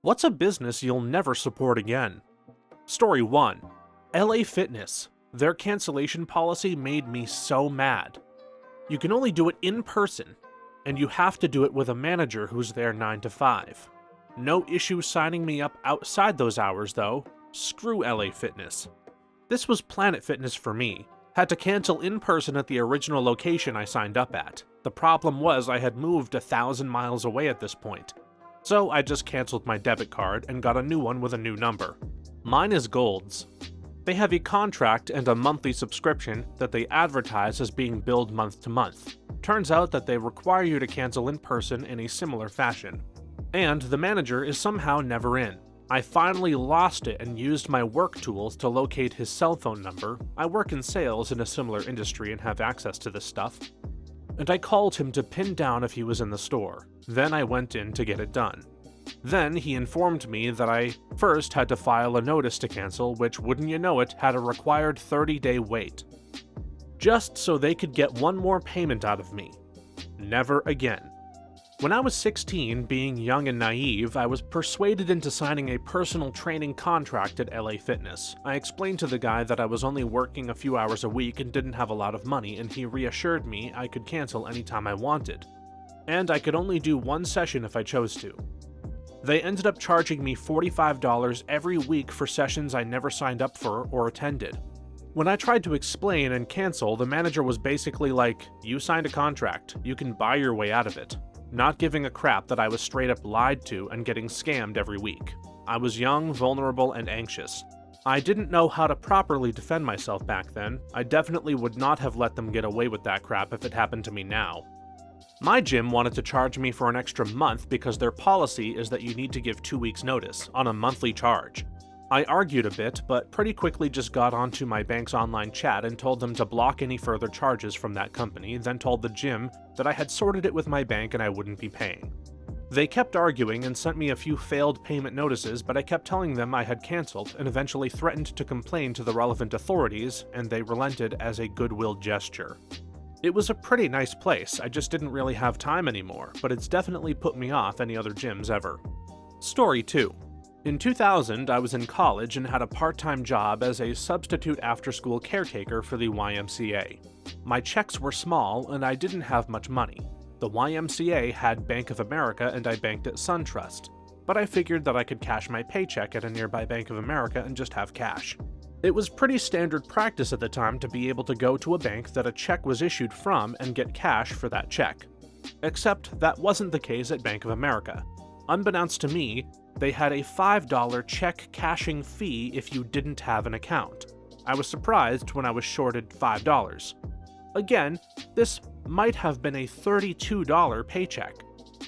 What's a business you'll never support again? Story 1. LA Fitness. Their cancellation policy made me so mad. You can only do it in person, and you have to do it with a manager who's there 9 to 5. No issue signing me up outside those hours though. Screw LA Fitness. This was Planet Fitness for me. Had to cancel in person at the original location I signed up at. The problem was I had moved 1,000 miles away at this point. So I just canceled my debit card and got a new one with a new number. Mine is Gold's. They have a contract and a monthly subscription that they advertise as being billed month to month. Turns out that they require you to cancel in person in a similar fashion. And the manager is somehow never in. I finally lost it and used my work tools to locate his cell phone number. I work in sales in a similar industry and have access to this stuff. And I called him to pin down if he was in the store. Then I went in to get it done. Then he informed me that I first had to file a notice to cancel, which, wouldn't you know it, had a required 30-day wait. Just so they could get one more payment out of me. Never again. When I was 16, being young and naive, I was persuaded into signing a personal training contract at LA Fitness. I explained to the guy that I was only working a few hours a week and didn't have a lot of money, and he reassured me I could cancel anytime I wanted. And I could only do one session if I chose to. They ended up charging me $45 every week for sessions I never signed up for or attended. When I tried to explain and cancel, the manager was basically like, "You signed a contract, you can buy your way out of it," not giving a crap that I was straight up lied to and getting scammed every week. I was young, vulnerable, and anxious. I didn't know how to properly defend myself back then. I definitely would not have let them get away with that crap if it happened to me now. My gym wanted to charge me for an extra month because their policy is that you need to give 2 weeks notice on a monthly charge. I argued a bit, but pretty quickly just got onto my bank's online chat and told them to block any further charges from that company, then told the gym that I had sorted it with my bank and I wouldn't be paying. They kept arguing and sent me a few failed payment notices, but I kept telling them I had canceled and eventually threatened to complain to the relevant authorities, and they relented as a goodwill gesture. It was a pretty nice place, I just didn't really have time anymore, but it's definitely put me off any other gyms ever. Story 2. In 2000, I was in college and had a part-time job as a substitute after-school caretaker for the YMCA. My checks were small and I didn't have much money. The YMCA had Bank of America and I banked at SunTrust, but I figured that I could cash my paycheck at a nearby Bank of America and just have cash. It was pretty standard practice at the time to be able to go to a bank that a check was issued from and get cash for that check. Except that wasn't the case at Bank of America. Unbeknownst to me, they had a $5 check cashing fee if you didn't have an account. I was surprised when I was shorted $5. Again, this might have been a $32 paycheck.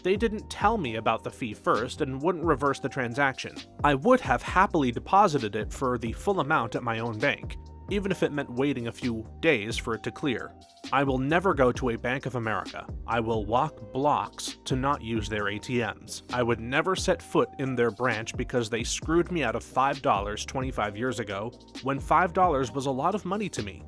They didn't tell me about the fee first and wouldn't reverse the transaction. I would have happily deposited it for the full amount at my own bank, even if it meant waiting a few days for it to clear. I will never go to a Bank of America. I will walk blocks to not use their ATMs. I would never set foot in their branch because they screwed me out of $5 25 years ago, when $5 was a lot of money to me.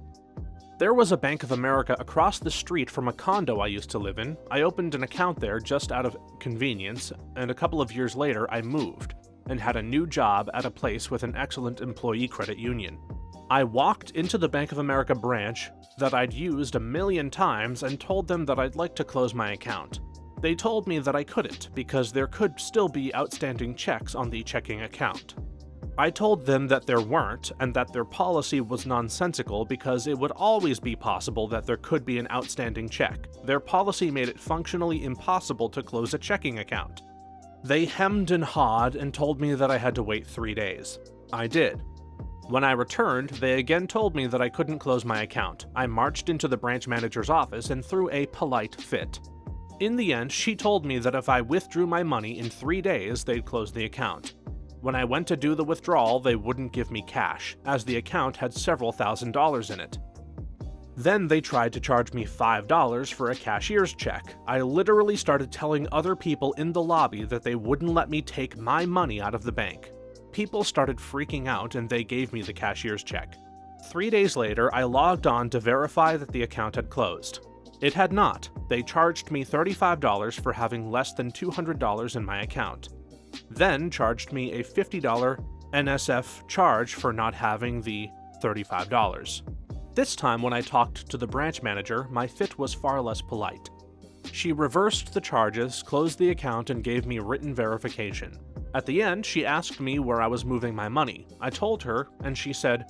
There was a Bank of America across the street from a condo I used to live in. I opened an account there just out of convenience, and a couple of years later I moved, and had a new job at a place with an excellent employee credit union. I walked into the Bank of America branch that I'd used a million times and told them that I'd like to close my account. They told me that I couldn't because there could still be outstanding checks on the checking account. I told them that there weren't, and that their policy was nonsensical because it would always be possible that there could be an outstanding check. Their policy made it functionally impossible to close a checking account. They hemmed and hawed and told me that I had to wait 3 days. I did. When I returned, they again told me that I couldn't close my account. I marched into the branch manager's office and threw a polite fit. In the end, she told me that if I withdrew my money in 3 days, they'd close the account. When I went to do the withdrawal, they wouldn't give me cash, as the account had several $1,000s in it. Then they tried to charge me $5 for a cashier's check. I literally started telling other people in the lobby that they wouldn't let me take my money out of the bank. People started freaking out and they gave me the cashier's check. 3 days later, I logged on to verify that the account had closed. It had not. They charged me $35 for having less than $200 in my account. then charged me a $50 NSF charge for not having the $35. This time when I talked to the branch manager, my fit was far less polite. She reversed the charges, closed the account, and gave me written verification. At the end, she asked me where I was moving my money. I told her, and she said,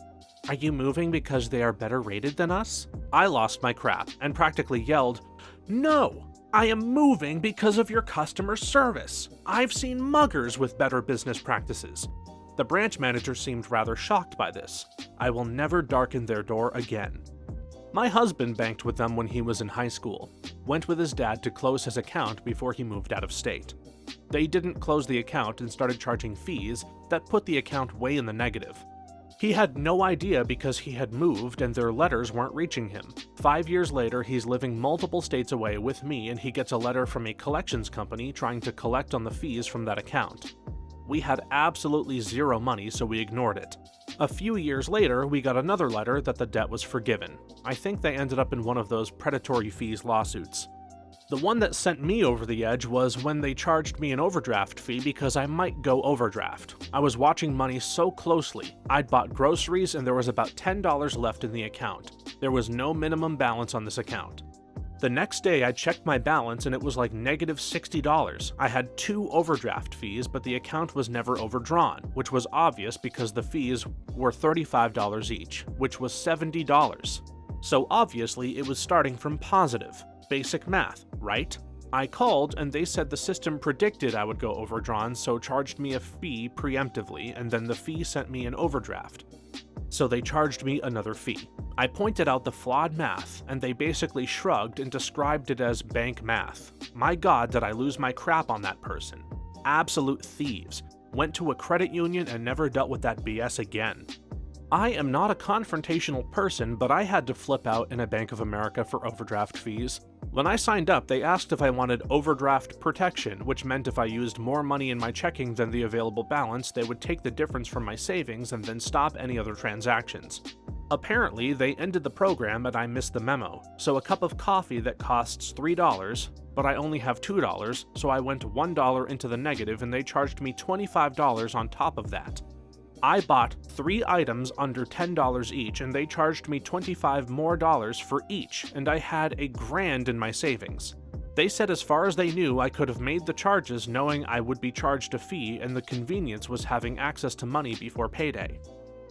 "Are you moving because they are better rated than us?" I lost my crap and practically yelled, "No! I am moving because of your customer service. I've seen muggers with better business practices." The branch manager seemed rather shocked by this. I will never darken their door again. My husband banked with them when he was in high school, went with his dad to close his account before he moved out of state. They didn't close the account and started charging fees that put the account way in the negative. He had no idea because he had moved and their letters weren't reaching him. 5 years later, he's living multiple states away with me and he gets a letter from a collections company trying to collect on the fees from that account. We had absolutely zero money, so we ignored it. A few years later, we got another letter that the debt was forgiven. I think they ended up in one of those predatory fees lawsuits. The one that sent me over the edge was when they charged me an overdraft fee because I might go overdraft. I was watching money so closely. I'd bought groceries and there was about $10 left in the account. There was no minimum balance on this account. The next day I checked my balance and it was like negative $60. I had 2 overdraft fees, but the account was never overdrawn, which was obvious because the fees were $35 each, which was $70. So obviously it was starting from positive. Basic math, right? I called and they said the system predicted I would go overdrawn, so charged me a fee preemptively, and then the fee sent me an overdraft. So they charged me another fee. I pointed out the flawed math, and they basically shrugged and described it as bank math. My God, did I lose my crap on that person. Absolute thieves. Went to a credit union and never dealt with that BS again. I am not a confrontational person, but I had to flip out in a Bank of America for overdraft fees. When I signed up, they asked if I wanted overdraft protection, which meant if I used more money in my checking than the available balance, they would take the difference from my savings and then stop any other transactions. Apparently, they ended the program and I missed the memo, so a cup of coffee that costs $3, but I only have $2, so I went $1 into the negative and they charged me $25 on top of that. I bought 3 items under $10 each and they charged me $25 more for each, and I had $1,000 in my savings. They said as far as they knew I could have made the charges knowing I would be charged a fee, and the convenience was having access to money before payday.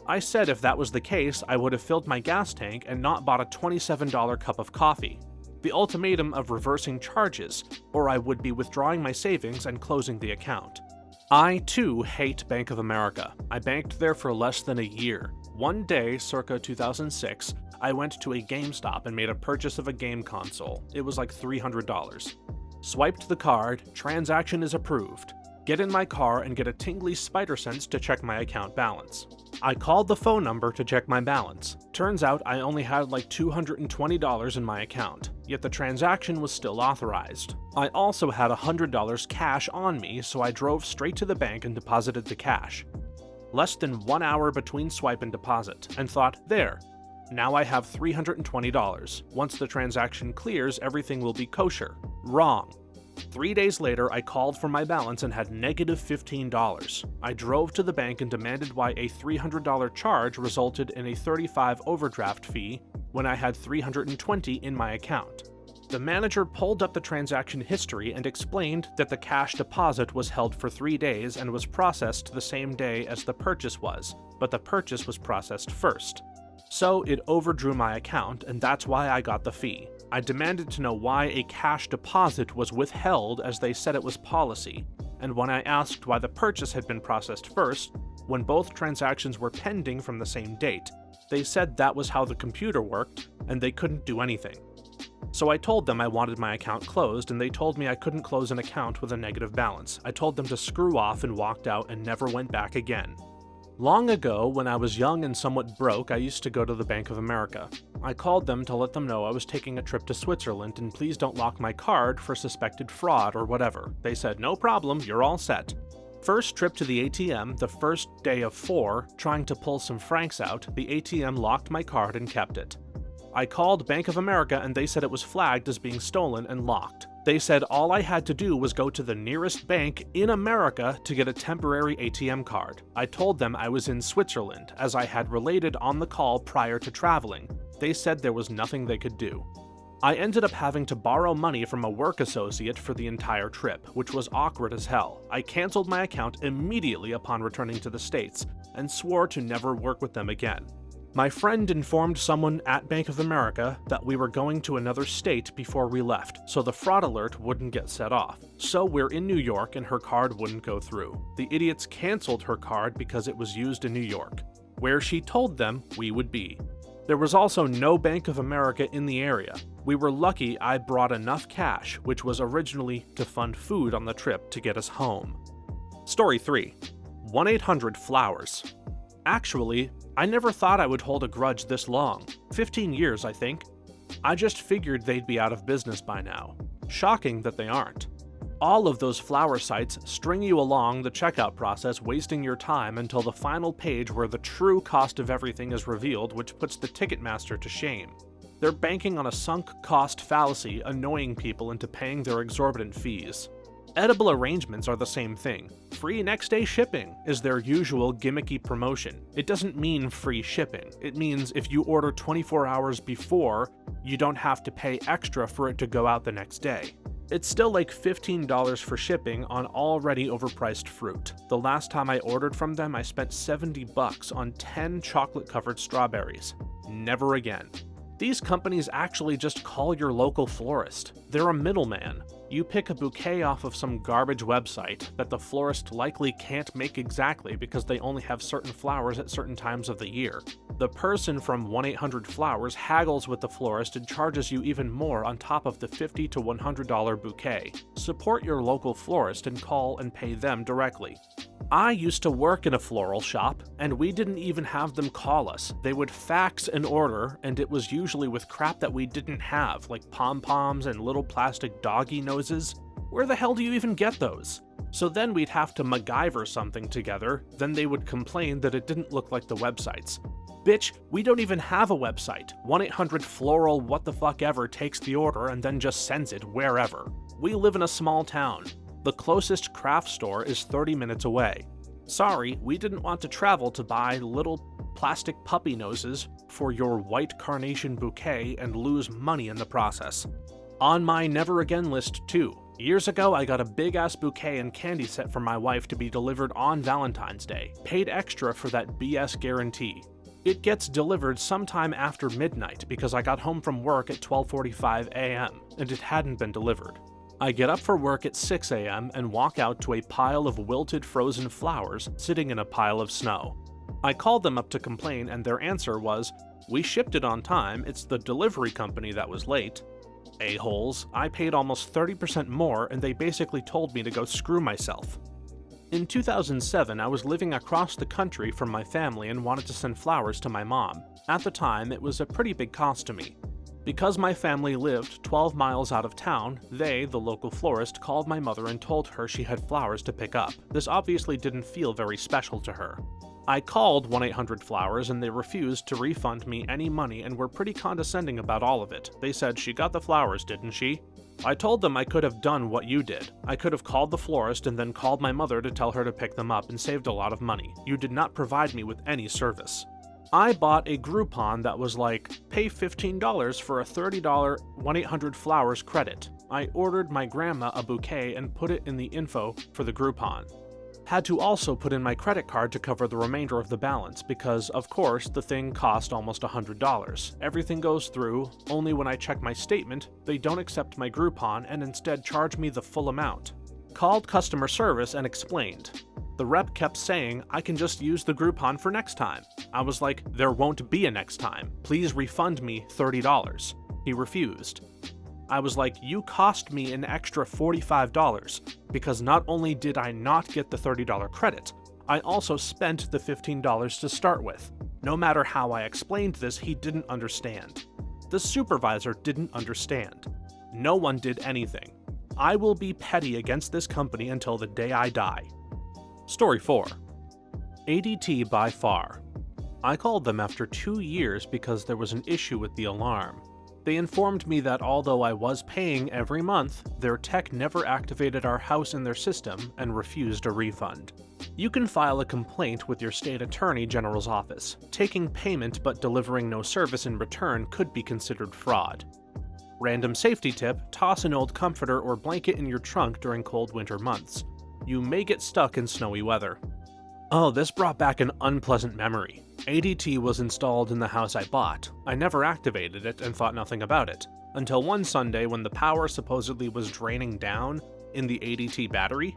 I said if that was the case, I would have filled my gas tank and not bought a $27 cup of coffee. The ultimatum of reversing charges, or I would be withdrawing my savings and closing the account. I, too, hate Bank of America. I banked there for less than a year. One day, circa 2006, I went to a GameStop and made a purchase of a game console. It was like $300. Swiped the card, transaction is approved. Get in my car and get a tingly spider sense to check my account balance. I called the phone number to check my balance. Turns out I only had like $220 in my account, yet the transaction was still authorized. I also had $100 cash on me, so I drove straight to the bank and deposited the cash. Less than 1 hour between swipe and deposit, and thought, there, now I have $320. Once the transaction clears, everything will be kosher. Wrong. 3 days later, I called for my balance and had negative $15. I drove to the bank and demanded why a $300 charge resulted in a $35 overdraft fee when I had $320 in my account. The manager pulled up the transaction history and explained that the cash deposit was held for 3 days and was processed the same day as the purchase was, but the purchase was processed first. So it overdrew my account, and that's why I got the fee. I demanded to know why a cash deposit was withheld, as they said it was policy, and when I asked why the purchase had been processed first, when both transactions were pending from the same date, they said that was how the computer worked, and they couldn't do anything. So I told them I wanted my account closed, and they told me I couldn't close an account with a negative balance. I told them to screw off and walked out and never went back again. Long ago, when I was young and somewhat broke, I used to go to the Bank of America. I called them to let them know I was taking a trip to Switzerland and please don't lock my card for suspected fraud or whatever. They said, no problem, you're all set. First trip to the ATM, the first day of 4, trying to pull some francs out, the ATM locked my card and kept it. I called Bank of America and they said it was flagged as being stolen and locked. They said all I had to do was go to the nearest bank in America to get a temporary ATM card. I told them I was in Switzerland, as I had related on the call prior to traveling. They said there was nothing they could do. I ended up having to borrow money from a work associate for the entire trip, which was awkward as hell. I canceled my account immediately upon returning to the States and swore to never work with them again. My friend informed someone at Bank of America that we were going to another state before we left, so the fraud alert wouldn't get set off. So we're in New York and her card wouldn't go through. The idiots canceled her card because it was used in New York, where she told them we would be. There was also no Bank of America in the area. We were lucky I brought enough cash, which was originally to fund food on the trip to get us home. Story 3. 1-800-Flowers. Actually, I never thought I would hold a grudge this long. 15 years, I think. I just figured they'd be out of business by now. Shocking that they aren't. All of those flower sites string you along the checkout process, wasting your time until the final page where the true cost of everything is revealed, which puts the Ticketmaster to shame. They're banking on a sunk cost fallacy, annoying people into paying their exorbitant fees. Edible arrangements are the same thing. Free next day shipping is their usual gimmicky promotion. It doesn't mean free shipping. It means if you order 24 hours before, you don't have to pay extra for it to go out the next day. It's still like $15 for shipping on already overpriced fruit. The last time I ordered from them, I spent $70 on 10 chocolate-covered strawberries. Never again. These companies actually just call your local florist. They're a middleman. You pick a bouquet off of some garbage website that the florist likely can't make exactly because they only have certain flowers at certain times of the year. The person from 1-800-Flowers haggles with the florist and charges you even more on top of the $50 to $100 bouquet. Support your local florist and call and pay them directly. I used to work in a floral shop, and we didn't even have them call us. They would fax an order, and it was usually with crap that we didn't have, like pom-poms and little plastic doggy noses. Where the hell do you even get those? So then we'd have to MacGyver something together, then they would complain that it didn't look like the websites. Bitch, we don't even have a website. 1-800-Floral what the fuck ever takes the order and then just sends it wherever. We live in a small town. The closest craft store is 30 minutes away. Sorry, we didn't want to travel to buy little plastic puppy noses for your white carnation bouquet and lose money in the process. On my never again list too. Years ago, I got a big-ass bouquet and candy set for my wife to be delivered on Valentine's Day. Paid extra for that BS guarantee. It gets delivered sometime after midnight because I got home from work at 12:45 a.m. and it hadn't been delivered. I get up for work at 6 a.m. and walk out to a pile of wilted frozen flowers sitting in a pile of snow. I called them up to complain and their answer was, "We shipped it on time, it's the delivery company that was late." A-holes, I paid almost 30% more and they basically told me to go screw myself. In 2007, I was living across the country from my family and wanted to send flowers to my mom. At the time, it was a pretty big cost to me. Because my family lived 12 miles out of town, they, the local florist, called my mother and told her she had flowers to pick up. This obviously didn't feel very special to her. I called 1-800-Flowers and they refused to refund me any money and were pretty condescending about all of it. They said, "She got the flowers, didn't she?" I told them I could have done what you did. I could have called the florist and then called my mother to tell her to pick them up and saved a lot of money. You did not provide me with any service. I bought a Groupon that was like, pay $15 for a $30 1-800-Flowers credit. I ordered my grandma a bouquet and put it in the info for the Groupon. Had to also put in my credit card to cover the remainder of the balance because, of course, the thing cost almost $100. Everything goes through, only when I check my statement, they don't accept my Groupon and instead charge me the full amount. Called customer service and explained. The rep kept saying I can just use the Groupon for next time. I was like, there won't be a next time. Please refund me $30. He refused. I was like, you cost me an extra $45 because not only did I not get the $30 credit, I also spent the $15 to start with. No matter how I explained this, he didn't understand. The supervisor didn't understand. No one did anything. I will be petty against this company until the day I die. Story 4. ADT by far. I called them after 2 years because there was an issue with the alarm. They informed me that although I was paying every month, their tech never activated our house in their system and refused a refund. You can file a complaint with your state attorney general's office. Taking payment but delivering no service in return could be considered fraud. Random safety tip: toss an old comforter or blanket in your trunk during cold winter months. You may get stuck in snowy weather. Oh, this brought back an unpleasant memory. ADT was installed in the house I bought. I never activated it and thought nothing about it, until one Sunday when the power supposedly was draining down in the ADT battery,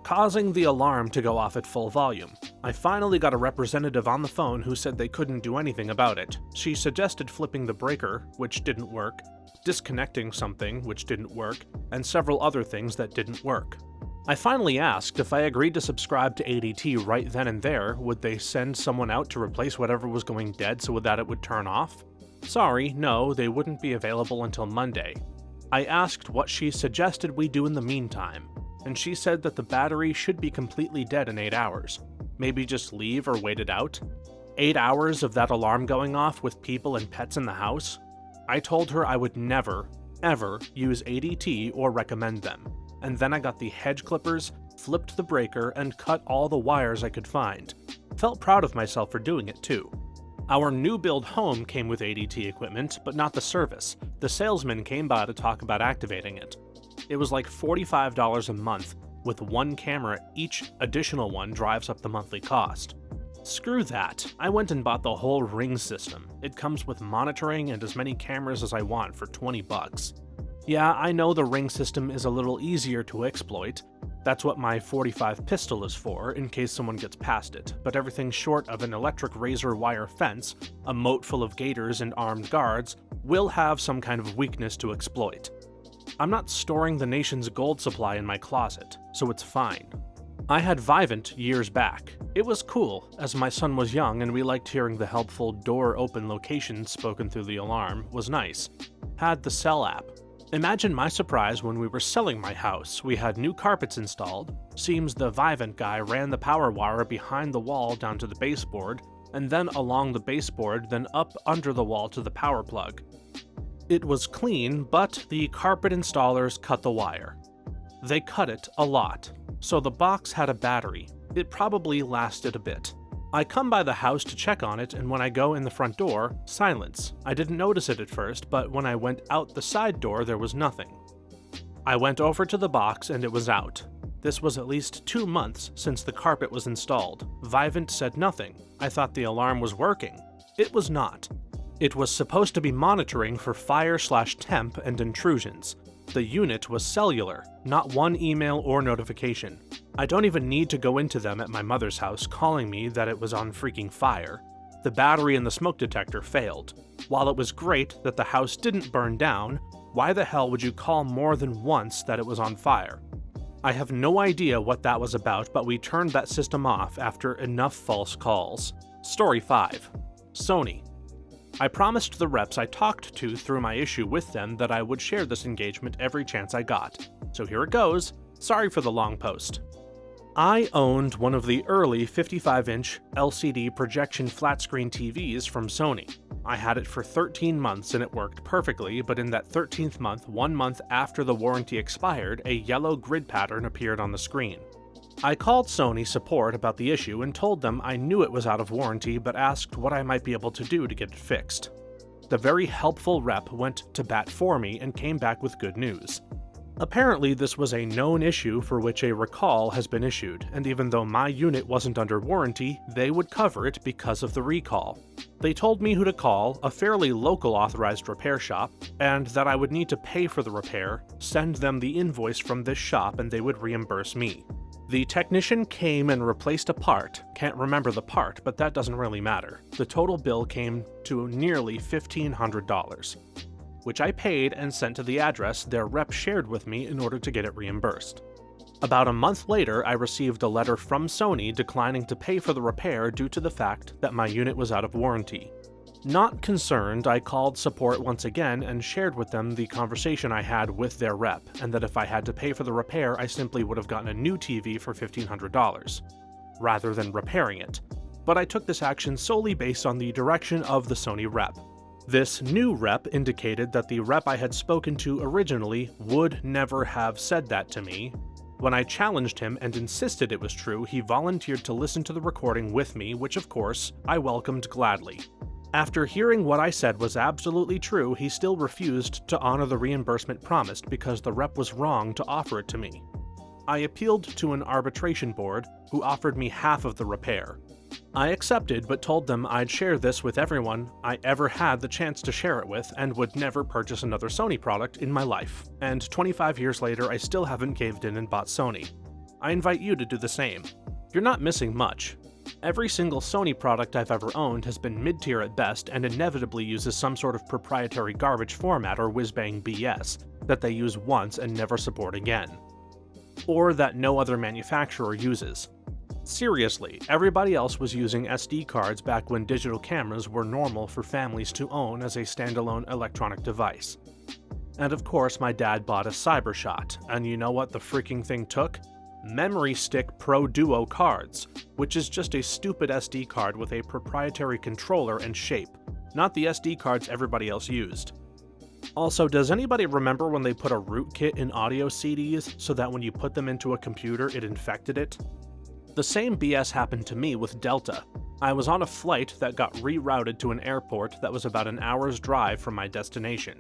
causing the alarm to go off at full volume. I finally got a representative on the phone who said they couldn't do anything about it. She suggested flipping the breaker, which didn't work, disconnecting something, which didn't work, and several other things that didn't work. I finally asked if I agreed to subscribe to ADT right then and there, would they send someone out to replace whatever was going dead so that it would turn off? Sorry, no, they wouldn't be available until Monday. I asked what she suggested we do in the meantime, and she said that the battery should be completely dead in 8 hours. Maybe just leave or wait it out? 8 hours of that alarm going off with people and pets in the house? I told her I would never, ever use ADT or recommend them. And then I got the hedge clippers, flipped the breaker, and cut all the wires I could find. Felt proud of myself for doing it too. Our new build home came with ADT equipment, but not the service. The salesman came by to talk about activating it. It was like $45 a month, with one camera. Each additional one drives up the monthly cost. Screw that, I went and bought the whole Ring system. It comes with monitoring and as many cameras as I want for $20. Yeah, I know the Ring system is a little easier to exploit. That's what my .45 pistol is for, in case someone gets past it, but everything short of an electric razor wire fence, a moat full of gators and armed guards, will have some kind of weakness to exploit. I'm not storing the nation's gold supply in my closet, so it's fine. I had Vivint years back. It was cool, as my son was young and we liked hearing the helpful door open location spoken through the alarm was nice. Had the Cell app. Imagine my surprise when we were selling my house. We had new carpets installed. Seems the Vivint guy ran the power wire behind the wall down to the baseboard, and then along the baseboard, then up under the wall to the power plug. It was clean, but the carpet installers cut the wire. They cut it a lot, so the box had a battery. It probably lasted a bit. I come by the house to check on it, and when I go in the front door, silence. I didn't notice it at first, but when I went out the side door, there was nothing. I went over to the box and it was out. This was at least 2 months since the carpet was installed. Vivint said nothing. I thought the alarm was working. It was not. It was supposed to be monitoring for fire/temp and intrusions. The unit was cellular, not one email or notification. I don't even need to go into them at my mother's house calling me that it was on freaking fire. The battery in the smoke detector failed. While it was great that the house didn't burn down, why the hell would you call more than once that it was on fire? I have no idea what that was about, but we turned that system off after enough false calls. Story 5. Sony. I promised the reps I talked to through my issue with them that I would share this engagement every chance I got. So here it goes. Sorry for the long post. I owned one of the early 55-inch LCD projection flat-screen TVs from Sony. I had it for 13 months and it worked perfectly, but in that 13th month, 1 month after the warranty expired, a yellow grid pattern appeared on the screen. I called Sony support about the issue and told them I knew it was out of warranty, but asked what I might be able to do to get it fixed. The very helpful rep went to bat for me and came back with good news. Apparently, this was a known issue for which a recall has been issued, and even though my unit wasn't under warranty, they would cover it because of the recall. They told me who to call, a fairly local authorized repair shop, and that I would need to pay for the repair, send them the invoice from this shop, and they would reimburse me. The technician came and replaced a part. Can't remember the part, but that doesn't really matter. The total bill came to nearly $1,500, which I paid and sent to the address their rep shared with me in order to get it reimbursed. About a month later, I received a letter from Sony declining to pay for the repair due to the fact that my unit was out of warranty. Not concerned, I called support once again and shared with them the conversation I had with their rep, and that if I had to pay for the repair, I simply would have gotten a new TV for $1,500, rather than repairing it. But I took this action solely based on the direction of the Sony rep. This new rep indicated that the rep I had spoken to originally would never have said that to me. When I challenged him and insisted it was true, he volunteered to listen to the recording with me, which of course, I welcomed gladly. After hearing what I said was absolutely true, he still refused to honor the reimbursement promised because the rep was wrong to offer it to me. I appealed to an arbitration board, who offered me half of the repair. I accepted, but told them I'd share this with everyone I ever had the chance to share it with and would never purchase another Sony product in my life. And 25 years later, I still haven't caved in and bought Sony. I invite you to do the same. You're not missing much. Every single Sony product I've ever owned has been mid-tier at best and inevitably uses some sort of proprietary garbage format or whiz-bang BS that they use once and never support again. Or that no other manufacturer uses. Seriously, everybody else was using SD cards back when digital cameras were normal for families to own as a standalone electronic device. And of course my dad bought a Cybershot, and you know what the freaking thing took? Memory Stick Pro Duo cards, which is just a stupid SD card with a proprietary controller and shape, not the SD cards everybody else used. Also, does anybody remember when they put a rootkit in audio CDs so that when you put them into a computer it infected it? The same BS happened to me with Delta. I was on a flight that got rerouted to an airport that was about an hour's drive from my destination.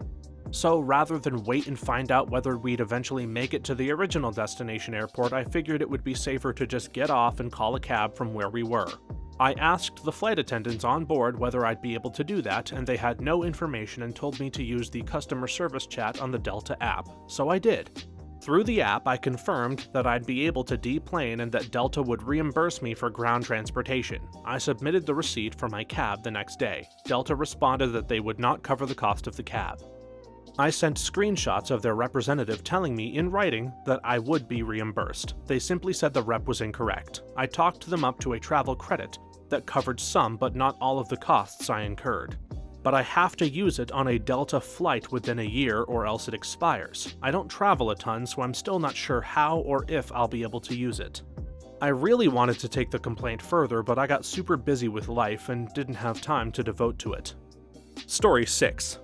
So rather than wait and find out whether we'd eventually make it to the original destination airport, I figured it would be safer to just get off and call a cab from where we were. I asked the flight attendants on board whether I'd be able to do that, and they had no information and told me to use the customer service chat on the Delta app, so I did. Through the app, I confirmed that I'd be able to deplane and that Delta would reimburse me for ground transportation. I submitted the receipt for my cab the next day. Delta responded that they would not cover the cost of the cab. I sent screenshots of their representative telling me in writing that I would be reimbursed. They simply said the rep was incorrect. I talked them up to a travel credit that covered some but not all of the costs I incurred. But I have to use it on a Delta flight within a year or else it expires. I don't travel a ton, so I'm still not sure how or if I'll be able to use it. I really wanted to take the complaint further, but I got super busy with life and didn't have time to devote to it. Story 6.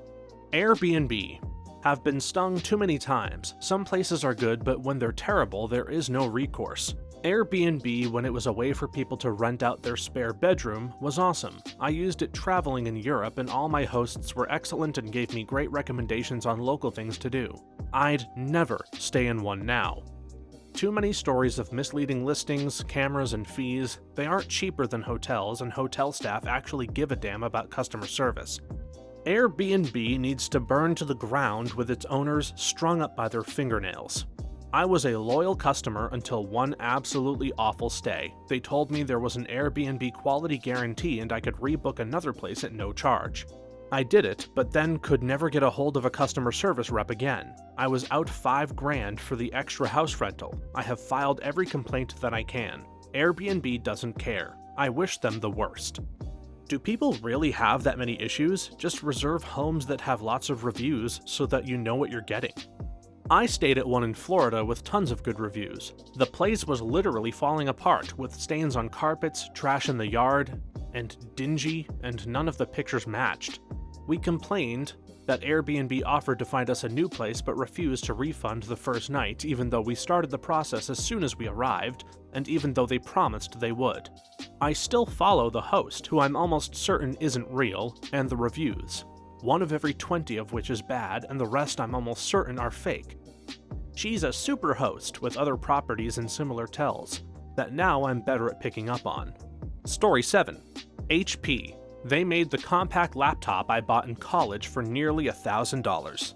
Airbnb. Have been stung too many times. Some places are good, but when they're terrible, there is no recourse. Airbnb, when it was a way for people to rent out their spare bedroom, was awesome. I used it traveling in Europe, and all my hosts were excellent and gave me great recommendations on local things to do. I'd never stay in one now. Too many stories of misleading listings, cameras, and fees. They aren't cheaper than hotels, and hotel staff actually give a damn about customer service. Airbnb needs to burn to the ground with its owners strung up by their fingernails. I was a loyal customer until one absolutely awful stay. They told me there was an Airbnb quality guarantee and I could rebook another place at no charge. I did it, but then could never get a hold of a customer service rep again. I was out $5,000 for the extra house rental. I have filed every complaint that I can. Airbnb doesn't care. I wish them the worst. Do people really have that many issues? Just reserve homes that have lots of reviews so that you know what you're getting. I stayed at one in Florida with tons of good reviews. The place was literally falling apart, with stains on carpets, trash in the yard, and dingy, and none of the pictures matched. We complained that Airbnb offered to find us a new place but refused to refund the first night, even though we started the process as soon as we arrived, and even though they promised they would. I still follow the host, who I'm almost certain isn't real, and the reviews. One of every 20 of which is bad, and the rest I'm almost certain are fake. She's a super host with other properties and similar tells, that now I'm better at picking up on. Story 7. HP. They made the compact laptop I bought in college for nearly $1,000.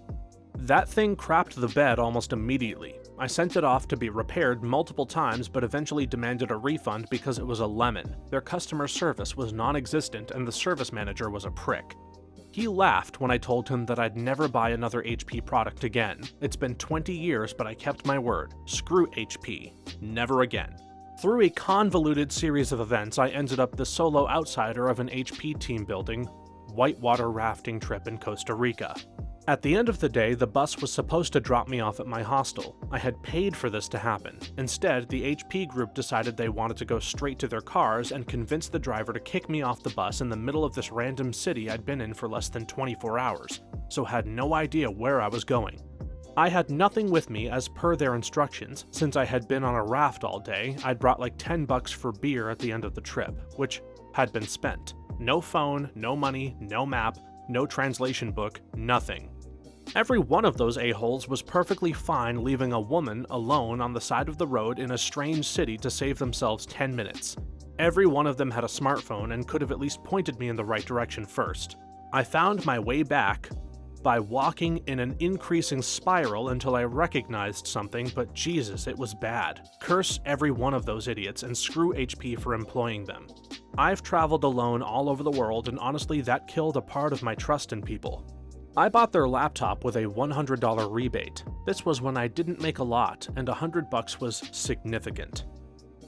That thing crapped the bed almost immediately. I sent it off to be repaired multiple times but eventually demanded a refund because it was a lemon. Their customer service was non-existent and the service manager was a prick. He laughed when I told him that I'd never buy another HP product again. It's been 20 years, but I kept my word. Screw HP. Never again. Through a convoluted series of events, I ended up the solo outsider of an HP team building whitewater rafting trip in Costa Rica. At the end of the day, the bus was supposed to drop me off at my hostel. I had paid for this to happen. Instead, the HP group decided they wanted to go straight to their cars and convinced the driver to kick me off the bus in the middle of this random city I'd been in for less than 24 hours, so had no idea where I was going. I had nothing with me as per their instructions. Since I had been on a raft all day, I'd brought like $10 for beer at the end of the trip, which had been spent. No phone, no money, no map, no translation book, nothing. Every one of those a-holes was perfectly fine leaving a woman alone on the side of the road in a strange city to save themselves 10 minutes. Every one of them had a smartphone and could have at least pointed me in the right direction first. I found my way back by walking in an increasing spiral until I recognized something, but Jesus, it was bad. Curse every one of those idiots and screw HP for employing them. I've traveled alone all over the world, and honestly that killed a part of my trust in people. I bought their laptop with a $100 rebate. This was when I didn't make a lot, and $100 was significant.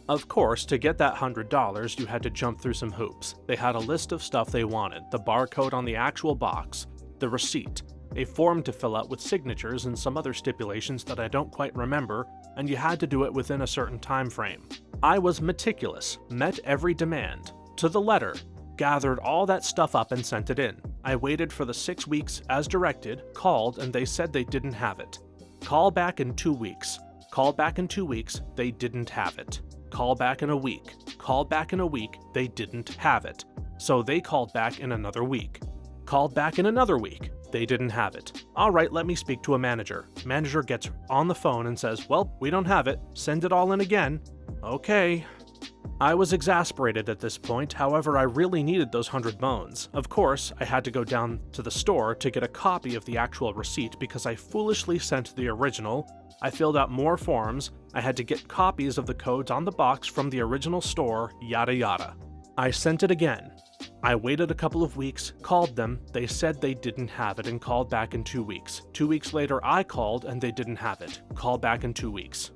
Of course, to get that $100, you had to jump through some hoops. They had a list of stuff they wanted, the barcode on the actual box, the receipt, a form to fill out with signatures and some other stipulations that I don't quite remember, and you had to do it within a certain time frame. I was meticulous, met every demand, to the letter, gathered all that stuff up and sent it in. I waited for the 6 weeks as directed, called, and they said they didn't have it. Call back in 2 weeks. Call back in 2 weeks, they didn't have it. Call back in a week. Call back in a week, they didn't have it. So they called back in another week. Called back in another week, they didn't have it. Alright, let me speak to a manager. Manager gets on the phone and says, well, we don't have it. Send it all in again. Okay. I was exasperated at this point, however I really needed those 100 bones. Of course, I had to go down to the store to get a copy of the actual receipt because I foolishly sent the original. I filled out more forms, I had to get copies of the codes on the box from the original store, yada yada. I sent it again. I waited a couple of weeks, called them, they said they didn't have it and called back in 2 weeks. 2 weeks later I called and they didn't have it. Called back in 2 weeks.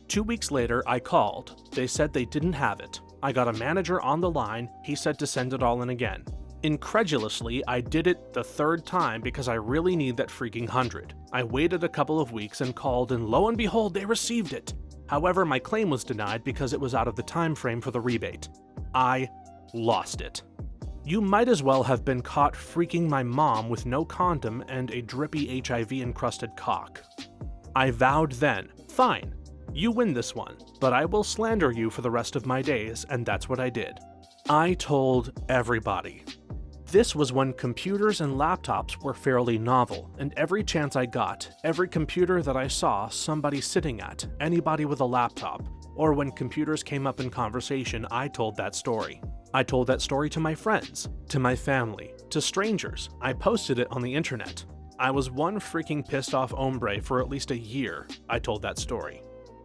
2 weeks later, I called. They said they didn't have it. I got a manager on the line, he said to send it all in again. Incredulously, I did it the third time because I really need that freaking 100. I waited a couple of weeks and called, and lo and behold, they received it. However, my claim was denied because it was out of the time frame for the rebate. I lost it. You might as well have been caught freaking my mom with no condom and a drippy HIV-encrusted cock. I vowed then, fine. You win this one, but I will slander you for the rest of my days, and that's what I did. I told everybody. This was when computers and laptops were fairly novel, and every chance I got, every computer that I saw somebody sitting at, anybody with a laptop, or when computers came up in conversation, I told that story. I told that story to my friends, to my family, to strangers. I posted it on the internet. I was one freaking pissed off hombre for at least a year. I told that story.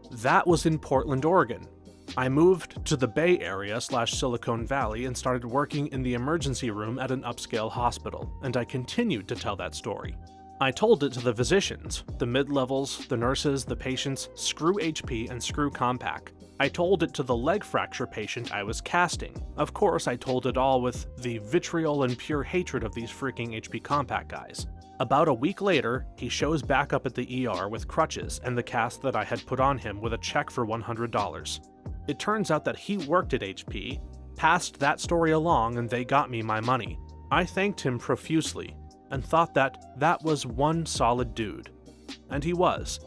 That was in Portland, Oregon. I moved to the Bay Area / Silicon Valley and started working in the emergency room at an upscale hospital, and I continued to tell that story. I told it to the physicians, the mid-levels, the nurses, the patients, screw HP and screw Compaq. I told it to the leg fracture patient I was casting. Of course, I told it all with the vitriol and pure hatred of these freaking HP Compaq guys. About a week later, he shows back up at the ER with crutches and the cast that I had put on him with a check for $100. It turns out that he worked at HP, passed that story along, and they got me my money. I thanked him profusely, and thought that that was one solid dude. And he was.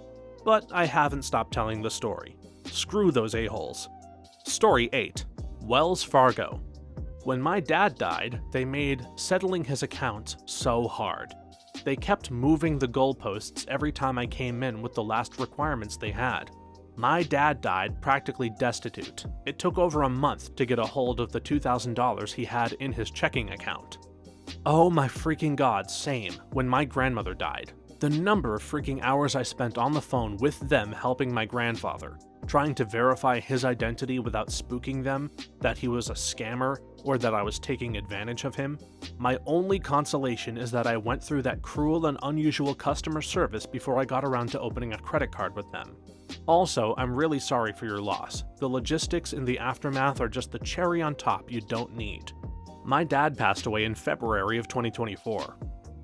But I haven't stopped telling the story. Screw those a-holes. Story 8. Wells Fargo. When my dad died, they made settling his accounts so hard. They kept moving the goalposts every time I came in with the last requirements they had. My dad died practically destitute. It took over a month to get a hold of the $2,000 he had in his checking account. Oh my freaking god, same, when my grandmother died. The number of freaking hours I spent on the phone with them helping my grandfather, trying to verify his identity without spooking them, that he was a scammer, or that I was taking advantage of him. My only consolation is that I went through that cruel and unusual customer service before I got around to opening a credit card with them. Also, I'm really sorry for your loss. The logistics in the aftermath are just the cherry on top you don't need. My dad passed away in February of 2024.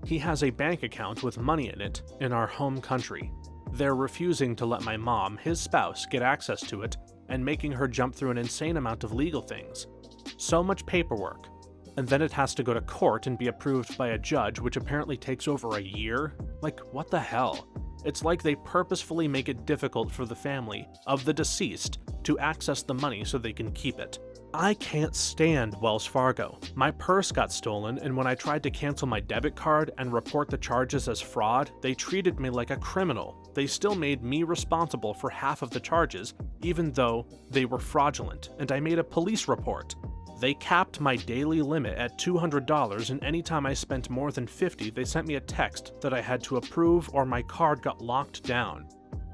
He has a bank account with money in it in our home country. They're refusing to let my mom, his spouse, get access to it and making her jump through an insane amount of legal things. So much paperwork. And then it has to go to court and be approved by a judge, which apparently takes over a year? Like, what the hell? It's like they purposefully make it difficult for the family of the deceased to access the money so they can keep it. I can't stand Wells Fargo. My purse got stolen, and when I tried to cancel my debit card and report the charges as fraud, they treated me like a criminal. They still made me responsible for half of the charges, even though they were fraudulent, and I made a police report. They capped my daily limit at $200, and anytime I spent more than $50, they sent me a text that I had to approve or my card got locked down.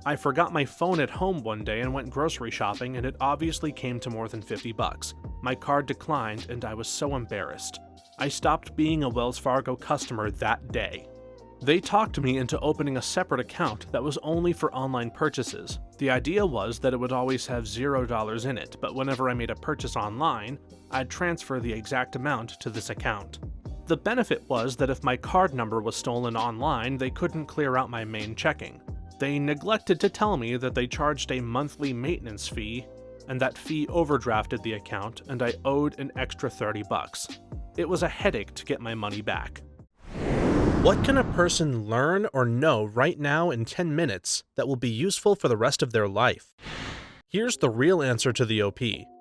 I forgot my phone at home one day and went grocery shopping, and it obviously came to more than $50. My card declined, and I was so embarrassed. I stopped being a Wells Fargo customer that day. They talked me into opening a separate account that was only for online purchases. The idea was that it would always have $0 in it, but whenever I made a purchase online, I'd transfer the exact amount to this account. The benefit was that if my card number was stolen online, they couldn't clear out my main checking. They neglected to tell me that they charged a monthly maintenance fee, and that fee overdrafted the account, and I owed an extra $30. It was a headache to get my money back. What can a person learn or know right now in 10 minutes that will be useful for the rest of their life? Here's the real answer to the OP.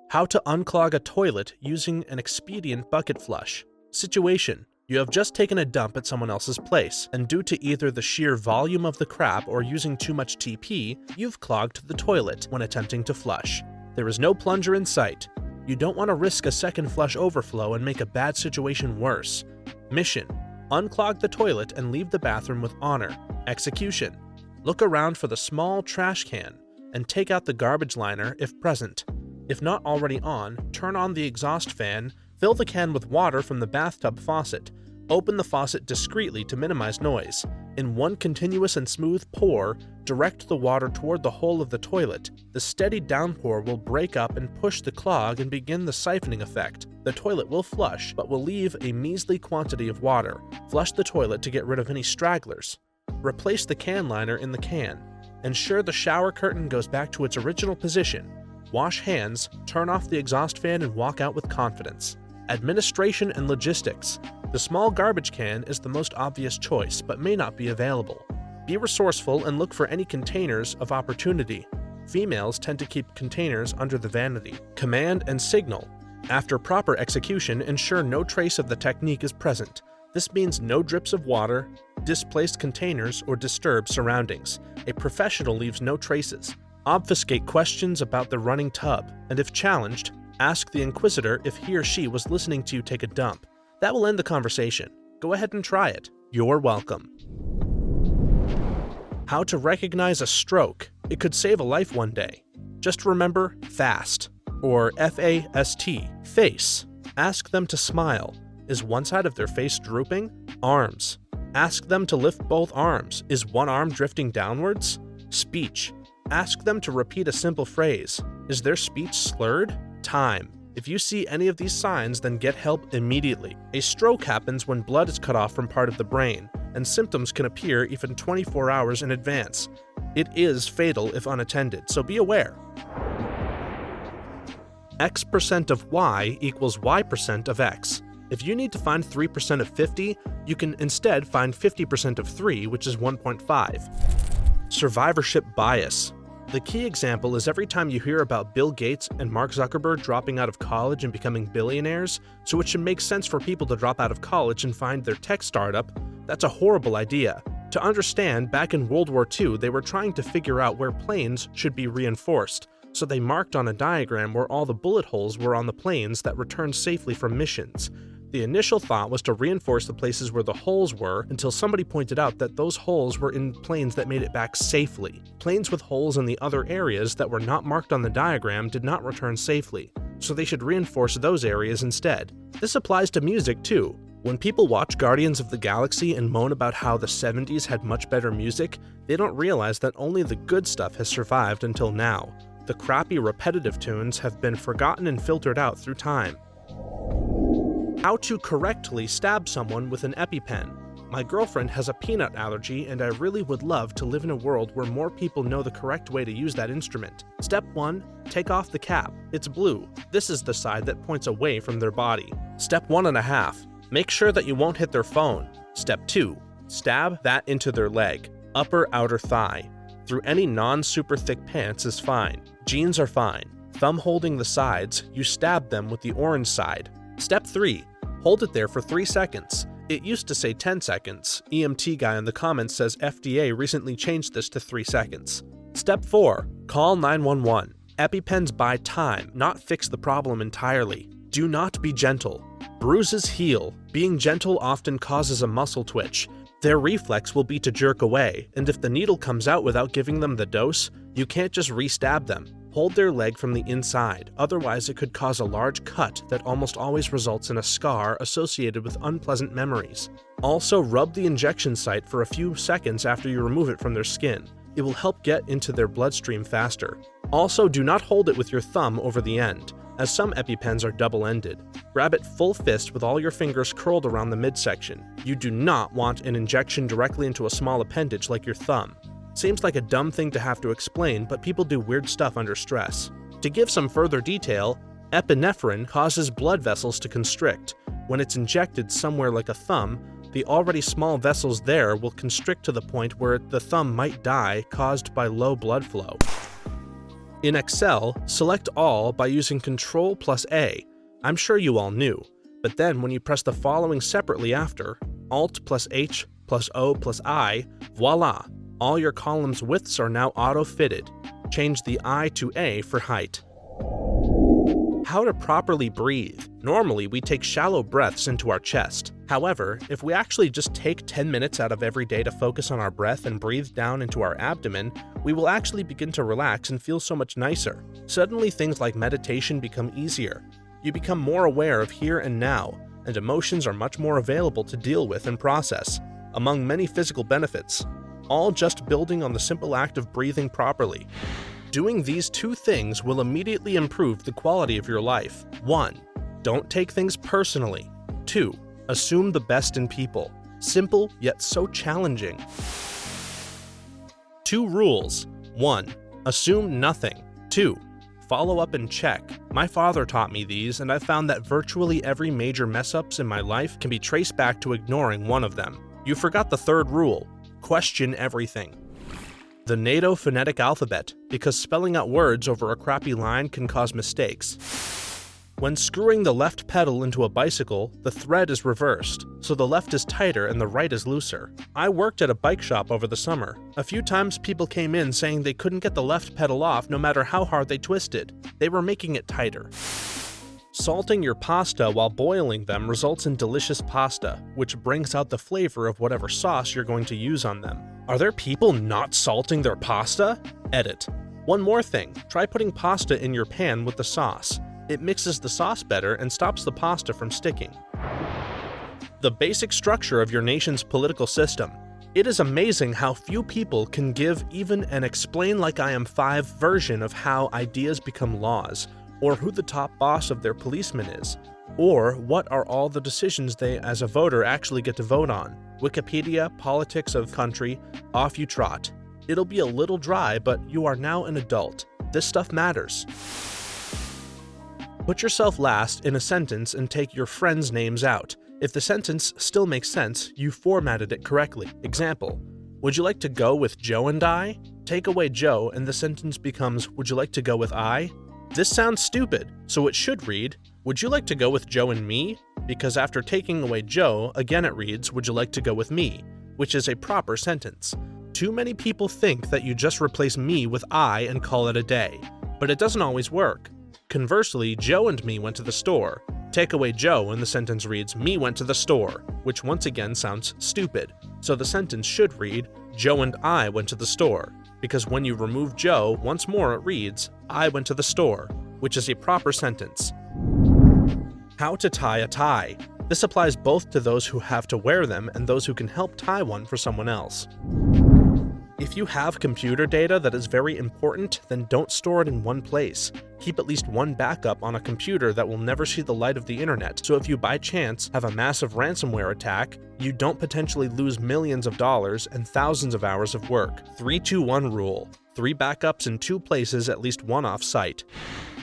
How to unclog a toilet using an expedient bucket flush. Situation: you have just taken a dump at someone else's place, and due to either the sheer volume of the crap or using too much TP, you've clogged the toilet when attempting to flush. There is no plunger in sight. You don't want to risk a second flush overflow and make a bad situation worse. Mission: unclog the toilet and leave the bathroom with honor. Execution: look around for the small trash can and take out the garbage liner if present. If not already on, turn on the exhaust fan, fill the can with water from the bathtub faucet. Open the faucet discreetly to minimize noise. In one continuous and smooth pour, direct the water toward the hole of the toilet. The steady downpour will break up and push the clog and begin the siphoning effect. The toilet will flush, but will leave a measly quantity of water. Flush the toilet to get rid of any stragglers. Replace the can liner in the can. Ensure the shower curtain goes back to its original position. Wash hands, turn off the exhaust fan, and walk out with confidence. Administration and logistics. The small garbage can is the most obvious choice, but may not be available. Be resourceful and look for any containers of opportunity. Females tend to keep containers under the vanity. Command and signal. After proper execution, ensure no trace of the technique is present. This means no drips of water, displaced containers, or disturbed surroundings. A professional leaves no traces. Obfuscate questions about the running tub, and if challenged, ask the inquisitor if he or she was listening to you take a dump. That will end the conversation. Go ahead and try it. You're welcome. How to recognize a stroke. It could save a life one day. Just remember FAST, or F-A-S-T, face. Ask them to smile. Is one side of their face drooping? Arms. Ask them to lift both arms. Is one arm drifting downwards? Speech. Ask them to repeat a simple phrase. Is their speech slurred? Time. If you see any of these signs, then get help immediately. A stroke happens when blood is cut off from part of the brain, and symptoms can appear even 24 hours in advance. It is fatal if unattended, so be aware. X% of Y equals Y% of X. If you need to find 3% of 50, you can instead find 50% of 3, which is 1.5. Survivorship bias. The key example is every time you hear about Bill Gates and Mark Zuckerberg dropping out of college and becoming billionaires, so it should make sense for people to drop out of college and find their tech startup. That's a horrible idea. To understand, back in World War II, they were trying to figure out where planes should be reinforced, so they marked on a diagram where all the bullet holes were on the planes that returned safely from missions. The initial thought was to reinforce the places where the holes were until somebody pointed out that those holes were in planes that made it back safely. Planes with holes in the other areas that were not marked on the diagram did not return safely, so they should reinforce those areas instead. This applies to music too. When people watch Guardians of the Galaxy and moan about how the 70s had much better music, they don't realize that only the good stuff has survived until now. The crappy repetitive tunes have been forgotten and filtered out through time. How to correctly stab someone with an EpiPen. My girlfriend has a peanut allergy, and I really would love to live in a world where more people know the correct way to use that instrument. Step 1. Take off the cap. It's blue. This is the side that points away from their body. Step 1.5. Make sure that you won't hit their phone. Step 2. Stab that into their leg, upper outer thigh. Through any non-super thick pants is fine. Jeans are fine. Thumb holding the sides, you stab them with the orange side. Step 3. Hold it there for 3 seconds. It used to say 10 seconds. EMT guy in the comments says FDA recently changed this to 3 seconds. Step 4. Call 911. EpiPens buy time, not fix the problem entirely. Do not be gentle. Bruises heal. Being gentle often causes a muscle twitch. Their reflex will be to jerk away, and if the needle comes out without giving them the dose, you can't just re-stab them. Hold their leg from the inside, otherwise it could cause a large cut that almost always results in a scar associated with unpleasant memories. Also, rub the injection site for a few seconds after you remove it from their skin. It will help get into their bloodstream faster. Also, do not hold it with your thumb over the end, as some EpiPens are double-ended. Grab it full fist with all your fingers curled around the midsection. You do not want an injection directly into a small appendage like your thumb. Seems like a dumb thing to have to explain, but people do weird stuff under stress. To give some further detail, epinephrine causes blood vessels to constrict. When it's injected somewhere like a thumb, the already small vessels there will constrict to the point where the thumb might die, caused by low blood flow. In Excel, select All by using Ctrl+A. I'm sure you all knew, but then when you press the following separately after, Alt+H+O+I, voila! All your columns' widths are now auto-fitted. Change the I to A for height. How to properly breathe. Normally, we take shallow breaths into our chest. However, if we actually just take 10 minutes out of every day to focus on our breath and breathe down into our abdomen, we will actually begin to relax and feel so much nicer. Suddenly, things like meditation become easier. You become more aware of here and now, and emotions are much more available to deal with and process, among many physical benefits. All just building on the simple act of breathing properly. Doing these 2 things will immediately improve the quality of your life. 1. Don't take things personally. 2. Assume the best in people. Simple, yet so challenging. 2 rules. 1. Assume nothing. 2. Follow up and check. My father taught me these, and I found that virtually every major mess-ups in my life can be traced back to ignoring one of them. You forgot the 3rd rule. Question everything. The NATO phonetic alphabet, because spelling out words over a crappy line can cause mistakes. When screwing the left pedal into a bicycle, the thread is reversed, so the left is tighter and the right is looser. I worked at a bike shop over the summer. A few times people came in saying they couldn't get the left pedal off no matter how hard they twisted. They were making it tighter. Salting your pasta while boiling them results in delicious pasta, which brings out the flavor of whatever sauce you're going to use on them. Are there people not salting their pasta? Edit. One more thing, try putting pasta in your pan with the sauce. It mixes the sauce better and stops the pasta from sticking. The basic structure of your nation's political system. It is amazing how few people can give even an explain like I am 5 version of how ideas become laws, or who the top boss of their policeman is, or what are all the decisions they as a voter actually get to vote on. Wikipedia, politics of country, off you trot. It'll be a little dry, but you are now an adult. This stuff matters. Put yourself last in a sentence and take your friends' names out. If the sentence still makes sense, you formatted it correctly. Example, would you like to go with Joe and I? Take away Joe and the sentence becomes, would you like to go with I? This sounds stupid, so it should read, would you like to go with Joe and me? Because after taking away Joe, again it reads, would you like to go with me? Which is a proper sentence. Too many people think that you just replace me with I and call it a day, but it doesn't always work. Conversely, Joe and me went to the store. Take away Joe and the sentence reads, me went to the store, which once again sounds stupid. So the sentence should read, Joe and I went to the store. Because when you remove Joe, once more it reads, I went to the store, which is a proper sentence. How to tie a tie. This applies both to those who have to wear them and those who can help tie one for someone else. If you have computer data that is very important, then don't store it in one place. Keep at least one backup on a computer that will never see the light of the internet, so if you by chance have a massive ransomware attack, you don't potentially lose millions of dollars and thousands of hours of work. 3-2-1 rule. 3 backups in 2 places, at least 1 off-site.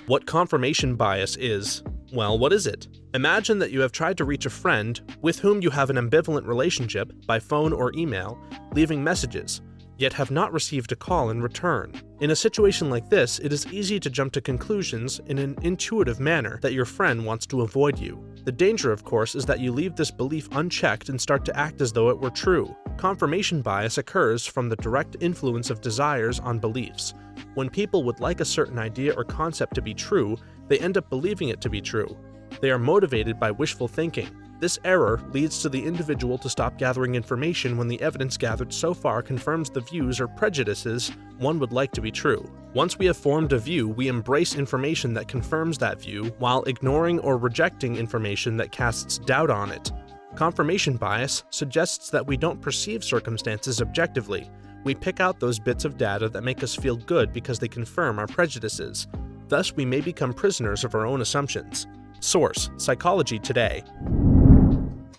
What confirmation bias is? Well, what is it? Imagine that you have tried to reach a friend with whom you have an ambivalent relationship by phone or email, leaving messages, yet have not received a call in return. In a situation like this, it is easy to jump to conclusions in an intuitive manner that your friend wants to avoid you. The danger, of course, is that you leave this belief unchecked and start to act as though it were true. Confirmation bias occurs from the direct influence of desires on beliefs. When people would like a certain idea or concept to be true, they end up believing it to be true. They are motivated by wishful thinking. This error leads to the individual to stop gathering information when the evidence gathered so far confirms the views or prejudices one would like to be true. Once we have formed a view, we embrace information that confirms that view, while ignoring or rejecting information that casts doubt on it. Confirmation bias suggests that we don't perceive circumstances objectively. We pick out those bits of data that make us feel good because they confirm our prejudices. Thus, we may become prisoners of our own assumptions. Source: Psychology Today.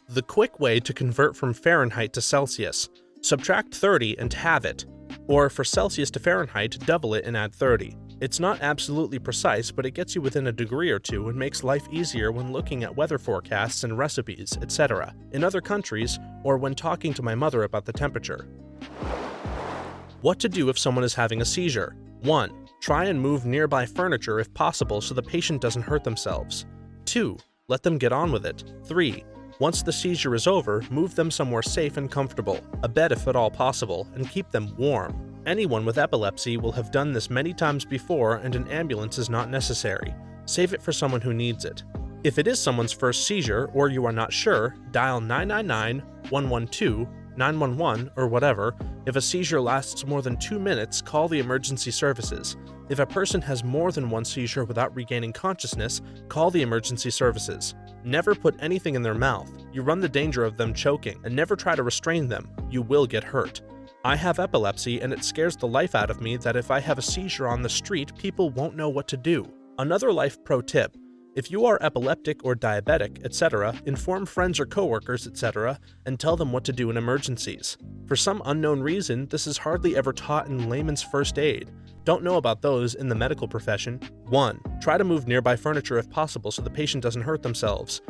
The quick way to convert from Fahrenheit to Celsius: subtract 30 and have it. Or for Celsius to Fahrenheit, double it and add 30. It's not absolutely precise, but it gets you within a degree or two and makes life easier when looking at weather forecasts and recipes, etc. in other countries, or when talking to my mother about the temperature. What to do if someone is having a seizure? 1. Try and move nearby furniture if possible so the patient doesn't hurt themselves. 2. Let them get on with it. 3. Once the seizure is over, move them somewhere safe and comfortable, a bed if at all possible, and keep them warm. Anyone with epilepsy will have done this many times before, and an ambulance is not necessary. Save it for someone who needs it. If it is someone's first seizure, or you are not sure, dial 999, 112, 911, or whatever. If a seizure lasts more than 2 minutes, call the emergency services. If a person has more than one seizure without regaining consciousness, call the emergency services. Never put anything in their mouth. You run the danger of them choking, and never try to restrain them. You will get hurt. I have epilepsy, and it scares the life out of me that if I have a seizure on the street, people won't know what to do. Another life pro tip: if you are epileptic or diabetic, etc., inform friends or coworkers, etc., and tell them what to do in emergencies. For some unknown reason, this is hardly ever taught in layman's first aid. Don't know about those in the medical profession. 1. Try to move nearby furniture if possible so the patient doesn't hurt themselves.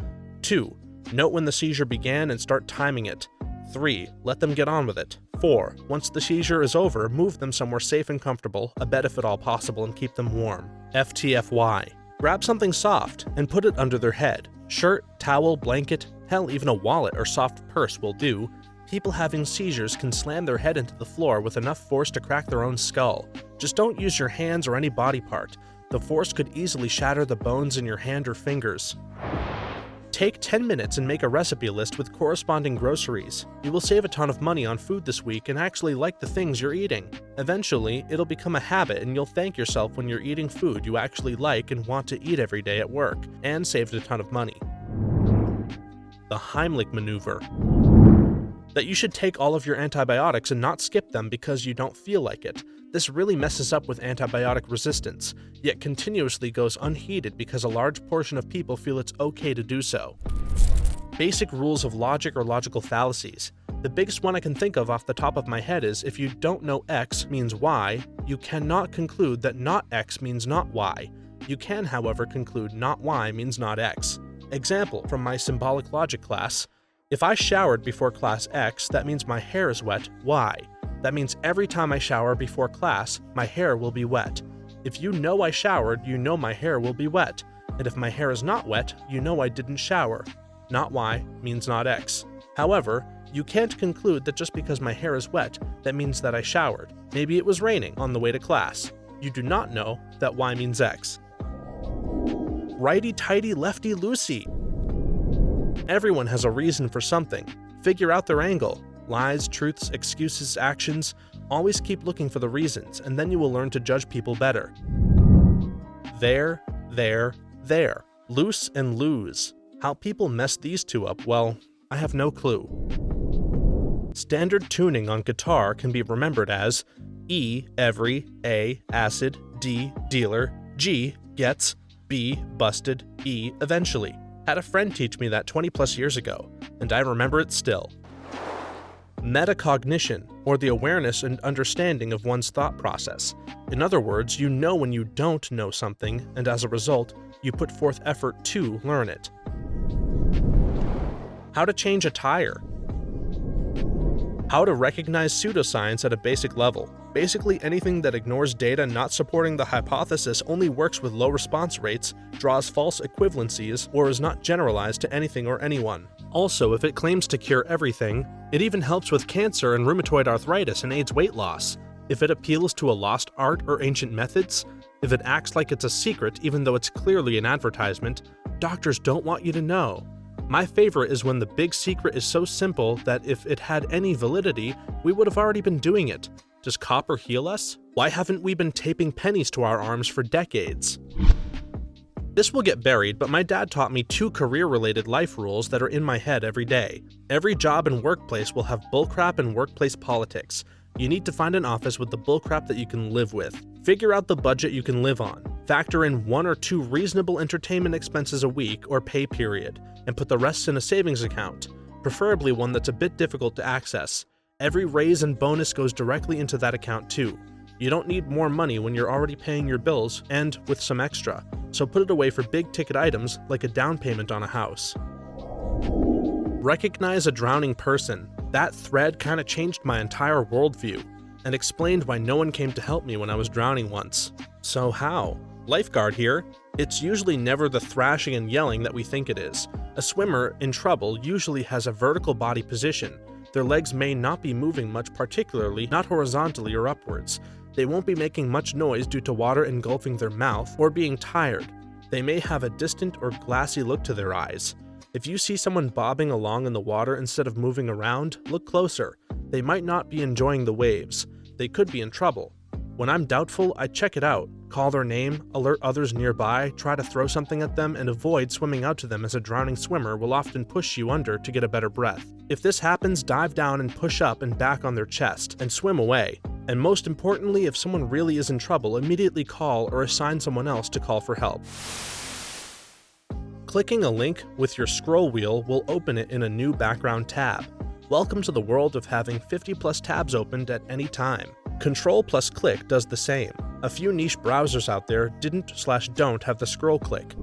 2. Note when the seizure began and start timing it. 3. Let them get on with it. 4. Once the seizure is over, move them somewhere safe and comfortable, a bed if at all possible, and keep them warm. FTFY. Grab something soft and put it under their head. Shirt, towel, blanket, hell, even a wallet or soft purse will do. People having seizures can slam their head into the floor with enough force to crack their own skull. Just don't use your hands or any body part. The force could easily shatter the bones in your hand or fingers. Take 10 minutes and make a recipe list with corresponding groceries. You will save a ton of money on food this week and actually like the things you're eating. Eventually, it'll become a habit and you'll thank yourself when you're eating food you actually like and want to eat every day at work, and saved a ton of money. The Heimlich maneuver. That you should take all of your antibiotics and not skip them because you don't feel like it. This really messes up with antibiotic resistance, yet continuously goes unheeded because a large portion of people feel it's okay to do so. Basic rules of logic or logical fallacies. The biggest one I can think of off the top of my head is if you don't know X means Y, you cannot conclude that not X means not Y. You can, however, conclude not Y means not X. Example from my symbolic logic class. If I showered before class X, that means my hair is wet, Y. That means every time I shower before class, my hair will be wet. If you know I showered, you know my hair will be wet. And if my hair is not wet, you know I didn't shower. Not Y means not X. However, you can't conclude that just because my hair is wet, that means that I showered. Maybe it was raining on the way to class. You do not know that Y means X. Righty-tighty, lefty-loosey. Everyone has a reason for something. Figure out their angle. Lies, truths, excuses, actions. Always keep looking for the reasons, and then you will learn to judge people better. There. Loose and lose. How people mess these two up, well, I have no clue. Standard tuning on guitar can be remembered as E, every, A, acid, D, dealer, G, gets, B, busted, E, eventually. Had a friend teach me that 20 plus years ago, and I remember it still. Metacognition, or the awareness and understanding of one's thought process. In other words, you know when you don't know something, and as a result, you put forth effort to learn it. How to change a tire. How to recognize pseudoscience at a basic level. Basically anything that ignores data not supporting the hypothesis, only works with low response rates, draws false equivalencies, or is not generalized to anything or anyone. Also, if it claims to cure everything, it even helps with cancer and rheumatoid arthritis and aids weight loss. If it appeals to a lost art or ancient methods, if it acts like it's a secret even though it's clearly an advertisement, doctors don't want you to know. My favorite is when the big secret is so simple that if it had any validity, we would have already been doing it. Does copper heal us? Why haven't we been taping pennies to our arms for decades? This will get buried, but my dad taught me 2 career-related life rules that are in my head every day. Every job and workplace will have bullcrap and workplace politics. You need to find an office with the bullcrap that you can live with. Figure out the budget you can live on. Factor in 1 or 2 reasonable entertainment expenses a week or pay period, and put the rest in a savings account, preferably one that's a bit difficult to access. Every raise and bonus goes directly into that account too. You don't need more money when you're already paying your bills, and with some extra, so put it away for big ticket items like a down payment on a house. Recognize a drowning person. That thread kinda changed my entire worldview, and explained why no one came to help me when I was drowning once. So how? Lifeguard here. It's usually never the thrashing and yelling that we think it is. A swimmer in trouble usually has a vertical body position. Their legs may not be moving much, particularly not horizontally or upwards. They won't be making much noise due to water engulfing their mouth or being tired. They may have a distant or glassy look to their eyes. If you see someone bobbing along in the water instead of moving around, look closer. They might not be enjoying the waves. They could be in trouble. When I'm doubtful, I check it out, call their name, alert others nearby, try to throw something at them, and avoid swimming out to them, as a drowning swimmer will often push you under to get a better breath. If this happens, dive down and push up and back on their chest, and swim away. And most importantly, if someone really is in trouble, immediately call or assign someone else to call for help. Clicking a link with your scroll wheel will open it in a new background tab. Welcome to the world of having 50 plus tabs opened at any time. Control plus click does the same. A few niche browsers out there didn't/don't have the scroll click.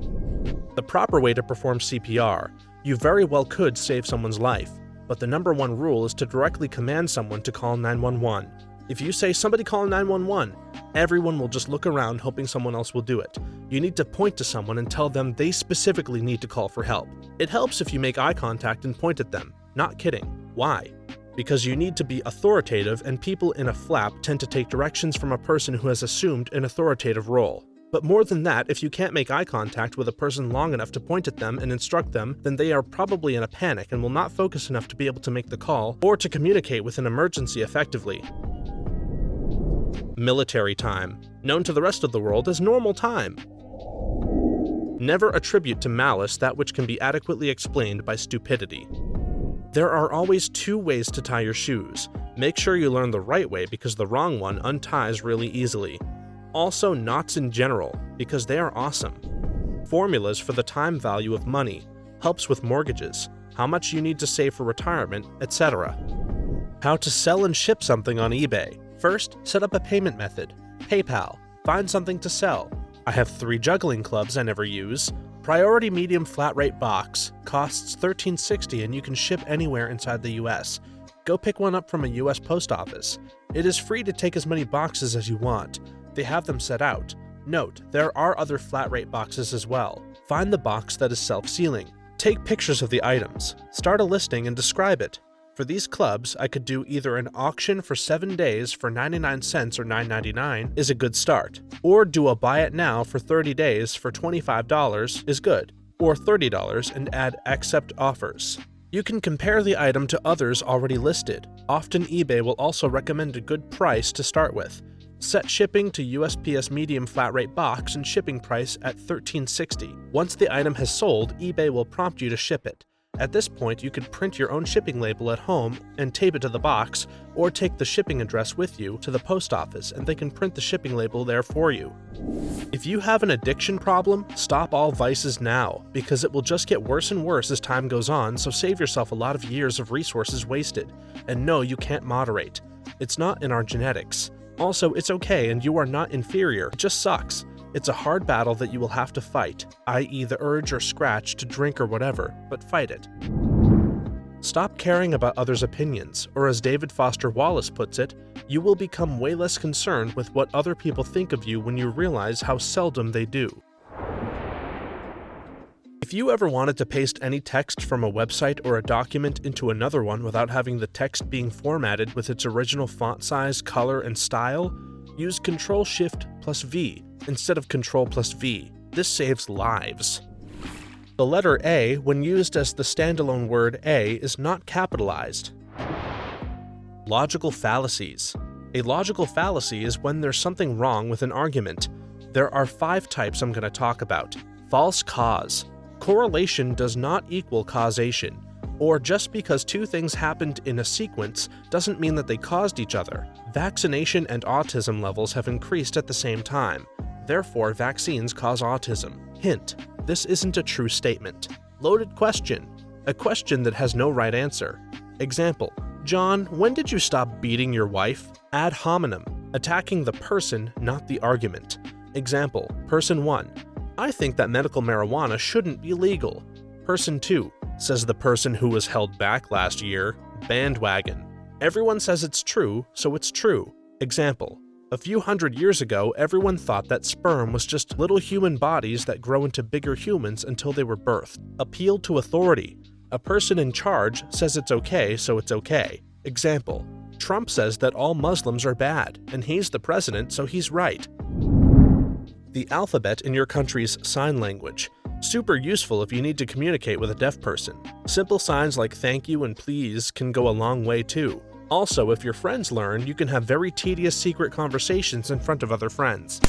The proper way to perform CPR. You very well could save someone's life, but the #1 rule is to directly command someone to call 911. If you say, "Somebody call 911, everyone will just look around hoping someone else will do it. You need to point to someone and tell them they specifically need to call for help. It helps if you make eye contact and point at them. Not kidding. Why? Because you need to be authoritative, and people in a flap tend to take directions from a person who has assumed an authoritative role. But more than that, if you can't make eye contact with a person long enough to point at them and instruct them, then they are probably in a panic and will not focus enough to be able to make the call or to communicate with an emergency effectively. Military time, known to the rest of the world as normal time. Never attribute to malice that which can be adequately explained by stupidity. There are always 2 ways to tie your shoes. Make sure you learn the right way, because the wrong one unties really easily. Also, knots in general, because they are awesome. Formulas for the time value of money, helps with mortgages, how much you need to save for retirement, etc. How to sell and ship something on eBay. First, set up a payment method. PayPal. Find something to sell. I have 3 juggling clubs I never use. Priority medium flat rate box. Costs $13.60 and you can ship anywhere inside the US. Go pick one up from a US post office. It is free to take as many boxes as you want. They have them set out. Note, there are other flat rate boxes as well. Find the box that is self-sealing. Take pictures of the items. Start a listing and describe it. For these clubs, I could do either an auction for 7 days for 99 cents or $9.99 is a good start, or do a buy it now for 30 days for $25 is good, or $30 and add accept offers. You can compare the item to others already listed. Often eBay will also recommend a good price to start with. Set shipping to USPS medium flat rate box and shipping price at $13.60. Once the item has sold, eBay will prompt you to ship it. At this point, you could print your own shipping label at home and tape it to the box, or take the shipping address with you to the post office and they can print the shipping label there for you. If you have an addiction problem, stop all vices now, because it will just get worse and worse as time goes on, so save yourself a lot of years of resources wasted. And no, you can't moderate. It's not in our genetics. Also, it's okay and you are not inferior, it just sucks. It's a hard battle that you will have to fight, i.e. the urge or scratch to drink or whatever, but fight it. Stop caring about others' opinions, or as David Foster Wallace puts it, you will become way less concerned with what other people think of you when you realize how seldom they do. If you ever wanted to paste any text from a website or a document into another one without having the text being formatted with its original font size, color, and style, use Ctrl-Shift+V instead of Ctrl+V. This saves lives. The letter A, when used as the standalone word A, is not capitalized. Logical fallacies. A logical fallacy is when there's something wrong with an argument. There are 5 types I'm going to talk about. False cause. Correlation does not equal causation. Or just because 2 things happened in a sequence doesn't mean that they caused each other. Vaccination and autism levels have increased at the same time. Therefore, vaccines cause autism. Hint: this isn't a true statement. Loaded question. A question that has no right answer. Example: John, when did you stop beating your wife? Ad hominem. Attacking the person, not the argument. Example: Person 1. I think that medical marijuana shouldn't be legal. Person 2. Says the person who was held back last year. Bandwagon. Everyone says it's true, so it's true. Example: a few hundred years ago, everyone thought that sperm was just little human bodies that grow into bigger humans until they were birthed. Appeal to authority. A person in charge says it's okay, so it's okay. Example: Trump says that all Muslims are bad, and he's the president, so he's right. The alphabet in your country's sign language. Super useful if you need to communicate with a deaf person. Simple signs like thank you and please can go a long way too. Also, if your friends learn, you can have very tedious secret conversations in front of other friends.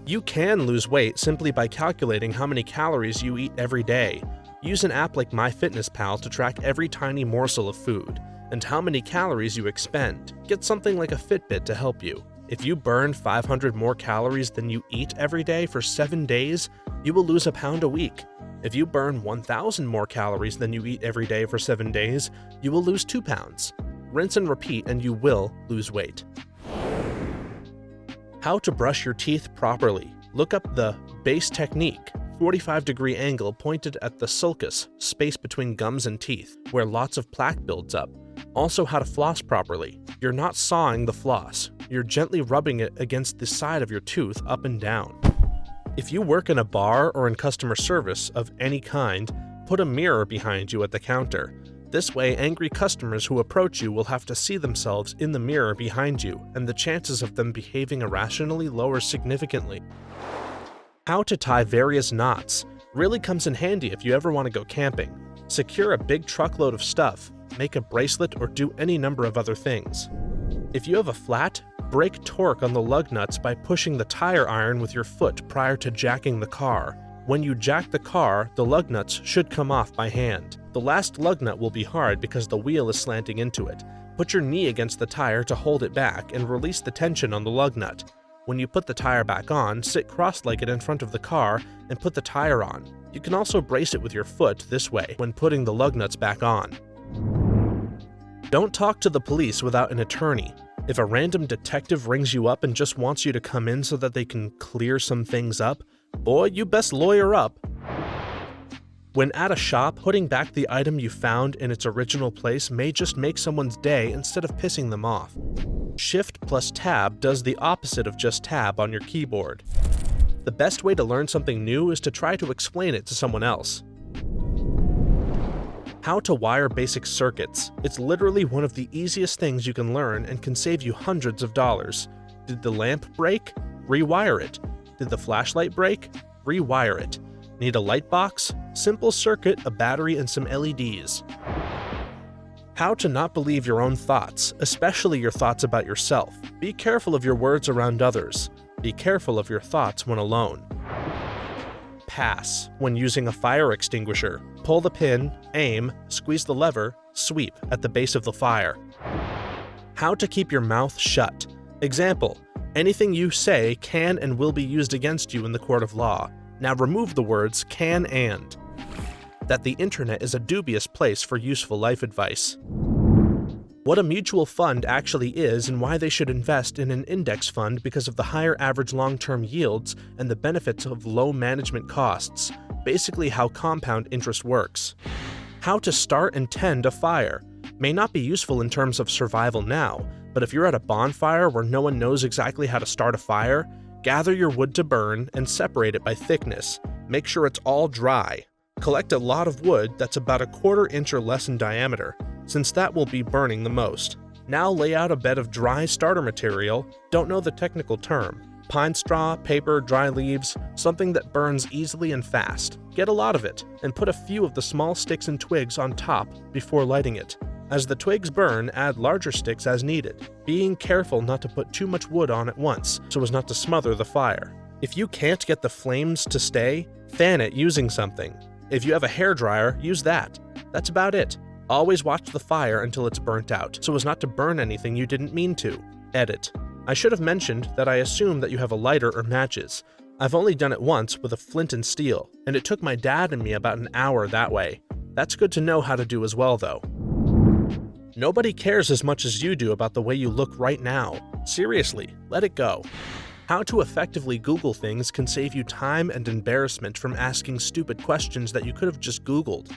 You can lose weight simply by calculating how many calories you eat every day. Use an app like MyFitnessPal to track every tiny morsel of food, and how many calories you expend. Get something like a Fitbit to help you. If you burn 500 more calories than you eat every day for 7 days, you will lose a pound a week. If you burn 1,000 more calories than you eat every day for 7 days, you will lose 2 pounds. Rinse and repeat and you will lose weight. How to brush your teeth properly. Look up the base technique, 45-degree angle pointed at the sulcus, space between gums and teeth, where lots of plaque builds up. Also how to floss properly. You're not sawing the floss. You're gently rubbing it against the side of your tooth up and down. If you work in a bar or in customer service of any kind, put a mirror behind you at the counter. This way, angry customers who approach you will have to see themselves in the mirror behind you, and the chances of them behaving irrationally lower significantly. How to tie various knots really comes in handy if you ever want to go camping. Secure a big truckload of stuff, make a bracelet, or do any number of other things. If you have a flat, break torque on the lug nuts by pushing the tire iron with your foot prior to jacking the car. When you jack the car, the lug nuts should come off by hand. The last lug nut will be hard because the wheel is slanting into it. Put your knee against the tire to hold it back and release the tension on the lug nut. When you put the tire back on, sit cross-legged in front of the car and put the tire on. You can also brace it with your foot this way when putting the lug nuts back on. Don't talk to the police without an attorney. If a random detective rings you up and just wants you to come in so that they can clear some things up, boy, you best lawyer up. When at a shop, putting back the item you found in its original place may just make someone's day instead of pissing them off. Shift plus Tab does the opposite of just Tab on your keyboard. The best way to learn something new is to try to explain it to someone else. How to wire basic circuits. It's literally one of the easiest things you can learn and can save you hundreds of dollars. Did the lamp break? Rewire it. Did the flashlight break? Rewire it. Need a light box? Simple circuit, a battery, and some LEDs. How to not believe your own thoughts, especially your thoughts about yourself. Be careful of your words around others. Be careful of your thoughts when alone. pass when using a fire extinguisher. Pull the pin, aim, squeeze the lever, sweep at the base of the fire. How to keep your mouth shut. Example: anything you say can and will be used against you in the court of law. Now remove the words can and. That the internet is a dubious place for useful life advice. What a mutual fund actually is and why they should invest in an index fund because of the higher average long-term yields and the benefits of low management costs. Basically how compound interest works. How to start and tend a fire. May not be useful in terms of survival now, but if you're at a bonfire where no one knows exactly how to start a fire, gather your wood to burn and separate it by thickness. Make sure it's all dry. Collect a lot of wood that's about 1/4 inch or less in diameter, since that will be burning the most. Now lay out a bed of dry starter material, don't know the technical term. Pine straw, paper, dry leaves, something that burns easily and fast. Get a lot of it, and put a few of the small sticks and twigs on top before lighting it. As the twigs burn, add larger sticks as needed, being careful not to put too much wood on at once so as not to smother the fire. If you can't get the flames to stay, fan it using something. If you have a hairdryer, use that. That's about it. Always watch the fire until it's burnt out, so as not to burn anything you didn't mean to. Edit. I should have mentioned that I assume that you have a lighter or matches. I've only done it once with a flint and steel, and it took my dad and me about an hour that way. That's good to know how to do as well, though. Nobody cares as much as you do about the way you look right now. Seriously, let it go. How to effectively Google things can save you time and embarrassment from asking stupid questions that you could have just Googled.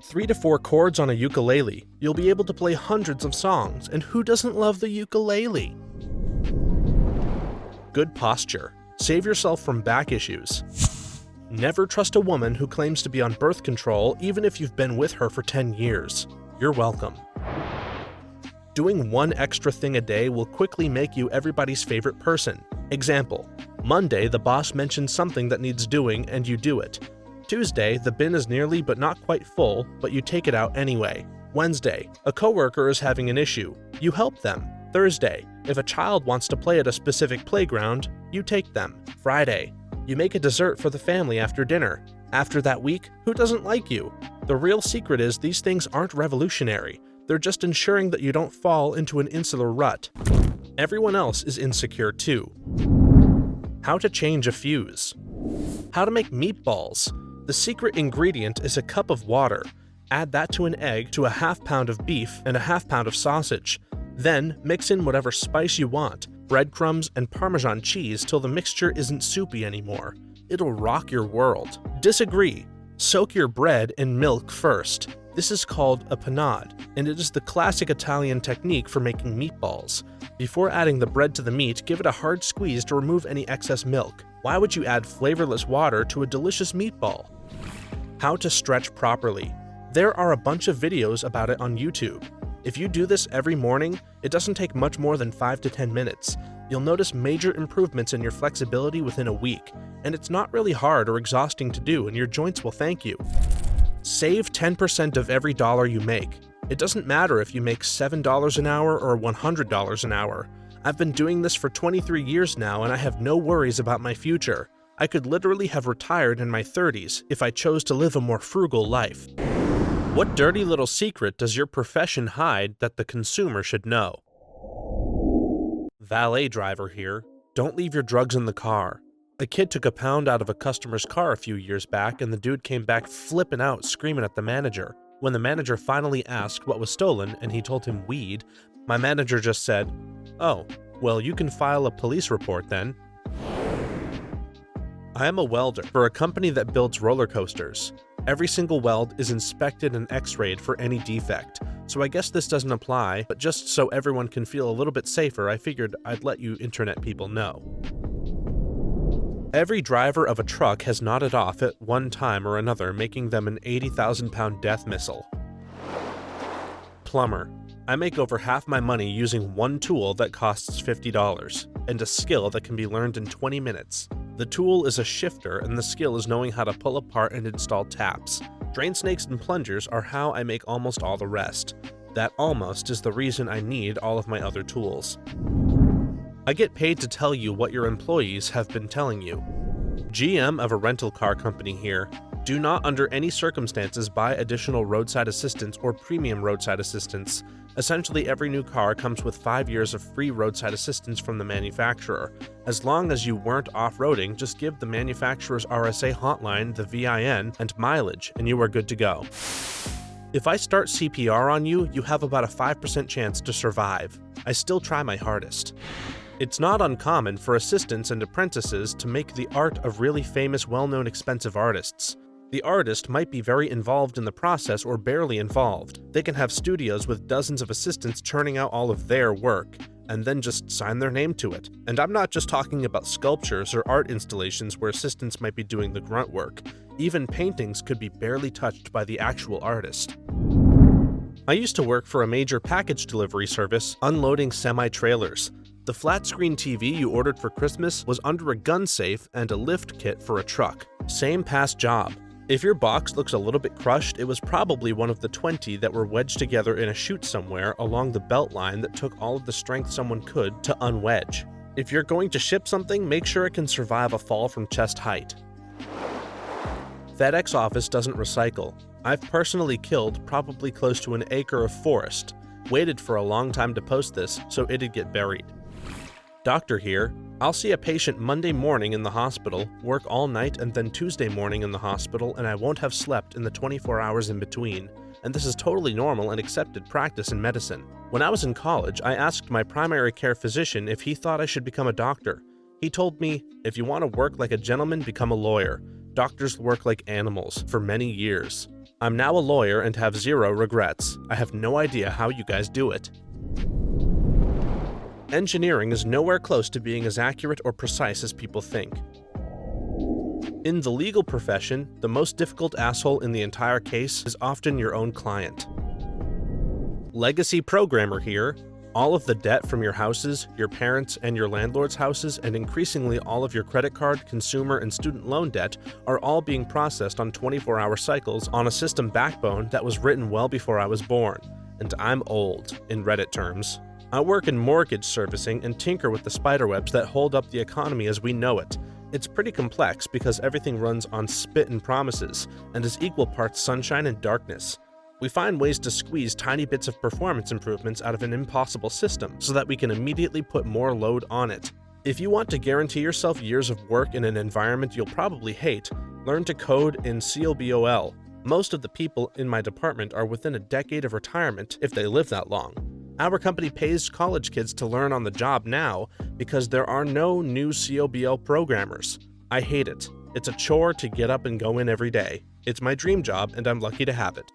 3 to 4 chords on a ukulele. You'll be able to play hundreds of songs, and who doesn't love the ukulele? Good posture. Save yourself from back issues. Never trust a woman who claims to be on birth control even if you've been with her for 10 years. You're welcome. Doing one extra thing a day will quickly make you everybody's favorite person. Example: Monday, the boss mentions something that needs doing and you do it. Tuesday, the bin is nearly but not quite full, but you take it out anyway. Wednesday, a coworker is having an issue. You help them. Thursday, if a child wants to play at a specific playground, you take them. Friday, you make a dessert for the family after dinner. After that week, who doesn't like you? The real secret is these things aren't revolutionary. They're just ensuring that you don't fall into an insular rut. Everyone else is insecure too. How to change a fuse. How to make meatballs. The secret ingredient is a cup of water. Add that to an egg to a 1/2 pound of beef and a 1/2 pound of sausage. Then mix in whatever spice you want, breadcrumbs and Parmesan cheese till the mixture isn't soupy anymore. It'll rock your world. Disagree. Soak your bread in milk first. This is called a panade, and it is the classic Italian technique for making meatballs. Before adding the bread to the meat, give it a hard squeeze to remove any excess milk. Why would you add flavorless water to a delicious meatball? How to stretch properly. There are a bunch of videos about it on YouTube. If you do this every morning, it doesn't take much more than 5 to 10 minutes. You'll notice major improvements in your flexibility within a week, and it's not really hard or exhausting to do, and your joints will thank you. Save 10% of every dollar you make. It doesn't matter if you make $7 an hour or $100 an hour. I've been doing this for 23 years now, and I have no worries about my future. I could literally have retired in my 30s if I chose to live a more frugal life. What dirty little secret does your profession hide that the consumer should know? Valet driver here. Don't leave your drugs in the car. A kid took a pound out of a customer's car a few years back, and the dude came back flipping out, screaming at the manager. When the manager finally asked what was stolen and he told him weed, my manager just said, "Oh, well, you can file a police report then." I am a welder for a company that builds roller coasters. Every single weld is inspected and x-rayed for any defect, so I guess this doesn't apply, but just so everyone can feel a little bit safer, I figured I'd let you internet people know. Every driver of a truck has nodded off at one time or another, making them an 80,000-pound death missile. Plumber. I make over half my money using one tool that costs $50, and a skill that can be learned in 20 minutes. The tool is a shifter, and the skill is knowing how to pull apart and install taps. Drain snakes and plungers are how I make almost all the rest. That almost is the reason I need all of my other tools. I get paid to tell you what your employees have been telling you. GM of a rental car company here. Do not under any circumstances buy additional roadside assistance or premium roadside assistance. Essentially, every new car comes with 5 years of free roadside assistance from the manufacturer. As long as you weren't off-roading, just give the manufacturer's RSA hotline the VIN and mileage, and you are good to go. If I start CPR on you, you have about a 5% chance to survive. I still try my hardest. It's not uncommon for assistants and apprentices to make the art of really famous, well-known, expensive artists. The artist might be very involved in the process or barely involved. They can have studios with dozens of assistants churning out all of their work, and then just sign their name to it. And I'm not just talking about sculptures or art installations where assistants might be doing the grunt work. Even paintings could be barely touched by the actual artist. I used to work for a major package delivery service, unloading semi-trailers. The flat-screen TV you ordered for Christmas was under a gun safe and a lift kit for a truck. Same past job. If your box looks a little bit crushed, it was probably one of the 20 that were wedged together in a chute somewhere along the belt line that took all of the strength someone could to unwedge. If you're going to ship something, make sure it can survive a fall from chest height. FedEx office doesn't recycle. I've personally killed probably close to an acre of forest. Waited for a long time to post this so it'd get buried. Doctor here. I'll see a patient Monday morning in the hospital, work all night, and then Tuesday morning in the hospital, and I won't have slept in the 24 hours in between. And this is totally normal and accepted practice in medicine. When I was in college, I asked my primary care physician if he thought I should become a doctor. He told me, if you want to work like a gentleman, become a lawyer. Doctors work like animals for many years. I'm now a lawyer and have zero regrets. I have no idea how you guys do it. Engineering is nowhere close to being as accurate or precise as people think. In the legal profession, the most difficult asshole in the entire case is often your own client. Legacy programmer here. All of the debt from your houses, your parents' and your landlord's houses, and increasingly all of your credit card, consumer, and student loan debt are all being processed on 24-hour cycles on a system backbone that was written well before I was born. And I'm old, in Reddit terms. I work in mortgage servicing and tinker with the spiderwebs that hold up the economy as we know it. It's pretty complex because everything runs on spit and promises, and is equal parts sunshine and darkness. We find ways to squeeze tiny bits of performance improvements out of an impossible system so that we can immediately put more load on it. If you want to guarantee yourself years of work in an environment you'll probably hate, learn to code in COBOL. Most of the people in my department are within a decade of retirement if they live that long. Our company pays college kids to learn on the job now because there are no new COBOL programmers. I hate it. It's a chore to get up and go in every day. It's my dream job and I'm lucky to have it.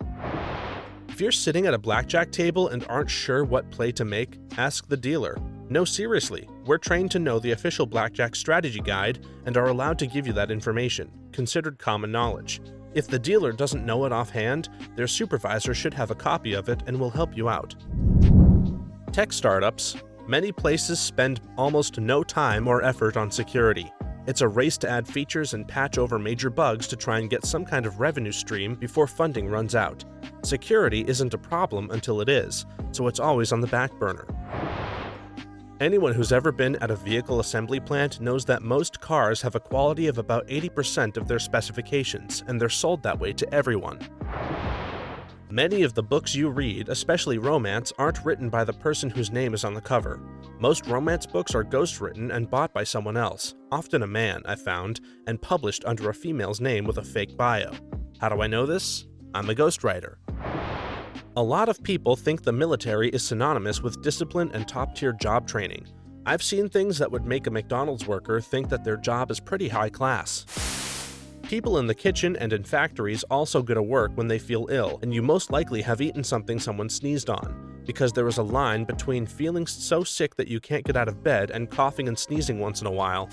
If you're sitting at a blackjack table and aren't sure what play to make, ask the dealer. No, seriously, we're trained to know the official blackjack strategy guide and are allowed to give you that information, considered common knowledge. If the dealer doesn't know it offhand, their supervisor should have a copy of it and will help you out. Tech startups. Many places spend almost no time or effort on security. It's a race to add features and patch over major bugs to try and get some kind of revenue stream before funding runs out. Security isn't a problem until it is, so it's always on the back burner. Anyone who's ever been at a vehicle assembly plant knows that most cars have a quality of about 80% of their specifications, and they're sold that way to everyone. Many of the books you read, especially romance, aren't written by the person whose name is on the cover. Most romance books are ghostwritten and bought by someone else, often a man, I've found, and published under a female's name with a fake bio. How do I know this? I'm a ghostwriter. A lot of people think the military is synonymous with discipline and top-tier job training. I've seen things that would make a McDonald's worker think that their job is pretty high class. People in the kitchen and in factories also go to work when they feel ill, and you most likely have eaten something someone sneezed on, because there is a line between feeling so sick that you can't get out of bed and coughing and sneezing once in a while.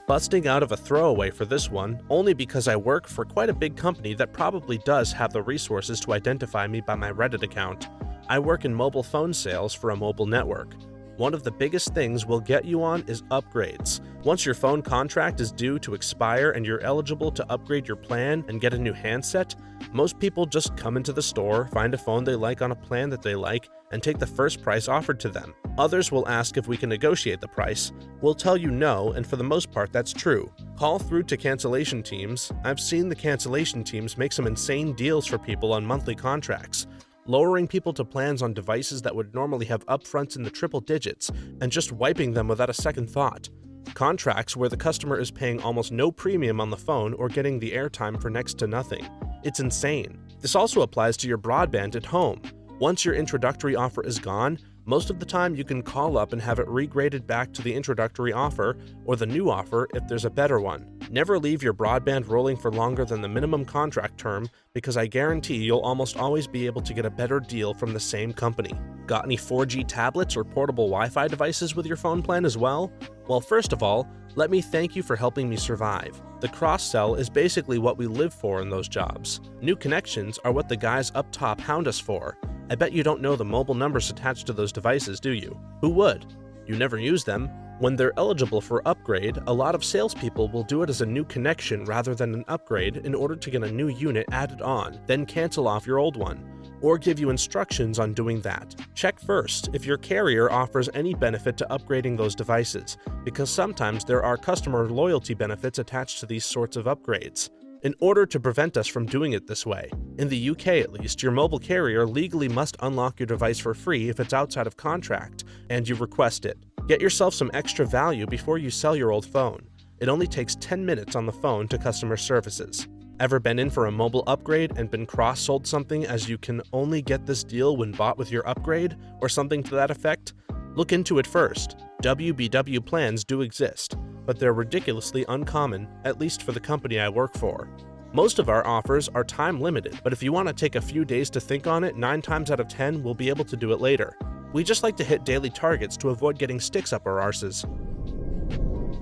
Busting out of a throwaway for this one, only because I work for quite a big company that probably does have the resources to identify me by my Reddit account. I work in mobile phone sales for a mobile network. One of the biggest things we'll get you on is upgrades. Once your phone contract is due to expire and you're eligible to upgrade your plan and get a new handset, most people just come into the store, find a phone they like on a plan that they like, and take the first price offered to them. Others will ask if we can negotiate the price. We'll tell you no, and for the most part that's true. Call through to cancellation teams. I've seen the cancellation teams make some insane deals for people on monthly contracts, lowering people to plans on devices that would normally have upfronts in the triple digits and just wiping them without a second thought. Contracts where the customer is paying almost no premium on the phone or getting the airtime for next to nothing. It's insane. This also applies to your broadband at home. Once your introductory offer is gone, most of the time you can call up and have it regraded back to the introductory offer or the new offer if there's a better one. Never leave your broadband rolling for longer than the minimum contract term, because I guarantee you'll almost always be able to get a better deal from the same company. Got any 4G tablets or portable Wi-Fi devices with your phone plan as well? Well, first of all, let me thank you for helping me survive. The cross-sell is basically what we live for in those jobs. New connections are what the guys up top hound us for. I bet you don't know the mobile numbers attached to those devices, do you? Who would? You never use them. When they're eligible for upgrade, a lot of salespeople will do it as a new connection rather than an upgrade in order to get a new unit added on, then cancel off your old one, or give you instructions on doing that. Check first if your carrier offers any benefit to upgrading those devices, because sometimes there are customer loyalty benefits attached to these sorts of upgrades, in order to prevent us from doing it this way. In the UK at least, your mobile carrier legally must unlock your device for free if it's outside of contract, and you request it. Get yourself some extra value before you sell your old phone. It only takes 10 minutes on the phone to customer services. Ever been in for a mobile upgrade and been cross-sold something as you can only get this deal when bought with your upgrade, or something to that effect? Look into it first. WBW plans do exist, but they're ridiculously uncommon, at least for the company I work for. Most of our offers are time limited, but if you want to take a few days to think on it, 9 times out of 10 we'll be able to do it later. We just like to hit daily targets to avoid getting sticks up our arses.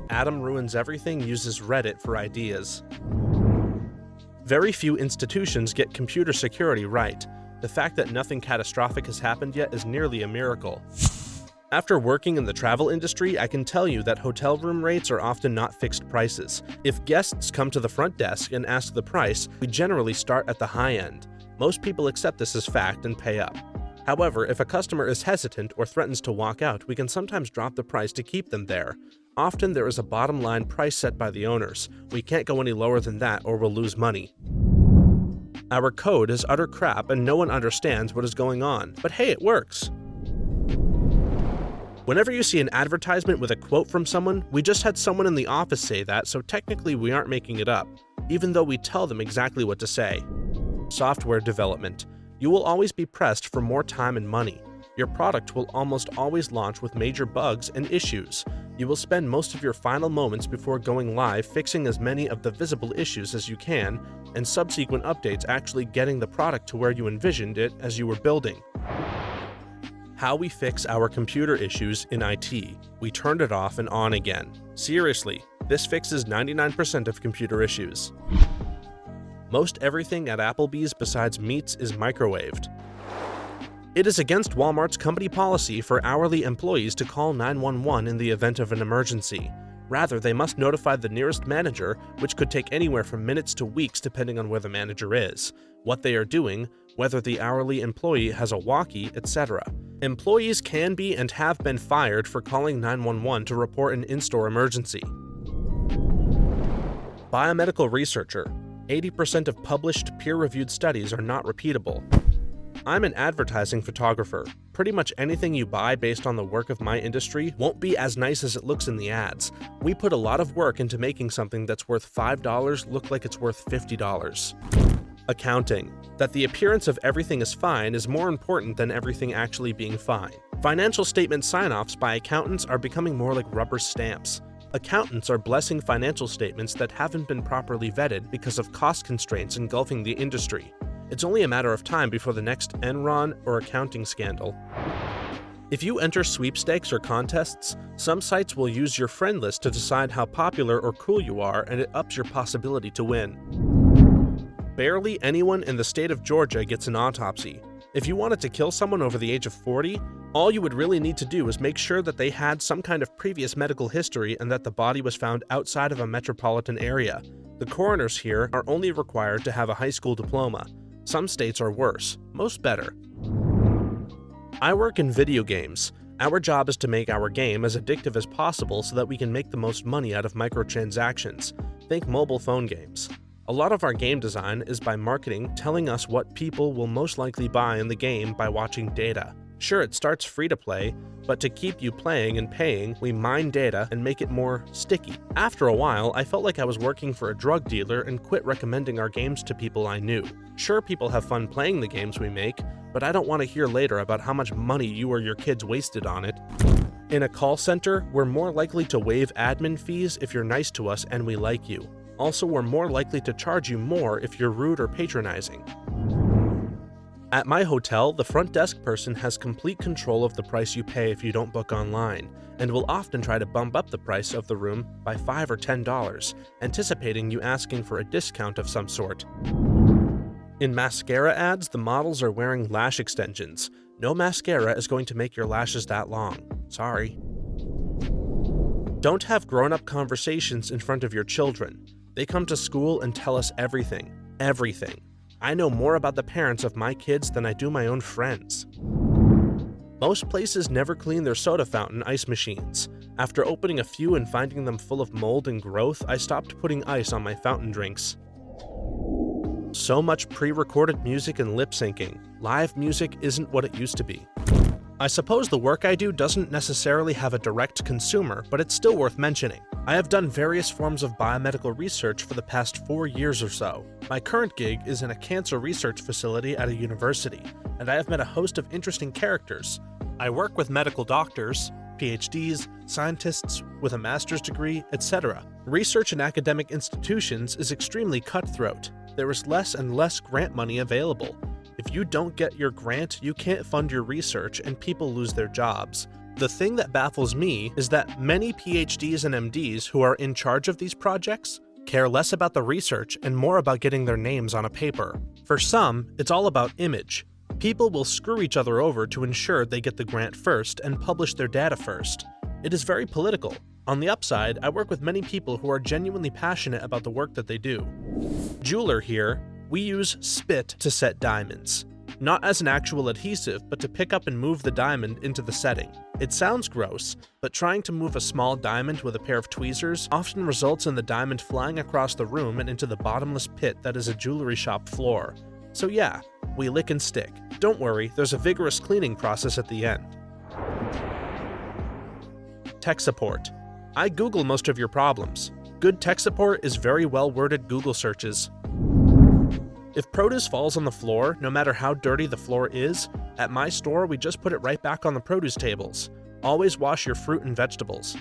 Adam Ruins Everything uses Reddit for ideas. Very few institutions get computer security right. The fact that nothing catastrophic has happened yet is nearly a miracle. After working in the travel industry, I can tell you that hotel room rates are often not fixed prices. If guests come to the front desk and ask the price, we generally start at the high end. Most people accept this as fact and pay up. However, if a customer is hesitant or threatens to walk out, we can sometimes drop the price to keep them there. Often there is a bottom line price set by the owners. We can't go any lower than that or we'll lose money. Our code is utter crap and no one understands what is going on, but hey, it works. Whenever you see an advertisement with a quote from someone, we just had someone in the office say that, so technically we aren't making it up, even though we tell them exactly what to say. Software development. You will always be pressed for more time and money. Your product will almost always launch with major bugs and issues. You will spend most of your final moments before going live fixing as many of the visible issues as you can, and subsequent updates actually getting the product to where you envisioned it as you were building. How we fix our computer issues in IT. We turned it off and on again. Seriously, this fixes 99% of computer issues. Most everything at Applebee's besides meats is microwaved. It is against Walmart's company policy for hourly employees to call 911 in the event of an emergency. Rather, they must notify the nearest manager, which could take anywhere from minutes to weeks depending on where the manager is, what they are doing, whether the hourly employee has a walkie, etc. Employees can be and have been fired for calling 911 to report an in-store emergency. Biomedical researcher. 80% of published peer-reviewed studies are not repeatable. I'm an advertising photographer. Pretty much anything you buy based on the work of my industry won't be as nice as it looks in the ads. We put a lot of work into making something that's worth $5 look like it's worth $50. Accounting. That the appearance of everything is fine is more important than everything actually being fine. Financial statement sign-offs by accountants are becoming more like rubber stamps. Accountants are blessing financial statements that haven't been properly vetted because of cost constraints engulfing the industry. It's only a matter of time before the next Enron or accounting scandal. If you enter sweepstakes or contests, some sites will use your friend list to decide how popular or cool you are, and it ups your possibility to win. Barely anyone in the state of Georgia gets an autopsy. If you wanted to kill someone over the age of 40, All you would really need to do is make sure that they had some kind of previous medical history and that the body was found outside of a metropolitan area. The coroners here are only required to have a high school diploma. Some states are worse, most better. I work in video games. Our job is to make our game as addictive as possible so that we can make the most money out of microtransactions. Think mobile phone games. A lot of our game design is by marketing telling us what people will most likely buy in the game by watching data. Sure, it starts free to play, but to keep you playing and paying, we mine data and make it more sticky. After a while, I felt like I was working for a drug dealer and quit recommending our games to people I knew. Sure, people have fun playing the games we make, but I don't want to hear later about how much money you or your kids wasted on it. In a call center, we're more likely to waive admin fees if you're nice to us and we like you. Also, we're more likely to charge you more if you're rude or patronizing. At my hotel, the front desk person has complete control of the price you pay if you don't book online, and will often try to bump up the price of the room by $5 or $10, anticipating you asking for a discount of some sort. In mascara ads, the models are wearing lash extensions. No mascara is going to make your lashes that long. Sorry. Don't have grown-up conversations in front of your children. They come to school and tell us everything. Everything. I know more about the parents of my kids than I do my own friends. Most places never clean their soda fountain ice machines. After opening a few and finding them full of mold and growth, I stopped putting ice on my fountain drinks. So much pre-recorded music and lip-syncing. Live music isn't what it used to be. I suppose the work I do doesn't necessarily have a direct consumer, but it's still worth mentioning. I have done various forms of biomedical research for the past 4 years or so. My current gig is in a cancer research facility at a university, and I have met a host of interesting characters. I work with medical doctors, PhDs, scientists with a master's degree, etc. Research in academic institutions is extremely cutthroat. There is less and less grant money available. If you don't get your grant, you can't fund your research and people lose their jobs. The thing that baffles me is that many PhDs and MDs who are in charge of these projects care less about the research and more about getting their names on a paper. For some, it's all about image. People will screw each other over to ensure they get the grant first and publish their data first. It is very political. On the upside, I work with many people who are genuinely passionate about the work that they do. Jeweler here, we use spit to set diamonds. Not as an actual adhesive, but to pick up and move the diamond into the setting. It sounds gross, but trying to move a small diamond with a pair of tweezers often results in the diamond flying across the room and into the bottomless pit that is a jewelry shop floor. So yeah, we lick and stick. Don't worry, there's a vigorous cleaning process at the end. Tech support. I Google most of your problems. Good tech support is very well-worded Google searches. If produce falls on the floor, no matter how dirty the floor is, at my store we just put it right back on the produce tables. Always wash your fruit and vegetables.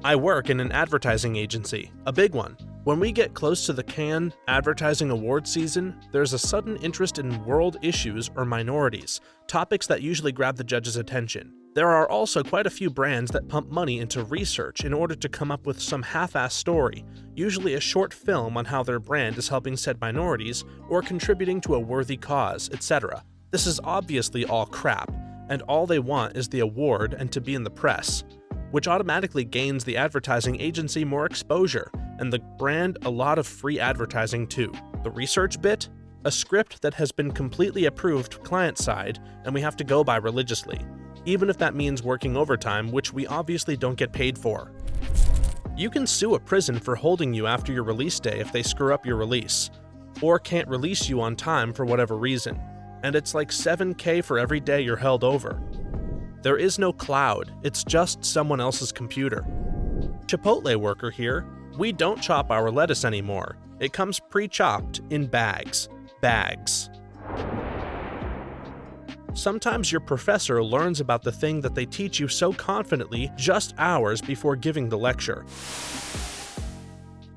I work in an advertising agency, a big one. When we get close to the Cannes advertising award season, there's a sudden interest in world issues or minorities, topics that usually grab the judge's attention. There are also quite a few brands that pump money into research in order to come up with some half-assed story, usually a short film on how their brand is helping said minorities or contributing to a worthy cause, etc. This is obviously all crap, and all they want is the award and to be in the press, which automatically gains the advertising agency more exposure, and the brand a lot of free advertising too. The research bit? A script that has been completely approved client side, and we have to go by religiously. Even if that means working overtime, which we obviously don't get paid for. You can sue a prison for holding you after your release day if they screw up your release, or can't release you on time for whatever reason, and it's like $7,000 for every day you're held over. There is no cloud, it's just someone else's computer. Chipotle worker here, we don't chop our lettuce anymore. It comes pre-chopped in bags. Bags. Sometimes your professor learns about the thing that they teach you so confidently just hours before giving the lecture.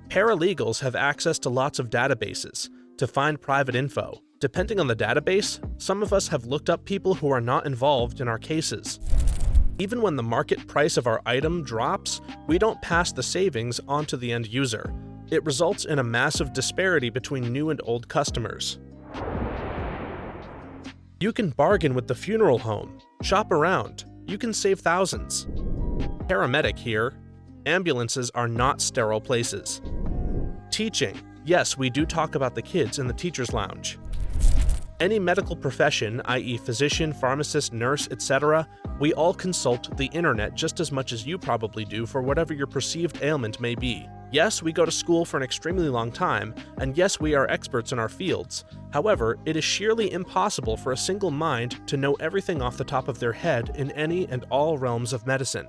Paralegals have access to lots of databases to find private info. Depending on the database, some of us have looked up people who are not involved in our cases. Even when the market price of our item drops, we don't pass the savings on to the end user. It results in a massive disparity between new and old customers. You can bargain with the funeral home. Shop around. You can save thousands. Paramedic here. Ambulances are not sterile places. Teaching. Yes, we do talk about the kids in the teacher's lounge. Any medical profession, i.e. physician, pharmacist, nurse, etc., we all consult the internet just as much as you probably do for whatever your perceived ailment may be. Yes, we go to school for an extremely long time, and yes, we are experts in our fields. However, it is sheerly impossible for a single mind to know everything off the top of their head in any and all realms of medicine.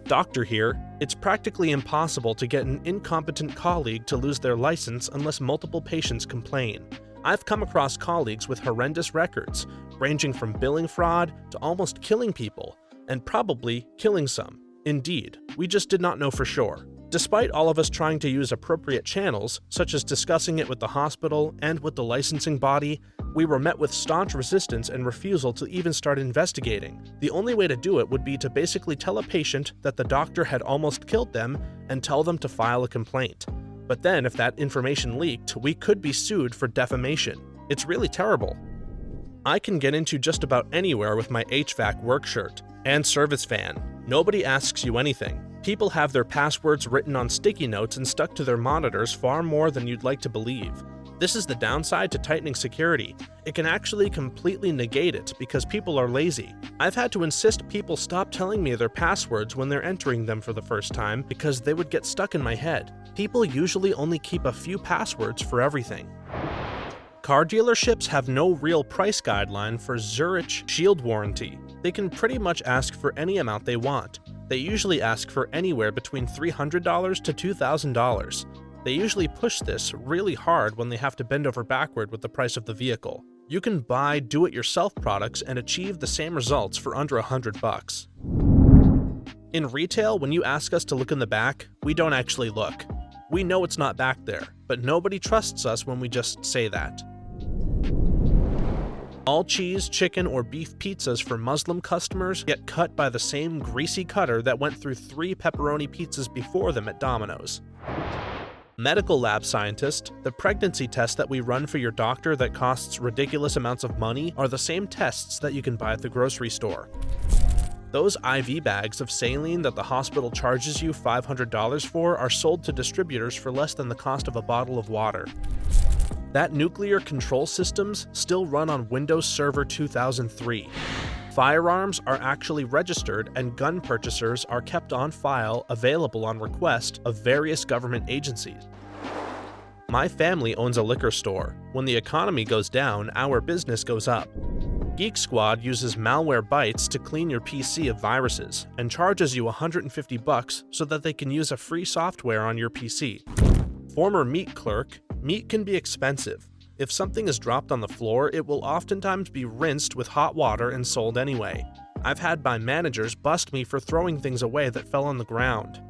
Doctor here. It's practically impossible to get an incompetent colleague to lose their license unless multiple patients complain. I've come across colleagues with horrendous records, ranging from billing fraud to almost killing people, and probably killing some. Indeed, we just did not know for sure. Despite all of us trying to use appropriate channels, such as discussing it with the hospital and with the licensing body, we were met with staunch resistance and refusal to even start investigating. The only way to do it would be to basically tell a patient that the doctor had almost killed them and tell them to file a complaint. But then if that information leaked, we could be sued for defamation. It's really terrible. I can get into just about anywhere with my HVAC work shirt and service fan. Nobody asks you anything. People have their passwords written on sticky notes and stuck to their monitors far more than you'd like to believe. This is the downside to tightening security. It can actually completely negate it because people are lazy. I've had to insist people stop telling me their passwords when they're entering them for the first time because they would get stuck in my head. People usually only keep a few passwords for everything. Car dealerships have no real price guideline for Zurich Shield warranty. They can pretty much ask for any amount they want. They usually ask for anywhere between $300 to $2,000. They usually push this really hard when they have to bend over backward with the price of the vehicle. You can buy do-it-yourself products and achieve the same results for under $100. In retail, when you ask us to look in the back, we don't actually look. We know it's not back there, but nobody trusts us when we just say that. All cheese, chicken, or beef pizzas for Muslim customers get cut by the same greasy cutter that went through 3 pepperoni pizzas before them at Domino's. Medical lab scientist, the pregnancy test that we run for your doctor that costs ridiculous amounts of money are the same tests that you can buy at the grocery store. Those IV bags of saline that the hospital charges you $500 for are sold to distributors for less than the cost of a bottle of water. That nuclear control systems still run on Windows Server 2003. Firearms are actually registered and gun purchasers are kept on file, available on request of various government agencies. My family owns a liquor store. When the economy goes down, our business goes up. Geek Squad uses malware bytes to clean your PC of viruses and charges you $150 so that they can use a free software on your PC. Former meat clerk, meat can be expensive. If something is dropped on the floor, it will oftentimes be rinsed with hot water and sold anyway. I've had my managers bust me for throwing things away that fell on the ground.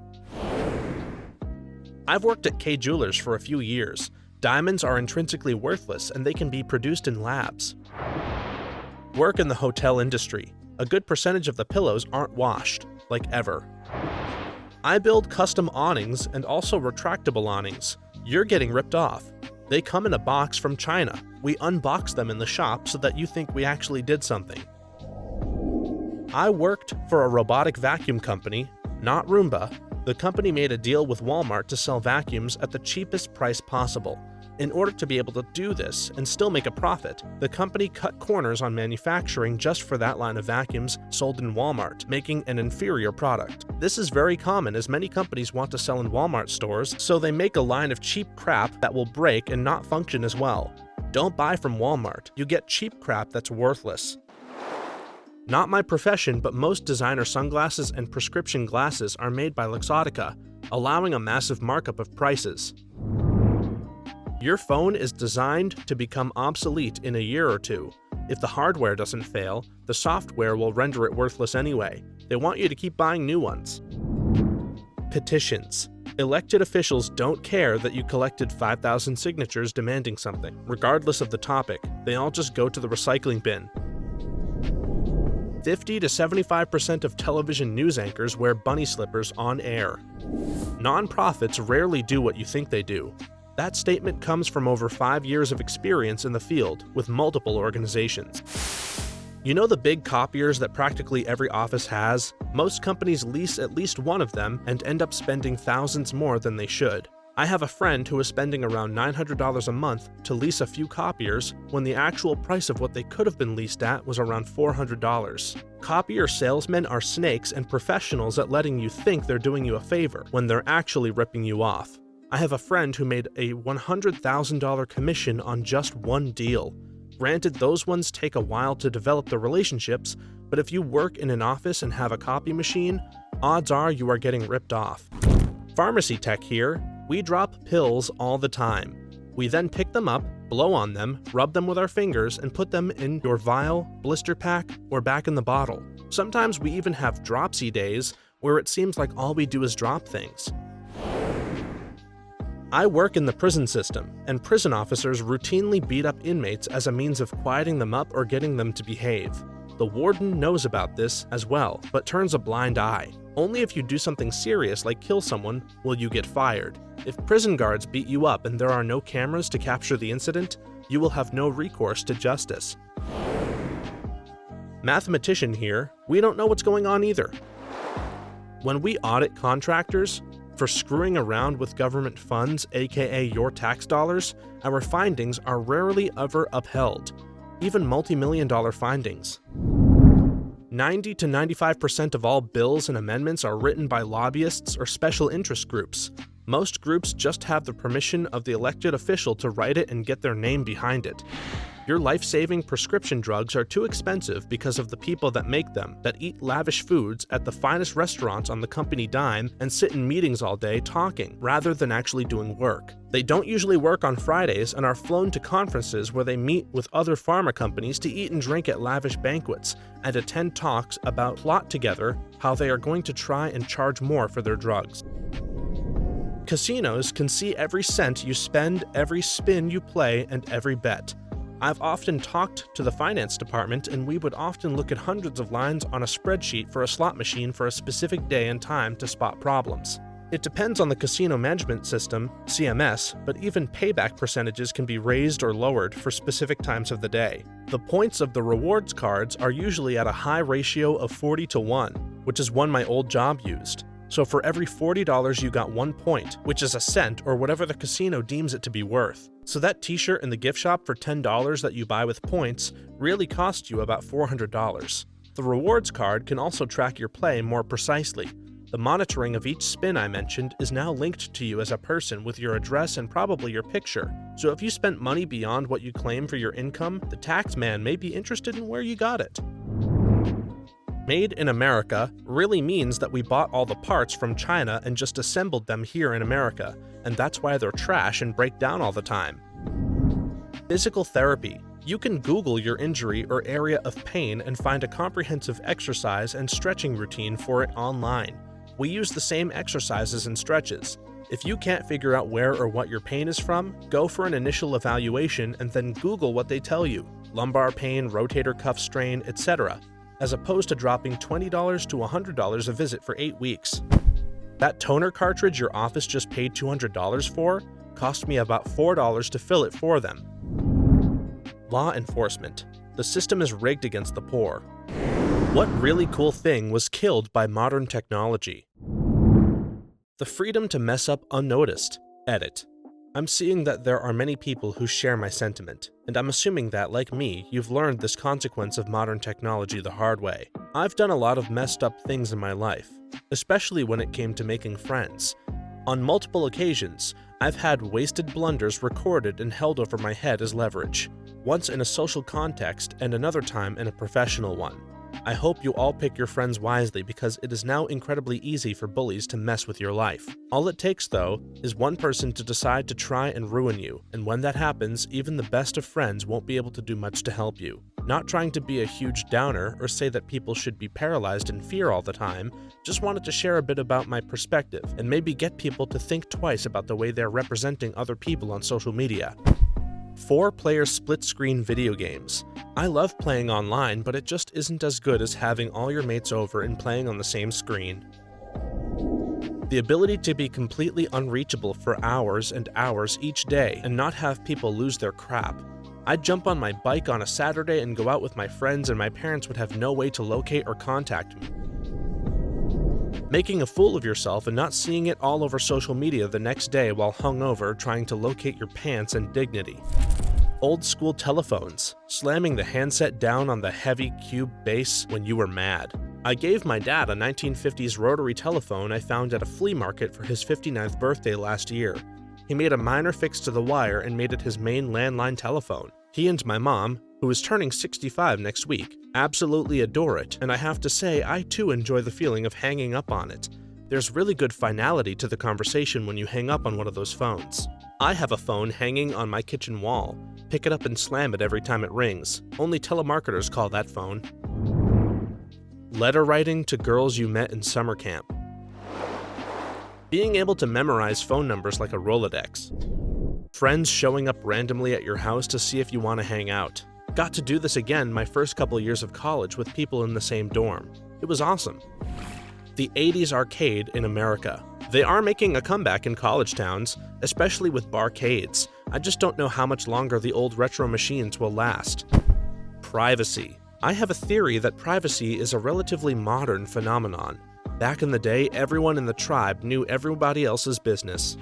I've worked at K Jewelers for a few years. Diamonds are intrinsically worthless and they can be produced in labs. Work in the hotel industry. A good percentage of the pillows aren't washed, like ever. I build custom awnings and also retractable awnings. You're getting ripped off. They come in a box from China. We unbox them in the shop so that you think we actually did something. I worked for a robotic vacuum company, not Roomba. The company made a deal with Walmart to sell vacuums at the cheapest price possible. In order to be able to do this and still make a profit, the company cut corners on manufacturing just for that line of vacuums sold in Walmart, making an inferior product. This is very common as many companies want to sell in Walmart stores, so they make a line of cheap crap that will break and not function as well. Don't buy from Walmart. You get cheap crap that's worthless. Not my profession, but most designer sunglasses and prescription glasses are made by Luxottica, allowing a massive markup of prices. Your phone is designed to become obsolete in a year or two. If the hardware doesn't fail, the software will render it worthless anyway. They want you to keep buying new ones. Petitions. Elected officials don't care that you collected 5,000 signatures demanding something. Regardless of the topic, they all just go to the recycling bin. 50 to 75% of television news anchors wear bunny slippers on air. Nonprofits rarely do what you think they do. That statement comes from over 5 years of experience in the field with multiple organizations. You know the big copiers that practically every office has? Most companies lease at least one of them and end up spending thousands more than they should. I have a friend who is spending around $900 a month to lease a few copiers when the actual price of what they could have been leased at was around $400. Copier salesmen are snakes and professionals at letting you think they're doing you a favor when they're actually ripping you off. I have a friend who made a $100,000 commission on just one deal. Granted, those ones take a while to develop the relationships, but if you work in an office and have a copy machine, odds are you are getting ripped off. Pharmacy tech here. We drop pills all the time. We then pick them up, blow on them, rub them with our fingers, and put them in your vial, blister pack, or back in the bottle. Sometimes we even have dropsy days where it seems like all we do is drop things. I work in the prison system, and prison officers routinely beat up inmates as a means of quieting them up or getting them to behave. The warden knows about this as well, but turns a blind eye. Only if you do something serious like kill someone will you get fired. If prison guards beat you up and there are no cameras to capture the incident, you will have no recourse to justice. Mathematician here, we don't know what's going on either. When we audit contractors for screwing around with government funds, aka your tax dollars, our findings are rarely ever upheld, even multi-million-dollar findings. 90 to 95% of all bills and amendments are written by lobbyists or special interest groups. Most groups just have the permission of the elected official to write it and get their name behind it. Your life-saving prescription drugs are too expensive because of the people that make them, that eat lavish foods at the finest restaurants on the company dime and sit in meetings all day talking, rather than actually doing work. They don't usually work on Fridays and are flown to conferences where they meet with other pharma companies to eat and drink at lavish banquets and attend talks about plot together how they are going to try and charge more for their drugs. Casinos can see every cent you spend, every spin you play, and every bet. I've often talked to the finance department, and we would often look at hundreds of lines on a spreadsheet for a slot machine for a specific day and time to spot problems. It depends on the casino management system, CMS, but even payback percentages can be raised or lowered for specific times of the day. The points of the rewards cards are usually at a high ratio of 40-1, which is one my old job used. So for every $40 you got 1 point, which is a cent or whatever the casino deems it to be worth. So that t-shirt in the gift shop for $10 that you buy with points really cost you about $400. The rewards card can also track your play more precisely. The monitoring of each spin I mentioned is now linked to you as a person with your address and probably your picture. So if you spent money beyond what you claim for your income, the tax man may be interested in where you got it. Made in America really means that we bought all the parts from China and just assembled them here in America, and that's why they're trash and break down all the time. Physical therapy. You can Google your injury or area of pain and find a comprehensive exercise and stretching routine for it online. We use the same exercises and stretches. If you can't figure out where or what your pain is from, go for an initial evaluation and then Google what they tell you. Lumbar pain, rotator cuff strain, etc. as opposed to dropping $20 to $100 a visit for 8 weeks. That toner cartridge your office just paid $200 for cost me about $4 to fill it for them. Law enforcement. The system is rigged against the poor. What really cool thing was killed by modern technology? The freedom to mess up unnoticed. Edit. I'm seeing that there are many people who share my sentiment, and I'm assuming that, like me, you've learned this consequence of modern technology the hard way. I've done a lot of messed up things in my life, especially when it came to making friends. On multiple occasions, I've had wasted blunders recorded and held over my head as leverage, once in a social context and another time in a professional one. I hope you all pick your friends wisely because it is now incredibly easy for bullies to mess with your life. All it takes, though, is one person to decide to try and ruin you, and when that happens, even the best of friends won't be able to do much to help you. Not trying to be a huge downer or say that people should be paralyzed in fear all the time, just wanted to share a bit about my perspective and maybe get people to think twice about the way they're representing other people on social media. 4-player split-screen video games. I love playing online, but it just isn't as good as having all your mates over and playing on the same screen. The ability to be completely unreachable for hours and hours each day and not have people lose their crap. I'd jump on my bike on a Saturday and go out with my friends, and my parents would have no way to locate or contact me. Making a fool of yourself and not seeing it all over social media the next day while hungover trying to locate your pants and dignity. Old school telephones, slamming the handset down on the heavy cube base when you were mad. I gave my dad a 1950s rotary telephone I found at a flea market for his 59th birthday last year. He made a minor fix to the wire and made it his main landline telephone. He and my mom, who is turning 65 next week, absolutely adore it, and I have to say I too enjoy the feeling of hanging up on it. There's really good finality to the conversation when you hang up on one of those phones. I have a phone hanging on my kitchen wall. Pick it up and slam it every time it rings. Only telemarketers call that phone. Letter writing to girls you met in summer camp. Being able to memorize phone numbers like a Rolodex. Friends showing up randomly at your house to see if you want to hang out. Got to do this again my first couple years of college with people in the same dorm. It was awesome. The 80s arcade in America. They are making a comeback in college towns, especially with barcades. I just don't know how much longer the old retro machines will last. Privacy. I have a theory that privacy is a relatively modern phenomenon. Back in the day, everyone in the tribe knew everybody else's business.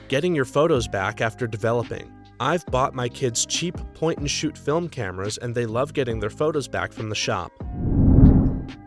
Getting your photos back after developing. I've bought my kids cheap point-and-shoot film cameras and they love getting their photos back from the shop.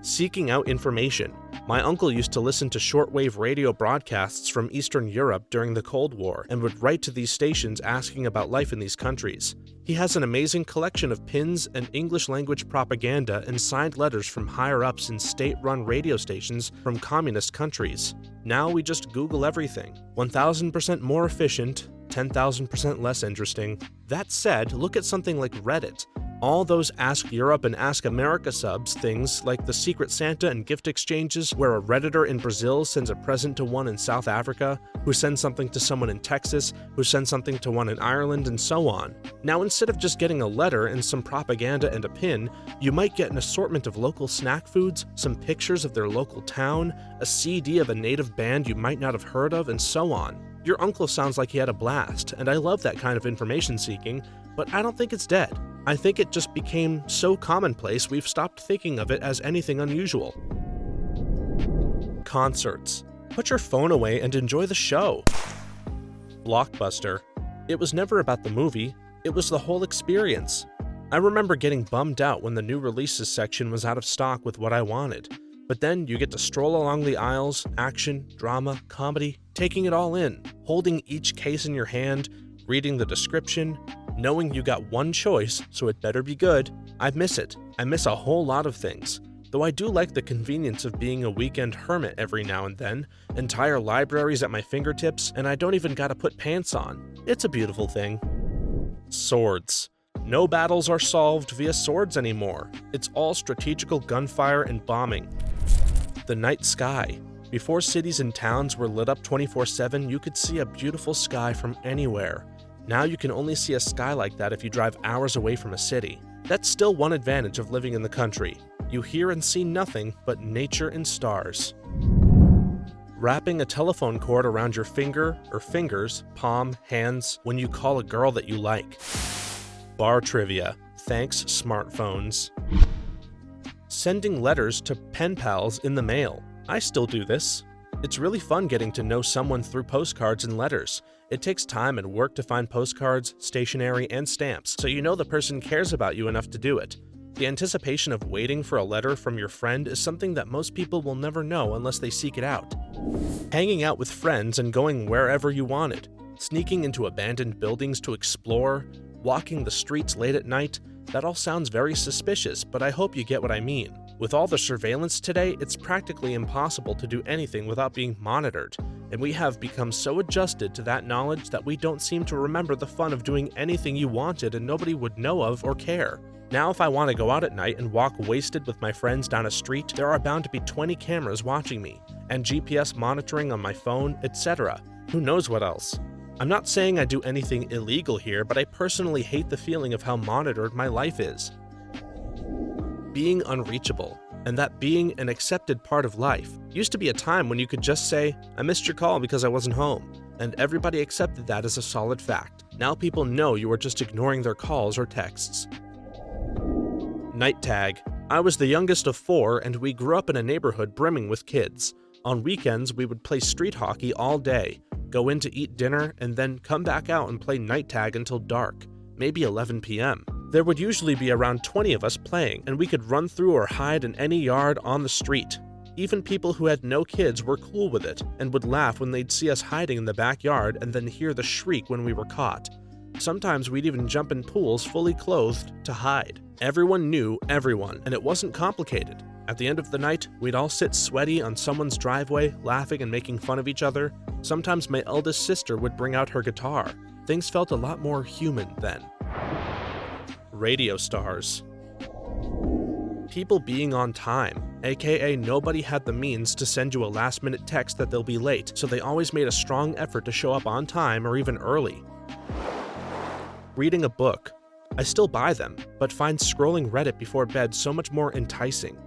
Seeking out information. My uncle used to listen to shortwave radio broadcasts from Eastern Europe during the Cold War and would write to these stations asking about life in these countries. He has an amazing collection of pins and English-language propaganda and signed letters from higher-ups in state-run radio stations from communist countries. Now we just Google everything. 1,000% more efficient, 10,000% less interesting. That said, look at something like Reddit. All those Ask Europe and Ask America subs, things like the Secret Santa and gift exchanges where a Redditor in Brazil sends a present to one in South Africa, who sends something to someone in Texas, who sends something to one in Ireland, and so on. Now instead of just getting a letter and some propaganda and a pin, you might get an assortment of local snack foods, some pictures of their local town, a CD of a native band you might not have heard of, and so on. Your uncle sounds like he had a blast, and I love that kind of information seeking, but I don't think it's dead. I think it just became so commonplace we've stopped thinking of it as anything unusual. Concerts. Put your phone away and enjoy the show. Blockbuster. It was never about the movie, it was the whole experience. I remember getting bummed out when the new releases section was out of stock with what I wanted. But then you get to stroll along the aisles, action, drama, comedy, taking it all in, holding each case in your hand, reading the description, knowing you got one choice, so it better be good. I miss it. I miss a whole lot of things. Though I do like the convenience of being a weekend hermit every now and then, entire libraries at my fingertips, and I don't even gotta put pants on. It's a beautiful thing. Swords. No battles are solved via swords anymore. It's all strategical gunfire and bombing. The night sky. Before cities and towns were lit up 24/7, you could see a beautiful sky from anywhere. Now you can only see a sky like that if you drive hours away from a city. That's still one advantage of living in the country. You hear and see nothing but nature and stars. Wrapping a telephone cord around your finger or fingers, palm, hands when you call a girl that you like. Bar trivia. Thanks, smartphones. Sending letters to pen pals in the mail. I still do this. It's really fun getting to know someone through postcards and letters. It takes time and work to find postcards, stationery, and stamps, so you know the person cares about you enough to do it. The anticipation of waiting for a letter from your friend is something that most people will never know unless they seek it out. Hanging out with friends and going wherever you wanted. Sneaking into abandoned buildings to explore. Walking the streets late at night. That all sounds very suspicious, but I hope you get what I mean. With all the surveillance today, it's practically impossible to do anything without being monitored, and we have become so adjusted to that knowledge that we don't seem to remember the fun of doing anything you wanted and nobody would know of or care. Now if I want to go out at night and walk wasted with my friends down a street, there are bound to be 20 cameras watching me, and GPS monitoring on my phone, etc. Who knows what else? I'm not saying I do anything illegal here, but I personally hate the feeling of how monitored my life is. Being unreachable. and that being an accepted part of life. Used to be a time when you could just say, "I missed your call because I wasn't home," and everybody accepted that as a solid fact. Now people know you are just ignoring their calls or texts. Night tag. I was the youngest of 4, and we grew up in a neighborhood brimming with kids. On weekends, we would play street hockey all day, go in to eat dinner, and then come back out and play night tag until dark, maybe 11 p.m. There would usually be around 20 of us playing, and we could run through or hide in any yard on the street. Even people who had no kids were cool with it, and would laugh when they'd see us hiding in the backyard and then hear the shriek when we were caught. Sometimes we'd even jump in pools fully clothed to hide. Everyone knew everyone, and it wasn't complicated. At the end of the night, we'd all sit sweaty on someone's driveway, laughing and making fun of each other. Sometimes my eldest sister would bring out her guitar. Things felt a lot more human then. Radio stars. People being on time, aka nobody had the means to send you a last-minute text that they'll be late, so they always made a strong effort to show up on time or even early. Reading a book. I still buy them, but find scrolling Reddit before bed so much more enticing.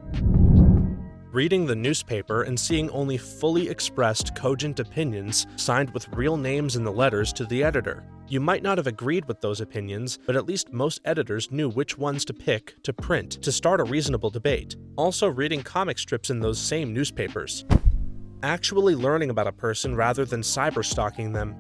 Reading the newspaper and seeing only fully expressed, cogent opinions signed with real names in the letters to the editor. You might not have agreed with those opinions, but at least most editors knew which ones to pick to print to start a reasonable debate. Also reading comic strips in those same newspapers. Actually learning about a person rather than cyber-stalking them.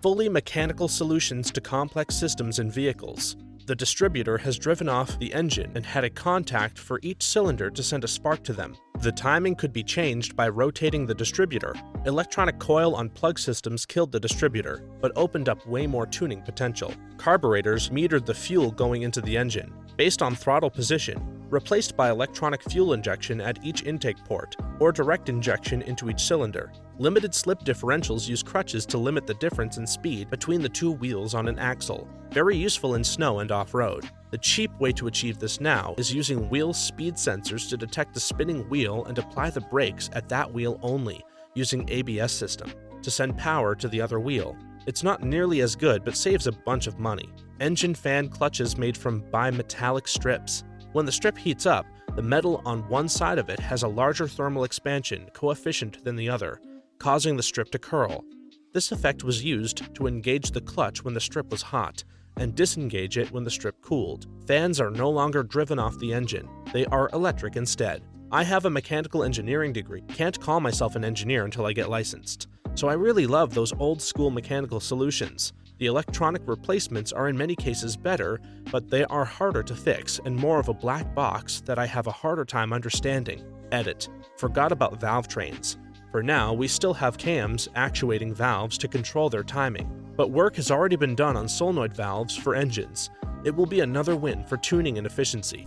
Fully mechanical solutions to complex systems in vehicles. The distributor has driven off the engine and had a contact for each cylinder to send a spark to them. The timing could be changed by rotating the distributor. Electronic coil on plug systems killed the distributor, but opened up way more tuning potential. Carburetors metered the fuel going into the engine, based on throttle position, replaced by electronic fuel injection at each intake port, or direct injection into each cylinder. Limited slip differentials use crutches to limit the difference in speed between the two wheels on an axle. Very useful in snow and off-road. The cheap way to achieve this now is using wheel speed sensors to detect the spinning wheel and apply the brakes at that wheel only, using ABS system, to send power to the other wheel. It's not nearly as good, but saves a bunch of money. Engine fan clutches made from bimetallic strips. When the strip heats up, the metal on one side of it has a larger thermal expansion coefficient than the other, causing the strip to curl. This effect was used to engage the clutch when the strip was hot, and disengage it when the strip cooled. Fans are no longer driven off the engine, they are electric instead. I have a mechanical engineering degree, can't call myself an engineer until I get licensed, so I really love those old school mechanical solutions. The electronic replacements are in many cases better, but they are harder to fix and more of a black box that I have a harder time understanding. Edit. Forgot about valve trains. For now, we still have cams actuating valves to control their timing, but work has already been done on solenoid valves for engines. It will be another win for tuning and efficiency.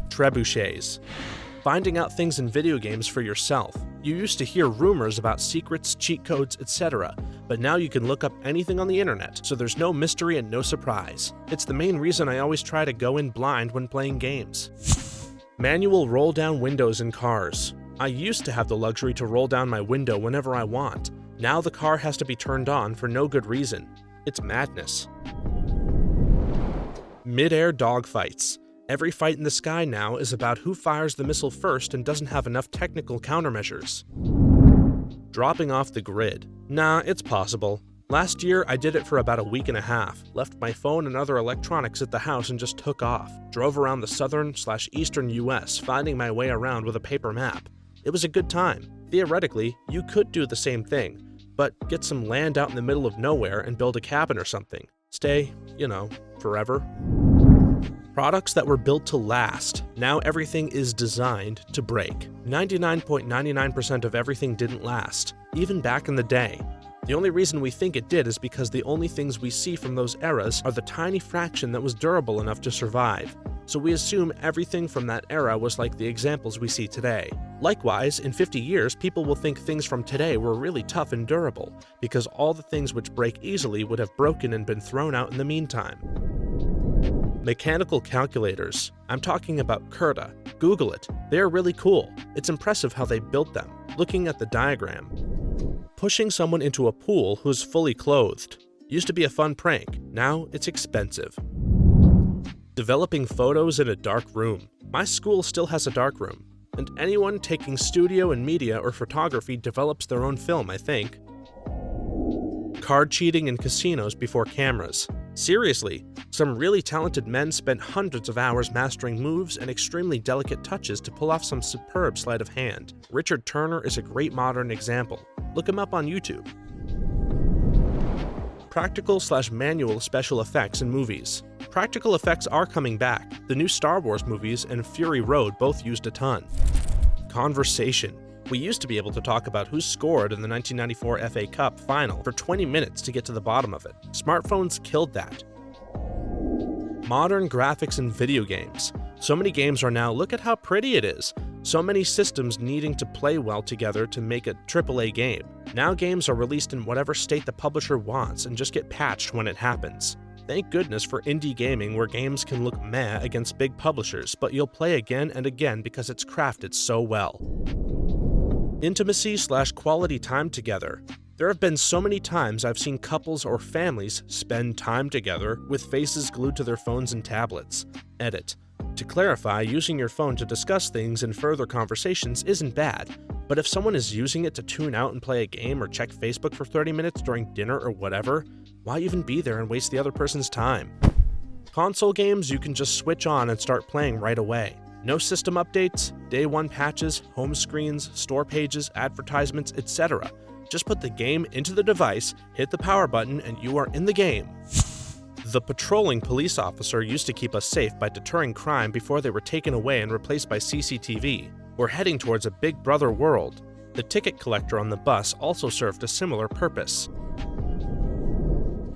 Trebuchets. Finding out things in video games for yourself. You used to hear rumors about secrets, cheat codes, etc., but now you can look up anything on the internet, so there's no mystery and no surprise. It's the main reason I always try to go in blind when playing games. Manual roll-down windows in cars. I used to have the luxury to roll down my window whenever I want. Now the car has to be turned on for no good reason. It's madness. Mid-air dogfights. Every fight in the sky now is about who fires the missile first and doesn't have enough technical countermeasures. Dropping off the grid. Nah, it's possible. Last year, I did it for about a week and a half, left my phone and other electronics at the house and just took off. Drove around the southern/eastern US, finding my way around with a paper map. It was a good time. Theoretically, you could do the same thing, but get some land out in the middle of nowhere and build a cabin or something. Stay, forever. Products that were built to last. Now everything is designed to break. 99.99% of everything didn't last, even back in the day. The only reason we think it did is because the only things we see from those eras are the tiny fraction that was durable enough to survive. So we assume everything from that era was like the examples we see today. Likewise, in 50 years, people will think things from today were really tough and durable, because all the things which break easily would have broken and been thrown out in the meantime. Mechanical calculators. I'm talking about Curta. Google it. They are really cool. It's impressive how they built them. Looking at the diagram. Pushing someone into a pool who's fully clothed. Used to be a fun prank. Now it's expensive. Developing photos in a dark room. My school still has a darkroom, and anyone taking studio and media or photography develops their own film, I think. Card cheating in casinos before cameras. Seriously, some really talented men spent hundreds of hours mastering moves and extremely delicate touches to pull off some superb sleight of hand. Richard Turner is a great modern example. Look him up on YouTube. Practical/manual special effects in movies. Practical effects are coming back. The new Star Wars movies and Fury Road both used a ton. Conversation. We used to be able to talk about who scored in the 1994 FA Cup final for 20 minutes to get to the bottom of it. Smartphones killed that. Modern graphics in video games. So many games are now, look at how pretty it is. So many systems needing to play well together to make a AAA game. Now games are released in whatever state the publisher wants and just get patched when it happens. Thank goodness for indie gaming where games can look meh against big publishers, but you'll play again and again because it's crafted so well. Intimacy/quality time together. There have been so many times I've seen couples or families spend time together with faces glued to their phones and tablets. Edit. To clarify, using your phone to discuss things in further conversations isn't bad, but if someone is using it to tune out and play a game or check Facebook for 30 minutes during dinner or whatever, why even be there and waste the other person's time? Console games you can just switch on and start playing right away. No system updates, day one patches, home screens, store pages, advertisements, etc. Just put the game into the device, hit the power button, and you are in the game. The patrolling police officer used to keep us safe by deterring crime before they were taken away and replaced by CCTV. We're heading towards a Big Brother world. The ticket collector on the bus also served a similar purpose.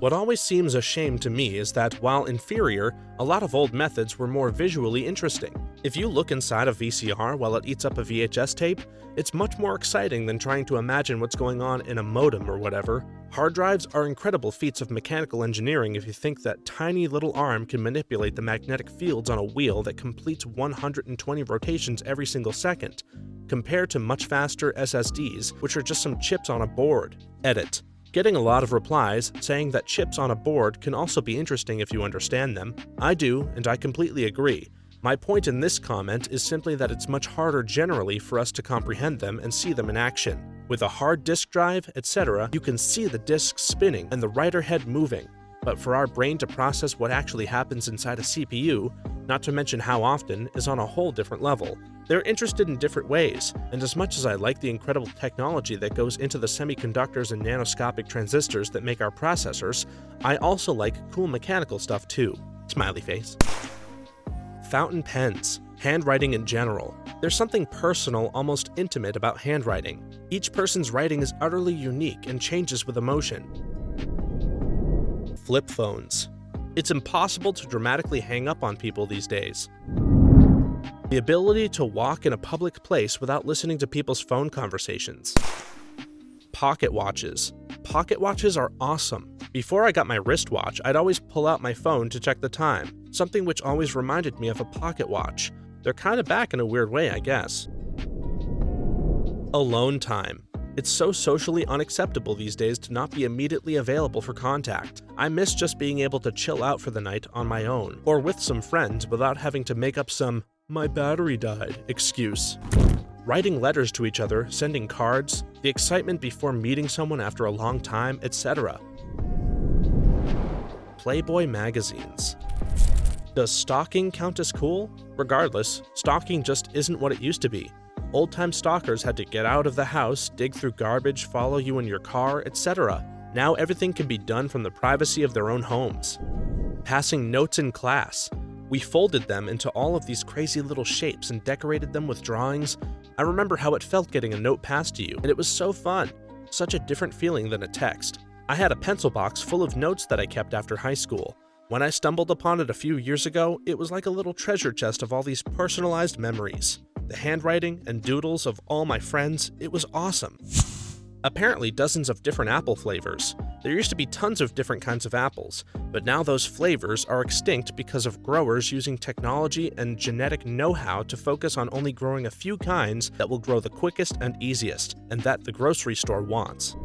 What always seems a shame to me is that, while inferior, a lot of old methods were more visually interesting. If you look inside a VCR while it eats up a VHS tape, it's much more exciting than trying to imagine what's going on in a modem or whatever. Hard drives are incredible feats of mechanical engineering if you think that tiny little arm can manipulate the magnetic fields on a wheel that completes 120 rotations every single second, compared to much faster SSDs, which are just some chips on a board. Edit. Getting a lot of replies saying that chips on a board can also be interesting if you understand them. I do, and I completely agree. My point in this comment is simply that it's much harder generally for us to comprehend them and see them in action. With a hard disk drive, etc., you can see the disks spinning and the writer head moving. But for our brain to process what actually happens inside a CPU, not to mention how often, is on a whole different level. They're interested in different ways, and as much as I like the incredible technology that goes into the semiconductors and nanoscopic transistors that make our processors, I also like cool mechanical stuff too. Smiley face. Fountain pens. Handwriting in general. There's something personal, almost intimate about handwriting. Each person's writing is utterly unique and changes with emotion. Flip phones. It's impossible to dramatically hang up on people these days. The ability to walk in a public place without listening to people's phone conversations. Pocket watches. Pocket watches are awesome. Before I got my wristwatch, I'd always pull out my phone to check the time, something which always reminded me of a pocket watch. They're kinda back in a weird way, I guess. Alone time. It's so socially unacceptable these days to not be immediately available for contact. I miss just being able to chill out for the night on my own, or with some friends without having to make up some "my battery died" excuse. Writing letters to each other, sending cards, the excitement before meeting someone after a long time, etc. Playboy magazines. Does stalking count as cool? Regardless, stalking just isn't what it used to be. Old-time stalkers had to get out of the house, dig through garbage, follow you in your car, etc. Now everything can be done from the privacy of their own homes. Passing notes in class. We folded them into all of these crazy little shapes and decorated them with drawings. I remember how it felt getting a note passed to you, and it was so fun. Such a different feeling than a text. I had a pencil box full of notes that I kept after high school. When I stumbled upon it a few years ago, it was like a little treasure chest of all these personalized memories. The handwriting and doodles of all my friends, it was awesome. Apparently dozens of different apple flavors. There used to be tons of different kinds of apples, but now those flavors are extinct because of growers using technology and genetic know-how to focus on only growing a few kinds that will grow the quickest and easiest, and that the grocery store wants.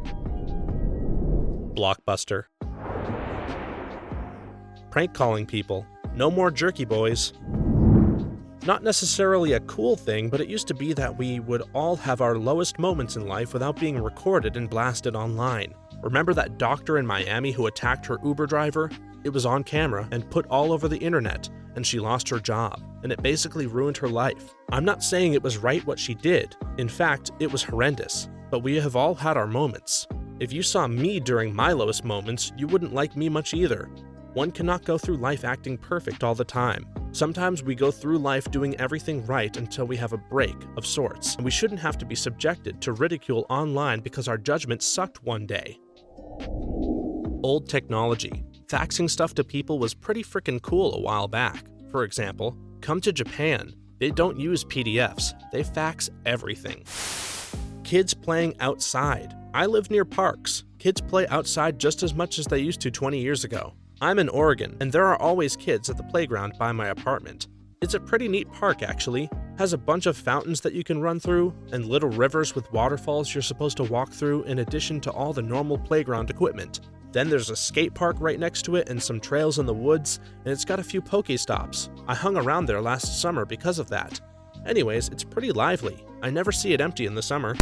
Blockbuster. Prank calling people. No more jerky boys. Not necessarily a cool thing, but it used to be that we would all have our lowest moments in life without being recorded and blasted online. Remember that doctor in Miami who attacked her Uber driver? It was on camera and put all over the internet, and she lost her job, and it basically ruined her life. I'm not saying it was right what she did. In fact, it was horrendous. But we have all had our moments. If you saw me during my lowest moments, you wouldn't like me much either. One cannot go through life acting perfect all the time. Sometimes we go through life doing everything right until we have a break of sorts, and we shouldn't have to be subjected to ridicule online because our judgment sucked one day. Old technology. Faxing stuff to people was pretty frickin' cool a while back. For example, come to Japan. They don't use PDFs, they fax everything. Kids playing outside. I live near parks. Kids play outside just as much as they used to 20 years ago. I'm in Oregon, and there are always kids at the playground by my apartment. It's a pretty neat park, actually. Has a bunch of fountains that you can run through, and little rivers with waterfalls you're supposed to walk through in addition to all the normal playground equipment. Then there's a skate park right next to it and some trails in the woods, and it's got a few Pokestops. I hung around there last summer because of that. Anyways, it's pretty lively. I never see it empty in the summer.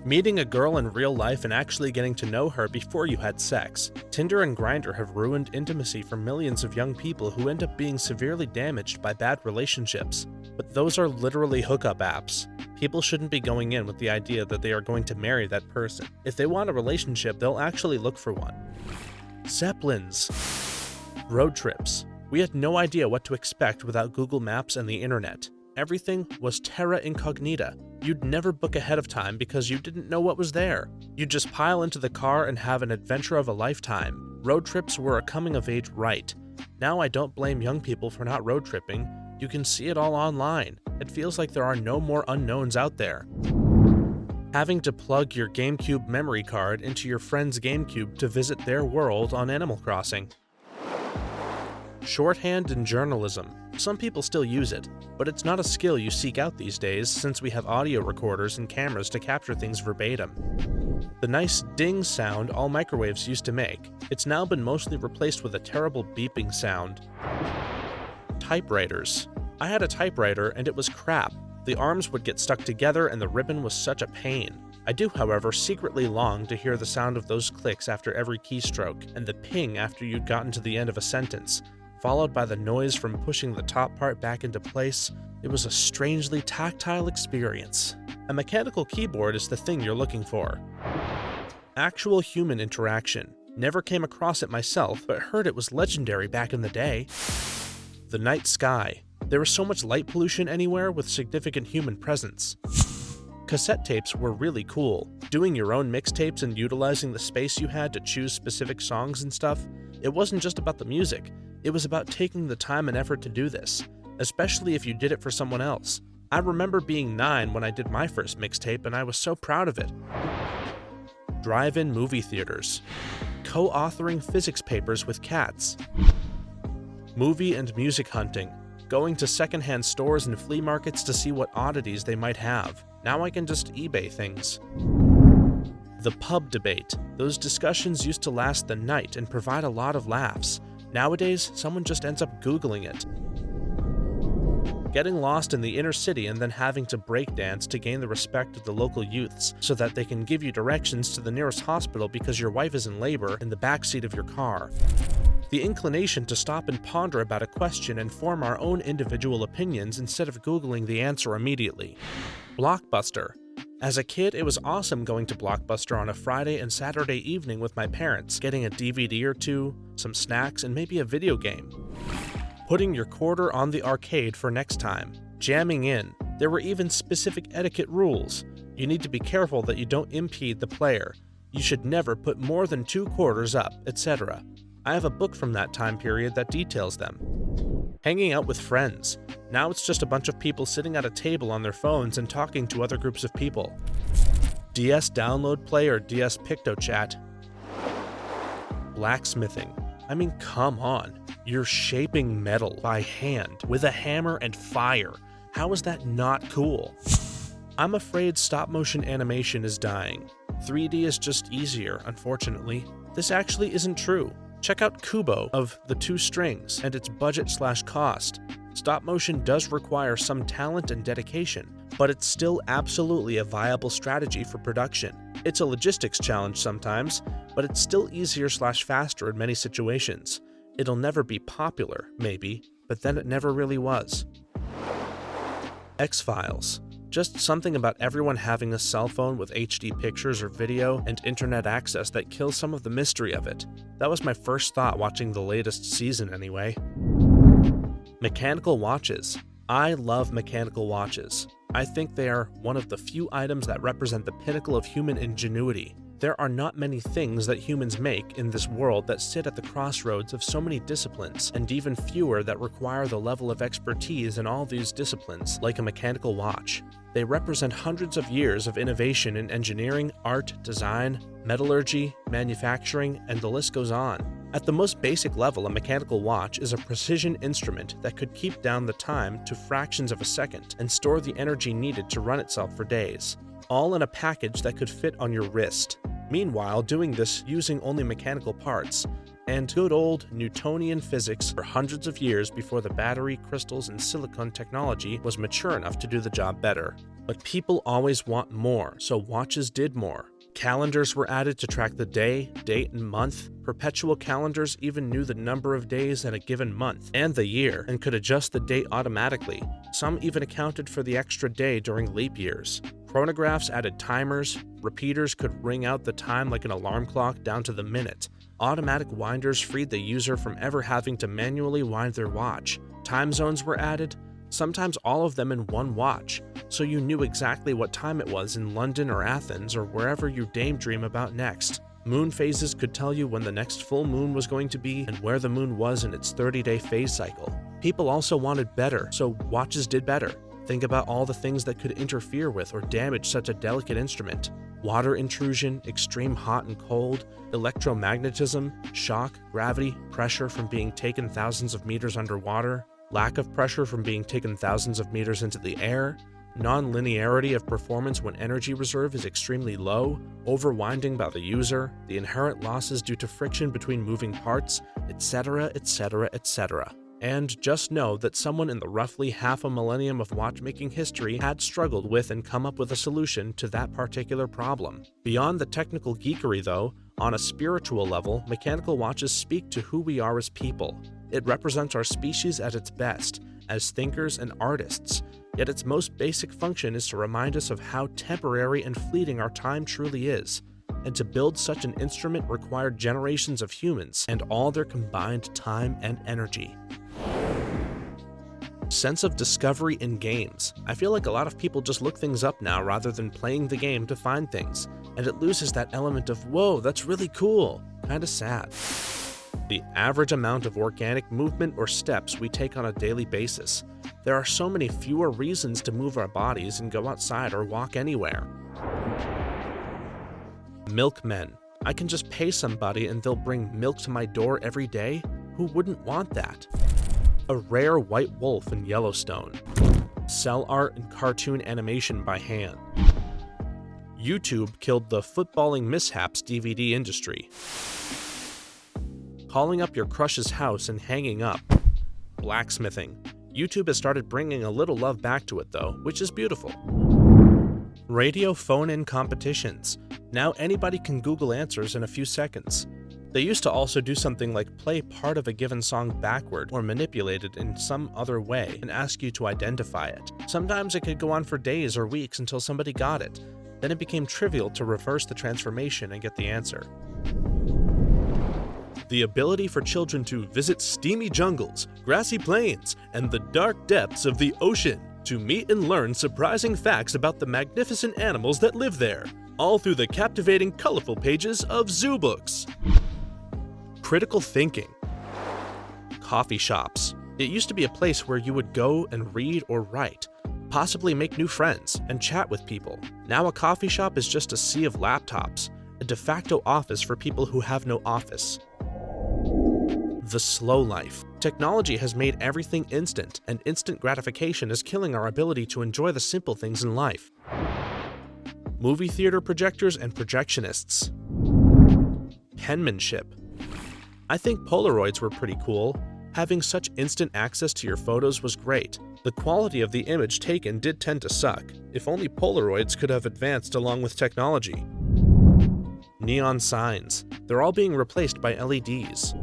Meeting a girl in real life and actually getting to know her before you had sex. Tinder and Grindr have ruined intimacy for millions of young people who end up being severely damaged by bad relationships. But those are literally hookup apps. People shouldn't be going in with the idea that they are going to marry that person. If they want a relationship, they'll actually look for one. Zeppelins. Road trips. We had no idea what to expect without Google Maps and the internet. Everything was terra incognita. You'd never book ahead of time because you didn't know what was there. You'd just pile into the car and have an adventure of a lifetime. Road trips were a coming-of-age rite. Now I don't blame young people for not road tripping. You can see it all online. It feels like there are no more unknowns out there. Having to plug your GameCube memory card into your friend's GameCube to visit their world on Animal Crossing. Shorthand in journalism. Some people still use it, but it's not a skill you seek out these days since we have audio recorders and cameras to capture things verbatim. The nice ding sound all microwaves used to make, it's now been mostly replaced with a terrible beeping sound. Typewriters. I had a typewriter and it was crap. The arms would get stuck together and the ribbon was such a pain. I do, however, secretly long to hear the sound of those clicks after every keystroke, and the ping after you'd gotten to the end of a sentence, followed by the noise from pushing the top part back into place. It was a strangely tactile experience. A mechanical keyboard is the thing you're looking for. Actual human interaction. Never came across it myself, but heard it was legendary back in the day. The night sky. There was so much light pollution anywhere with significant human presence. Cassette tapes were really cool. Doing your own mixtapes and utilizing the space you had to choose specific songs and stuff. It wasn't just about the music. It was about taking the time and effort to do this, especially if you did it for someone else. I remember being 9 when I did my first mixtape and I was so proud of it. Drive-in movie theaters. Co-authoring physics papers with cats. Movie and music hunting. Going to secondhand stores and flea markets to see what oddities they might have. Now I can just eBay things. The pub debate. Those discussions used to last the night and provide a lot of laughs. Nowadays, someone just ends up Googling it. Getting lost in the inner city and then having to breakdance to gain the respect of the local youths so that they can give you directions to the nearest hospital because your wife is in labor in the backseat of your car. The inclination to stop and ponder about a question and form our own individual opinions instead of Googling the answer immediately. Blockbuster. As a kid, it was awesome going to Blockbuster on a Friday and Saturday evening with my parents, getting a DVD or two, some snacks, and maybe a video game. Putting your quarter on the arcade for next time. Jamming in. There were even specific etiquette rules. You need to be careful that you don't impede the player. You should never put more than 2 quarters up, etc. I have a book from that time period that details them. Hanging out with friends. Now it's just a bunch of people sitting at a table on their phones and talking to other groups of people. DS Download Play or DS PictoChat. Blacksmithing. I mean, come on. You're shaping metal by hand with a hammer and fire. How is that not cool? I'm afraid stop-motion animation is dying. 3D is just easier, unfortunately. This actually isn't true. Check out Kubo of the 2 Strings and its budget/cost. Stop motion does require some talent and dedication, but it's still absolutely a viable strategy for production. It's a logistics challenge sometimes, but it's still easier/faster in many situations. It'll never be popular, maybe, but then it never really was. X-Files. Just something about everyone having a cell phone with HD pictures or video and internet access that kills some of the mystery of it. That was my first thought watching the latest season anyway. Mechanical watches. I love mechanical watches. I think they are one of the few items that represent the pinnacle of human ingenuity. There are not many things that humans make in this world that sit at the crossroads of so many disciplines, and even fewer that require the level of expertise in all these disciplines, like a mechanical watch. They represent hundreds of years of innovation in engineering, art, design, metallurgy, manufacturing, and the list goes on. At the most basic level, a mechanical watch is a precision instrument that could keep down the time to fractions of a second and store the energy needed to run itself for days, all in a package that could fit on your wrist. Meanwhile, doing this using only mechanical parts, and good old Newtonian physics for hundreds of years before the battery, crystals, and silicon technology was mature enough to do the job better. But people always want more, so watches did more. Calendars were added to track the day, date, and month. Perpetual calendars even knew the number of days in a given month and the year and could adjust the date automatically. Some even accounted for the extra day during leap years. Chronographs added timers. Repeaters could ring out the time like an alarm clock down to the minute. Automatic winders freed the user from ever having to manually wind their watch. Time zones were added, sometimes all of them in one watch, so you knew exactly what time it was in London or Athens or wherever you daydream about next. Moon phases could tell you when the next full moon was going to be and where the moon was in its 30-day phase cycle. People also wanted better, so watches did better. Think about all the things that could interfere with or damage such a delicate instrument. Water intrusion, extreme hot and cold, electromagnetism, shock, gravity, pressure from being taken thousands of meters underwater, lack of pressure from being taken thousands of meters into the air, non-linearity of performance when energy reserve is extremely low, overwinding by the user, the inherent losses due to friction between moving parts, etc., etc., etc. And just know that someone in the roughly half a millennium of watchmaking history had struggled with and come up with a solution to that particular problem. Beyond the technical geekery though, on a spiritual level, mechanical watches speak to who we are as people. It represents our species at its best, as thinkers and artists, yet its most basic function is to remind us of how temporary and fleeting our time truly is. And to build such an instrument required generations of humans and all their combined time and energy. Sense of discovery in games. I feel like a lot of people just look things up now rather than playing the game to find things, and it loses that element of, whoa, that's really cool. Kinda sad. The average amount of organic movement or steps we take on a daily basis. There are so many fewer reasons to move our bodies and go outside or walk anywhere. Milkmen. I can just pay somebody and they'll bring milk to my door every day? Who wouldn't want that? A rare white wolf in Yellowstone. Cell art and cartoon animation by hand. YouTube killed the footballing mishaps DVD industry. Calling up your crush's house and hanging up. Blacksmithing. YouTube has started bringing a little love back to it though, which is beautiful. Radio phone-in competitions. Now anybody can Google answers in a few seconds. They used to also do something like play part of a given song backward or manipulate it in some other way and ask you to identify it. Sometimes it could go on for days or weeks until somebody got it. Then it became trivial to reverse the transformation and get the answer. The ability for children to visit steamy jungles, grassy plains, and the dark depths of the ocean to meet and learn surprising facts about the magnificent animals that live there, all through the captivating, colorful pages of zoo books. Critical thinking. Coffee shops. It used to be a place where you would go and read or write, possibly make new friends, and chat with people. Now a coffee shop is just a sea of laptops, a de facto office for people who have no office. The slow life. Technology has made everything instant, and instant gratification is killing our ability to enjoy the simple things in life. Movie theater projectors and projectionists. Penmanship. I think Polaroids were pretty cool. Having such instant access to your photos was great. The quality of the image taken did tend to suck. If only Polaroids could have advanced along with technology. Neon signs. They're all being replaced by LEDs.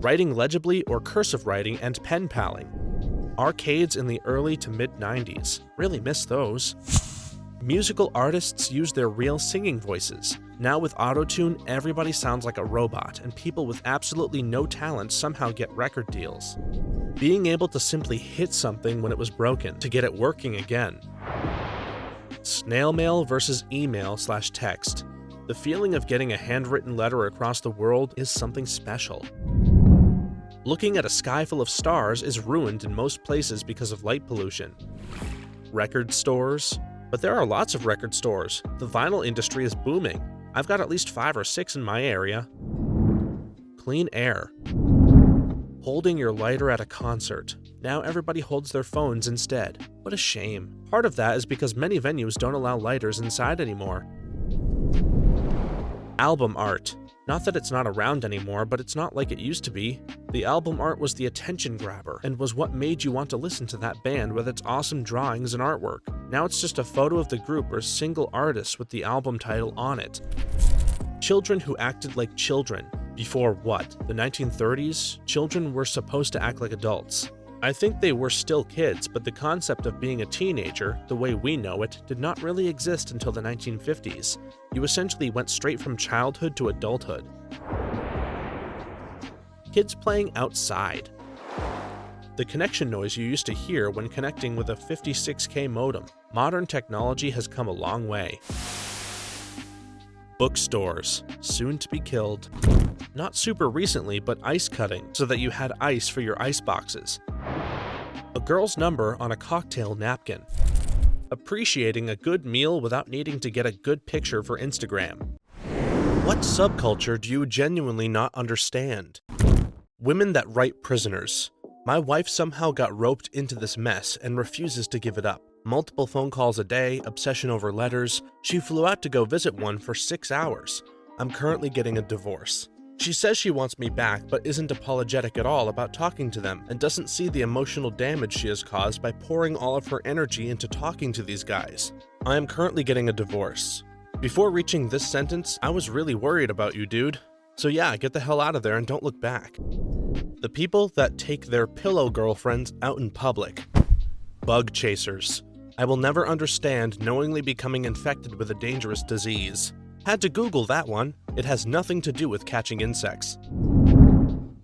Writing legibly or cursive writing and pen paling. Arcades in the early to mid-90s. Really miss those. Musical artists use their real singing voices. Now with autotune, everybody sounds like a robot, and people with absolutely no talent somehow get record deals. Being able to simply hit something when it was broken to get it working again. Snail mail versus email/text. The feeling of getting a handwritten letter across the world is something special. Looking at a sky full of stars is ruined in most places because of light pollution. Record stores. But there are lots of record stores. The vinyl industry is booming. I've got at least 5 or 6 in my area. Clean air. Holding your lighter at a concert. Now everybody holds their phones instead. What a shame. Part of that is because many venues don't allow lighters inside anymore. Album art. Not that it's not around anymore, but it's not like it used to be. The album art was the attention grabber and was what made you want to listen to that band with its awesome drawings and artwork. Now it's just a photo of the group or single artist with the album title on it. Children who acted like children. Before what? The 1930s? Children were supposed to act like adults. I think they were still kids, but the concept of being a teenager, the way we know it, did not really exist until the 1950s. You essentially went straight from childhood to adulthood. Kids playing outside. The connection noise you used to hear when connecting with a 56K modem. Modern technology has come a long way. Bookstores, soon to be killed. Not super recently, but ice cutting, so that you had ice for your ice boxes. A girl's number on a cocktail napkin. Appreciating a good meal without needing to get a good picture for Instagram. What subculture do you genuinely not understand? Women that write prisoners. My wife somehow got roped into this mess and refuses to give it up. Multiple phone calls a day, obsession over letters. She flew out to go visit one for 6 hours. I'm currently getting a divorce. She says she wants me back, but isn't apologetic at all about talking to them, and doesn't see the emotional damage she has caused by pouring all of her energy into talking to these guys. I am currently getting a divorce. Before reaching this sentence, I was really worried about you, dude. So yeah, get the hell out of there and don't look back. The people that take their pillow girlfriends out in public. Bug chasers. I will never understand knowingly becoming infected with a dangerous disease. Had to Google that one. It has nothing to do with catching insects.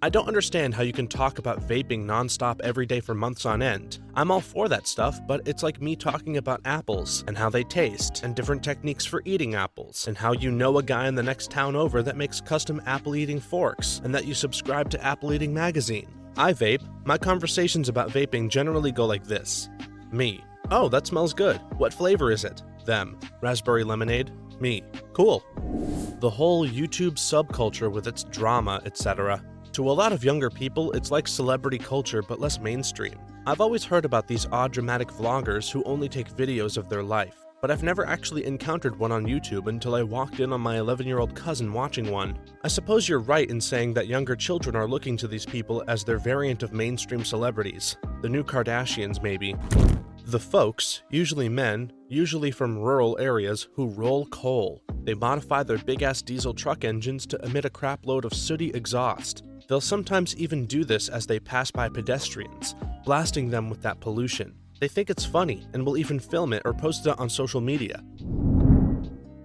I don't understand how you can talk about vaping nonstop every day for months on end. I'm all for that stuff, but it's like me talking about apples and how they taste, and different techniques for eating apples, and how you know a guy in the next town over that makes custom apple eating forks, and that you subscribe to Apple Eating Magazine. I vape. My conversations about vaping generally go like this. Me. Oh, that smells good. What flavor is it? Them. Raspberry lemonade? Me. Cool. The whole YouTube subculture with its drama, etc. To a lot of younger people, it's like celebrity culture but less mainstream. I've always heard about these odd dramatic vloggers who only take videos of their life, but I've never actually encountered one on YouTube until I walked in on my 11-year-old cousin watching one. I suppose you're right in saying that younger children are looking to these people as their variant of mainstream celebrities. The new Kardashians, maybe. The folks, usually men, usually from rural areas, who roll coal. They modify their big-ass diesel truck engines to emit a crap load of sooty exhaust. They'll sometimes even do this as they pass by pedestrians, blasting them with that pollution. They think it's funny and will even film it or post it on social media.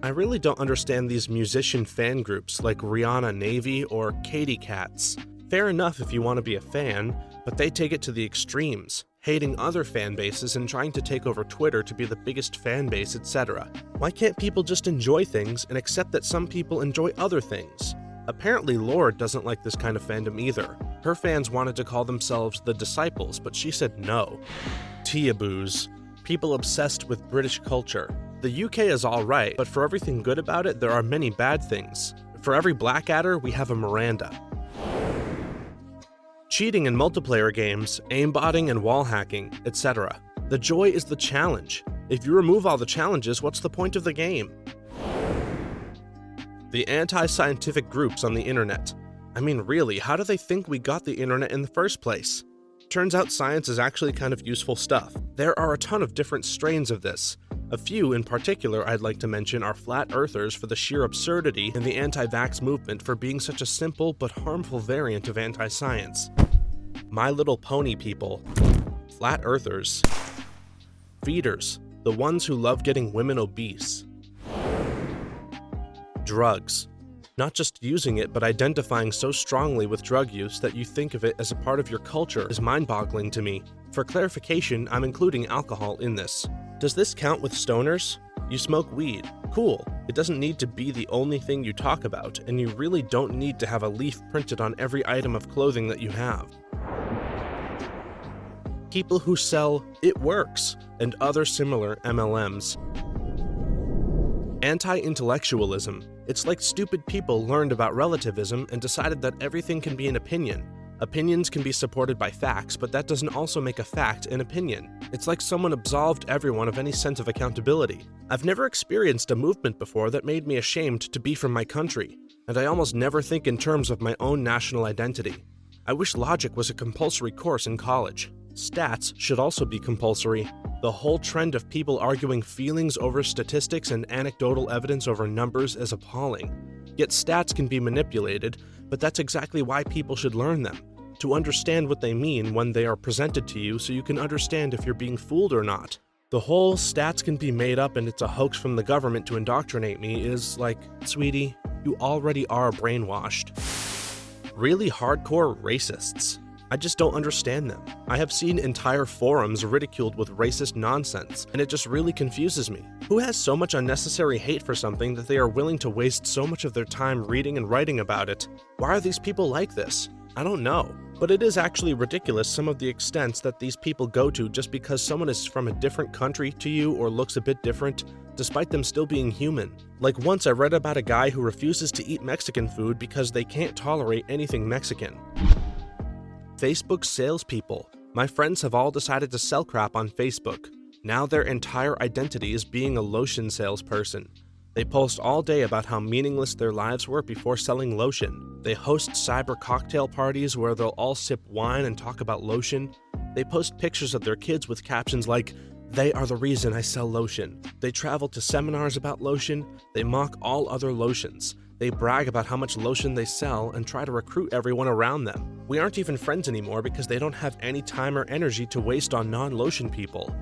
I really don't understand these musician fan groups like Rihanna Navy or Katy Cats. Fair enough if you want to be a fan, but they take it to the extremes, hating other fan bases and trying to take over Twitter to be the biggest fan base, etc. Why can't people just enjoy things and accept that some people enjoy other things? Apparently Lorde doesn't like this kind of fandom either. Her fans wanted to call themselves the Disciples, but she said no. Teaboos. People obsessed with British culture. The UK is alright, but for everything good about it, there are many bad things. For every Blackadder, we have a Miranda. Cheating in multiplayer games, aimbotting and wall hacking, etc. The joy is the challenge. If you remove all the challenges, what's the point of the game? The anti-scientific groups on the internet. I mean, really, how do they think we got the internet in the first place? Turns out science is actually kind of useful stuff. There are a ton of different strains of this. A few in particular I'd like to mention are flat earthers for the sheer absurdity and the anti-vax movement for being such a simple but harmful variant of anti-science. My Little Pony people. Flat earthers. Feeders, the ones who love getting women obese. Drugs. Not just using it, but identifying so strongly with drug use that you think of it as a part of your culture is mind-boggling to me. For clarification, I'm including alcohol in this. Does this count with stoners? You smoke weed. Cool. It doesn't need to be the only thing you talk about, and you really don't need to have a leaf printed on every item of clothing that you have. People who sell "it works" and other similar MLMs. Anti-intellectualism. It's like stupid people learned about relativism and decided that everything can be an opinion. Opinions can be supported by facts, but that doesn't also make a fact an opinion. It's like someone absolved everyone of any sense of accountability. I've never experienced a movement before that made me ashamed to be from my country, and I almost never think in terms of my own national identity. I wish logic was a compulsory course in college. Stats should also be compulsory. The whole trend of people arguing feelings over statistics and anecdotal evidence over numbers is appalling. Yet stats can be manipulated, but that's exactly why people should learn them. To understand what they mean when they are presented to you so you can understand if you're being fooled or not. The whole stats can be made up and it's a hoax from the government to indoctrinate me is like, sweetie, you already are brainwashed. Really hardcore racists. I just don't understand them. I have seen entire forums ridiculed with racist nonsense, and it just really confuses me. Who has so much unnecessary hate for something that they are willing to waste so much of their time reading and writing about it? Why are these people like this? I don't know. But it is actually ridiculous some of the extents that these people go to just because someone is from a different country to you or looks a bit different, despite them still being human. Like once I read about a guy who refuses to eat Mexican food because they can't tolerate anything Mexican. Facebook salespeople. My friends have all decided to sell crap on Facebook. Now their entire identity is being a lotion salesperson. They post all day about how meaningless their lives were before selling lotion. They host cyber cocktail parties where they'll all sip wine and talk about lotion. They post pictures of their kids with captions like, "They are the reason I sell lotion." They travel to seminars about lotion. They mock all other lotions. They brag about how much lotion they sell and try to recruit everyone around them. We aren't even friends anymore because they don't have any time or energy to waste on non-lotion people.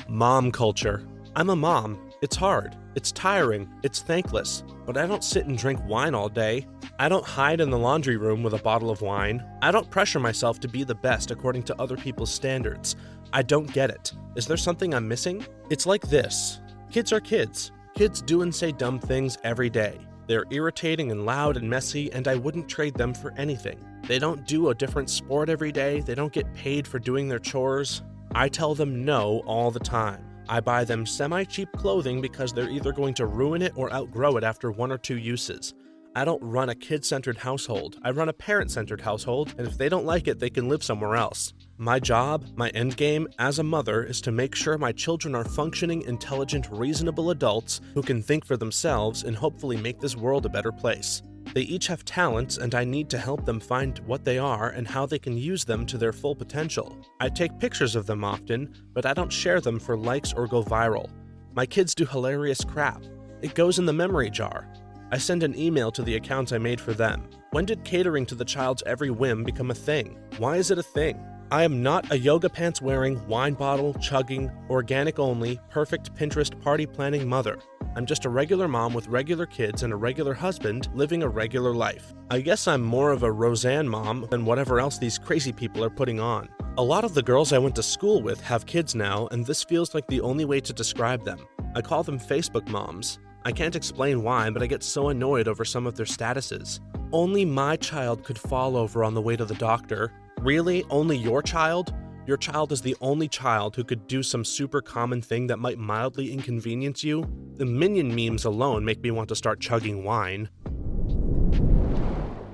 Mom culture. I'm a mom. It's hard. It's tiring. It's thankless. But I don't sit and drink wine all day. I don't hide in the laundry room with a bottle of wine. I don't pressure myself to be the best according to other people's standards. I don't get it. Is there something I'm missing? It's like this. Kids are kids. Kids do and say dumb things every day. They're irritating and loud and messy, and I wouldn't trade them for anything. They don't do a different sport every day. They don't get paid for doing their chores. I tell them no all the time. I buy them semi-cheap clothing because they're either going to ruin it or outgrow it after 1 or 2 uses. I don't run a kid-centered household. I run a parent-centered household, and if they don't like it, they can live somewhere else. My job, my endgame as a mother, is to make sure my children are functioning, intelligent, reasonable adults who can think for themselves and hopefully make this world a better place. They each have talents, and I need to help them find what they are and how they can use them to their full potential. I take pictures of them often, but I don't share them for likes or go viral. My kids do hilarious crap. It goes in the memory jar. I send an email to the accounts I made for them. When did catering to the child's every whim become a thing? Why is it a thing? I am not a yoga pants wearing, wine bottle chugging, organic only, perfect Pinterest party planning mother. I'm just a regular mom with regular kids and a regular husband living a regular life. I guess I'm more of a Roseanne mom than whatever else these crazy people are putting on. A lot of the girls I went to school with have kids now, and this feels like the only way to describe them. I call them Facebook moms. I can't explain why, but I get so annoyed over some of their statuses. Only my child could fall over on the way to the doctor. Really? Only your child? Your child is the only child who could do some super common thing that might mildly inconvenience you? The Minion memes alone make me want to start chugging wine.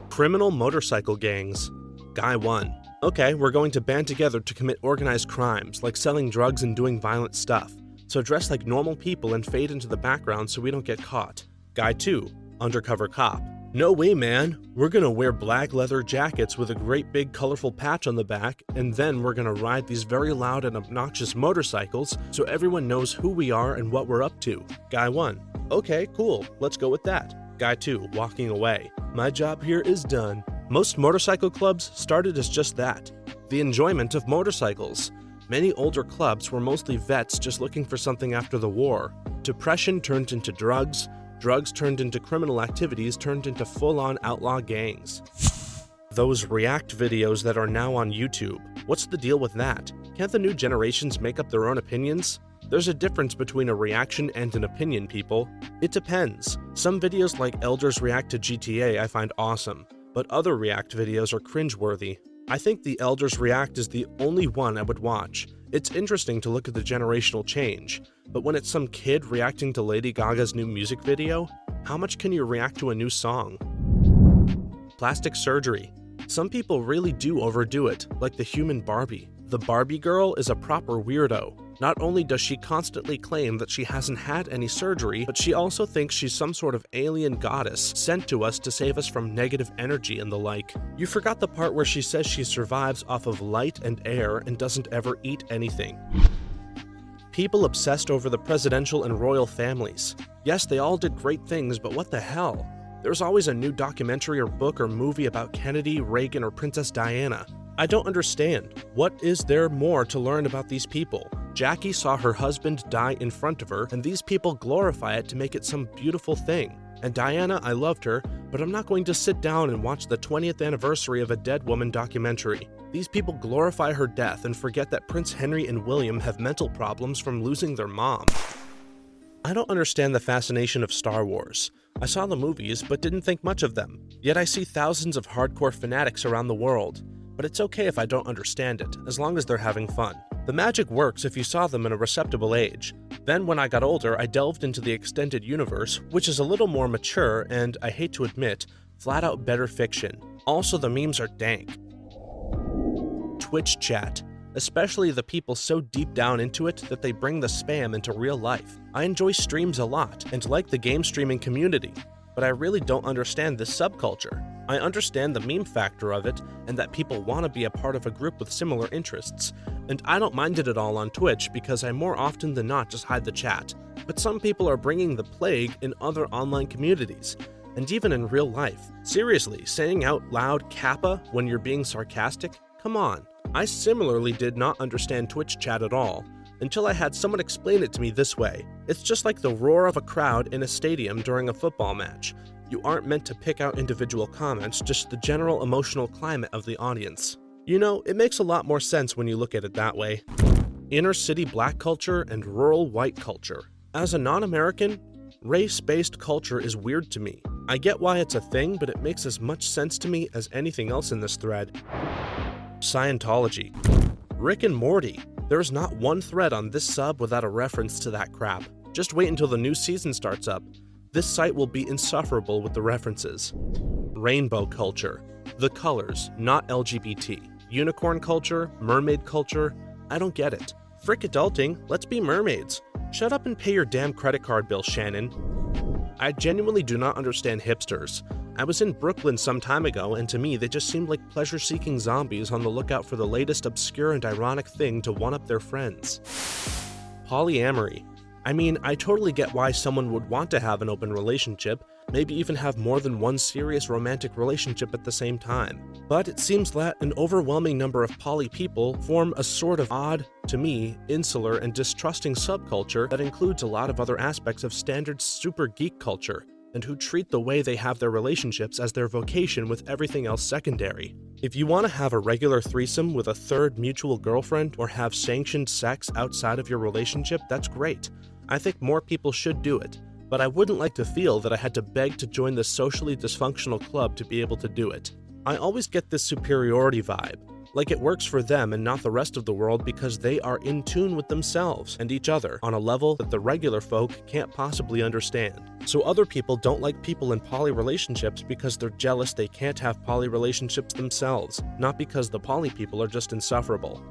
Criminal motorcycle gangs. Guy 1. Okay, we're going to band together to commit organized crimes, like selling drugs and doing violent stuff. So dress like normal people and fade into the background so we don't get caught. Guy 2. Undercover cop. No way, man. We're gonna wear black leather jackets with a great big colorful patch on the back, and then we're gonna ride these very loud and obnoxious motorcycles so everyone knows who we are and what we're up to. Guy 1. Okay, cool. Let's go with that. Guy 2, walking away. My job here is done. Most motorcycle clubs started as just that. The enjoyment of motorcycles. Many older clubs were mostly vets just looking for something after the war. Depression turned into drugs. Drugs turned into criminal activities, turned into full-on outlaw gangs. Those React videos that are now on YouTube, what's the deal with that? Can't the new generations make up their own opinions? There's a difference between a reaction and an opinion, people. It depends. Some videos like Elders React to GTA I find awesome, but other React videos are cringeworthy. I think the Elders React is the only one I would watch. It's interesting to look at the generational change, but when it's some kid reacting to Lady Gaga's new music video, how much can you react to a new song? Plastic surgery. Some people really do overdo it, like the human Barbie. The Barbie girl is a proper weirdo. Not only does she constantly claim that she hasn't had any surgery, but she also thinks she's some sort of alien goddess sent to us to save us from negative energy and the like. You forgot the part where she says she survives off of light and air and doesn't ever eat anything. People obsessed over the presidential and royal families. Yes, they all did great things, but what the hell? There's always a new documentary or book or movie about Kennedy, Reagan, or Princess Diana. I don't understand. What is there more to learn about these people? Jackie saw her husband die in front of her, and these people glorify it to make it some beautiful thing. And Diana, I loved her, but I'm not going to sit down and watch the 20th anniversary of a dead woman documentary. These people glorify her death and forget that Prince Henry and William have mental problems from losing their mom. I don't understand the fascination of Star Wars. I saw the movies, but didn't think much of them. Yet I see thousands of hardcore fanatics around the world. But it's okay if I don't understand it, as long as they're having fun. The magic works if you saw them in a receptible age. Then when I got older, I delved into the extended universe, which is a little more mature and, I hate to admit, flat out better fiction. Also, the memes are dank. Twitch chat. Especially the people so deep down into it that they bring the spam into real life. I enjoy streams a lot and like the game streaming community, but I really don't understand this subculture. I understand the meme factor of it and that people want to be a part of a group with similar interests, and I don't mind it at all on Twitch because I more often than not just hide the chat. But some people are bringing the plague in other online communities, and even in real life. Seriously, saying out loud Kappa when you're being sarcastic? Come on. I similarly did not understand Twitch chat at all, until I had someone explain it to me this way. It's just like the roar of a crowd in a stadium during a football match. You aren't meant to pick out individual comments, just the general emotional climate of the audience. You know, it makes a lot more sense when you look at it that way. Inner city black culture and rural white culture. As a non-American, race-based culture is weird to me. I get why it's a thing, but it makes as much sense to me as anything else in this thread. Scientology. Rick and Morty. There's not one thread on this sub without a reference to that crap. Just wait until the new season starts up. This site will be insufferable with the references. Rainbow culture. The colors, not LGBT. Unicorn culture, mermaid culture. I don't get it. Frick adulting, let's be mermaids. Shut up and pay your damn credit card bill, Shannon. I genuinely do not understand hipsters. I was in Brooklyn some time ago, and to me they just seemed like pleasure-seeking zombies on the lookout for the latest obscure and ironic thing to one-up their friends. Polyamory. I mean, I totally get why someone would want to have an open relationship, maybe even have more than one serious romantic relationship at the same time. But it seems that an overwhelming number of poly people form a sort of odd, to me, insular and distrusting subculture that includes a lot of other aspects of standard super geek culture, and who treat the way they have their relationships as their vocation with everything else secondary. If you want to have a regular threesome with a third mutual girlfriend or have sanctioned sex outside of your relationship, that's great. I think more people should do it, but I wouldn't like to feel that I had to beg to join this socially dysfunctional club to be able to do it. I always get this superiority vibe, like it works for them and not the rest of the world because they are in tune with themselves and each other on a level that the regular folk can't possibly understand. So other people don't like people in poly relationships because they're jealous they can't have poly relationships themselves, not because the poly people are just insufferable.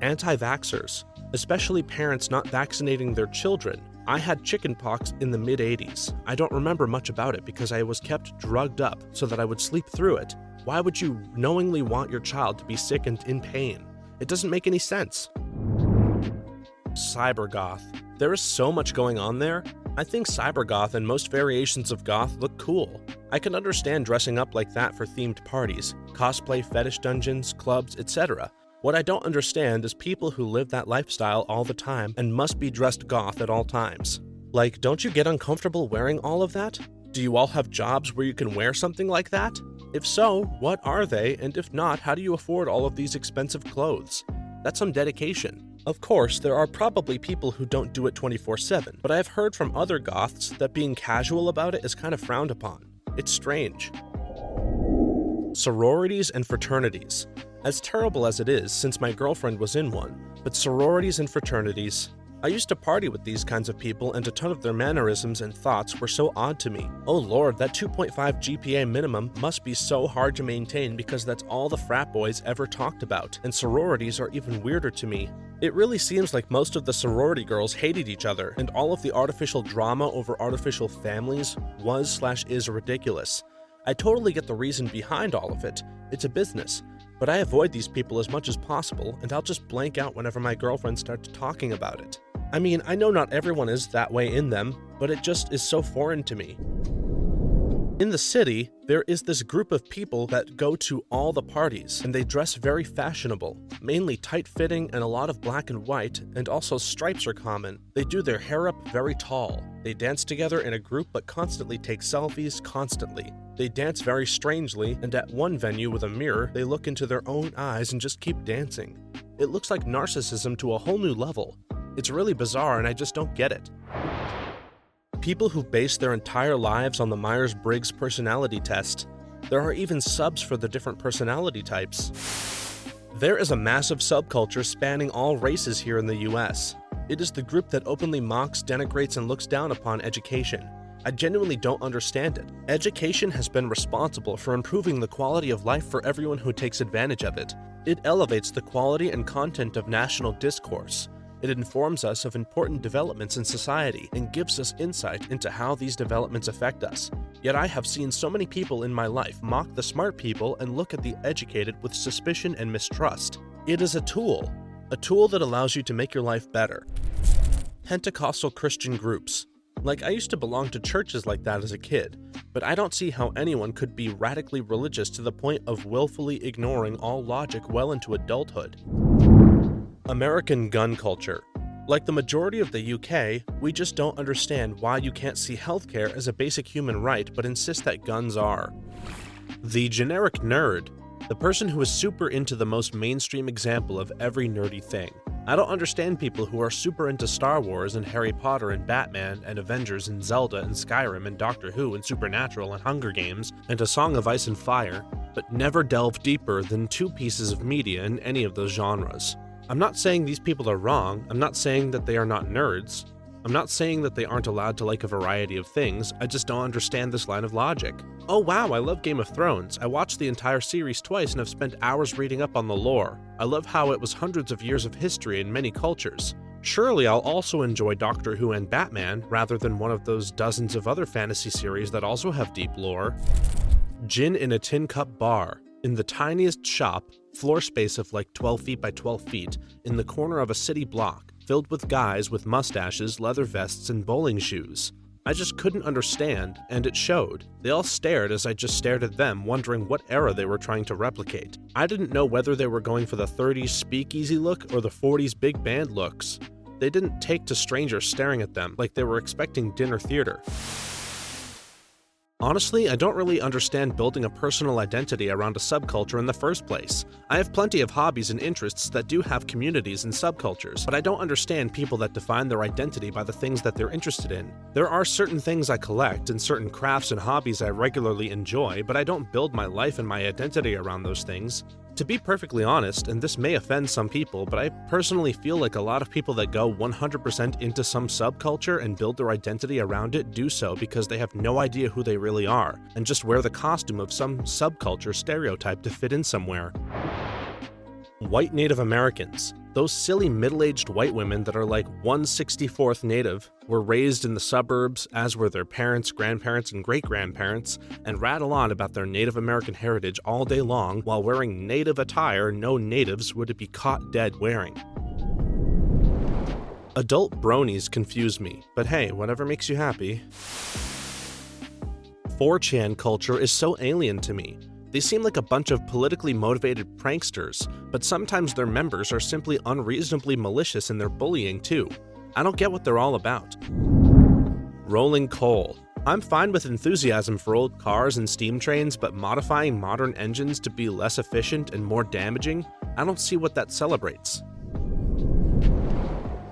Anti-vaxxers, especially parents not vaccinating their children, I had chickenpox in the mid-80s. I don't remember much about it because I was kept drugged up so that I would sleep through it. Why would you knowingly want your child to be sick and in pain? It doesn't make any sense. Cybergoth. There is so much going on there. I think cybergoth and most variations of goth look cool. I can understand dressing up like that for themed parties, cosplay fetish dungeons, clubs, etc. What I don't understand is people who live that lifestyle all the time and must be dressed goth at all times. Like, don't you get uncomfortable wearing all of that? Do you all have jobs where you can wear something like that? If so, what are they, and if not, how do you afford all of these expensive clothes? That's some dedication. Of course, there are probably people who don't do it 24/7, but I have heard from other goths that being casual about it is kind of frowned upon. It's strange. Sororities and fraternities. As terrible as it is, since my girlfriend was in one, but sororities and fraternities, I used to party with these kinds of people and a ton of their mannerisms and thoughts were so odd to me. Oh lord, that 2.5 GPA minimum must be so hard to maintain because that's all the frat boys ever talked about, and sororities are even weirder to me. It really seems like most of the sorority girls hated each other, and all of the artificial drama over artificial families was/is ridiculous. I totally get the reason behind all of it. It's a business. But I avoid these people as much as possible, and I'll just blank out whenever my girlfriend starts talking about it. I mean, I know not everyone is that way in them, but it just is so foreign to me. In the city, there is this group of people that go to all the parties, and they dress very fashionable, mainly tight-fitting and a lot of black and white, and also stripes are common. They do their hair up very tall. They dance together in a group but constantly take selfies constantly. They dance very strangely, and at one venue with a mirror, they look into their own eyes and just keep dancing. It looks like narcissism to a whole new level. It's really bizarre and I just don't get it. People who base their entire lives on the Myers-Briggs personality test. There are even subs for the different personality types. There is a massive subculture spanning all races here in the US. It is the group that openly mocks, denigrates, and looks down upon education. I genuinely don't understand it. Education has been responsible for improving the quality of life for everyone who takes advantage of it. It elevates the quality and content of national discourse. It informs us of important developments in society and gives us insight into how these developments affect us. Yet I have seen so many people in my life mock the smart people and look at the educated with suspicion and mistrust. It is a tool that allows you to make your life better. Pentecostal Christian groups. Like, I used to belong to churches like that as a kid, but I don't see how anyone could be radically religious to the point of willfully ignoring all logic well into adulthood. American gun culture. Like the majority of the UK, we just don't understand why you can't see healthcare as a basic human right but insist that guns are. The generic nerd. The person who is super into the most mainstream example of every nerdy thing. I don't understand people who are super into Star Wars and Harry Potter and Batman and Avengers and Zelda and Skyrim and Doctor Who and Supernatural and Hunger Games and A Song of Ice and Fire, but never delve deeper than 2 pieces of media in any of those genres. I'm not saying these people are wrong, I'm not saying that they are not nerds, I'm not saying that they aren't allowed to like a variety of things, I just don't understand this line of logic. Oh wow, I love Game of Thrones, I watched the entire series twice and have spent hours reading up on the lore. I love how it was hundreds of years of history in many cultures. Surely I'll also enjoy Doctor Who and Batman, rather than one of those dozens of other fantasy series that also have deep lore. Gin in a tin cup bar. In the tiniest shop, floor space of like 12 feet by 12 feet, in the corner of a city block, filled with guys with mustaches, leather vests, and bowling shoes. I just couldn't understand, and it showed. They all stared as I just stared at them, wondering what era they were trying to replicate. I didn't know whether they were going for the 30s speakeasy look or the 40s big band looks. They didn't take to strangers staring at them like they were expecting dinner theater. Honestly, I don't really understand building a personal identity around a subculture in the first place. I have plenty of hobbies and interests that do have communities and subcultures, but I don't understand people that define their identity by the things that they're interested in. There are certain things I collect and certain crafts and hobbies I regularly enjoy, but I don't build my life and my identity around those things. To be perfectly honest, and this may offend some people, but I personally feel like a lot of people that go 100% into some subculture and build their identity around it do so because they have no idea who they really are, and just wear the costume of some subculture stereotype to fit in somewhere. White Native Americans. Those silly middle-aged white women that are like 1/64th native, were raised in the suburbs, as were their parents, grandparents, and great-grandparents, and rattle on about their Native American heritage all day long while wearing native attire no natives would be caught dead wearing. Adult bronies confuse me, but hey, whatever makes you happy. 4chan culture is so alien to me. They seem like a bunch of politically motivated pranksters, but sometimes their members are simply unreasonably malicious in their bullying too. I don't get what they're all about. Rolling coal. I'm fine with enthusiasm for old cars and steam trains, but modifying modern engines to be less efficient and more damaging? I don't see what that celebrates.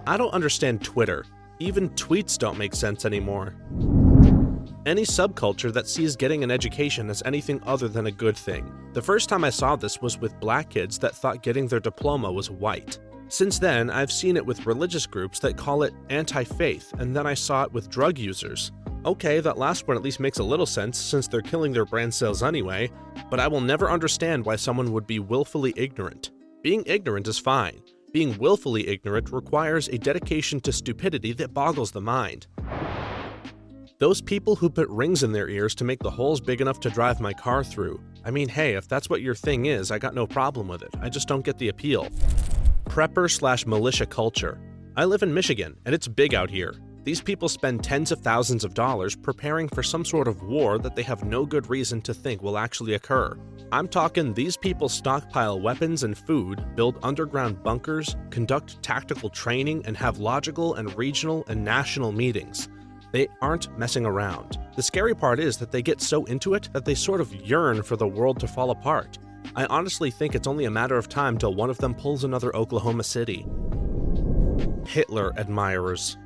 I don't understand Twitter. Even tweets don't make sense anymore. Any subculture that sees getting an education as anything other than a good thing. The first time I saw this was with black kids that thought getting their diploma was white. Since then, I've seen it with religious groups that call it anti-faith, and then I saw it with drug users. Okay, that last one at least makes a little sense since they're killing their brand sales anyway, but I will never understand why someone would be willfully ignorant. Being ignorant is fine. Being willfully ignorant requires a dedication to stupidity that boggles the mind. Those people who put rings in their ears to make the holes big enough to drive my car through. I mean, hey, if that's what your thing is, I got no problem with it. I just don't get the appeal. Prepper/militia culture. I live in Michigan, and it's big out here. These people spend tens of thousands of dollars preparing for some sort of war that they have no good reason to think will actually occur. I'm talking these people stockpile weapons and food, build underground bunkers, conduct tactical training, and have logical and regional and national meetings. They aren't messing around. The scary part is that they get so into it that they sort of yearn for the world to fall apart. I honestly think it's only a matter of time till one of them pulls another Oklahoma City. Hitler admirers.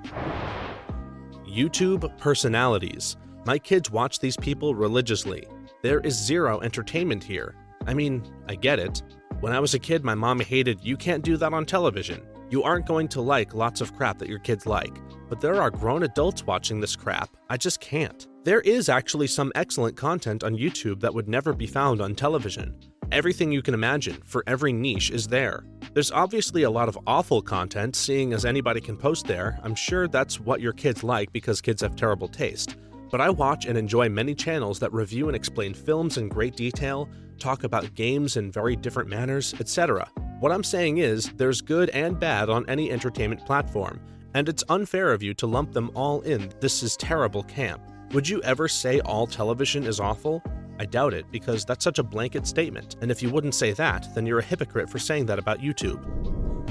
YouTube personalities. My kids watch these people religiously. There is zero entertainment here. I mean, I get it. When I was a kid, my mom hated, "You can't do that on television. You aren't going to like lots of crap that your kids like." But there are grown adults watching this crap. I just can't. There is actually some excellent content on YouTube that would never be found on television. Everything you can imagine, for every niche, is there. There's obviously a lot of awful content, seeing as anybody can post there. I'm sure that's what your kids like because kids have terrible taste. But I watch and enjoy many channels that review and explain films in great detail, talk about games in very different manners, etc. What I'm saying is, there's good and bad on any entertainment platform, and it's unfair of you to lump them all in "this is terrible" camp. Would you ever say all television is awful? I doubt it, because that's such a blanket statement, and if you wouldn't say that, then you're a hypocrite for saying that about YouTube.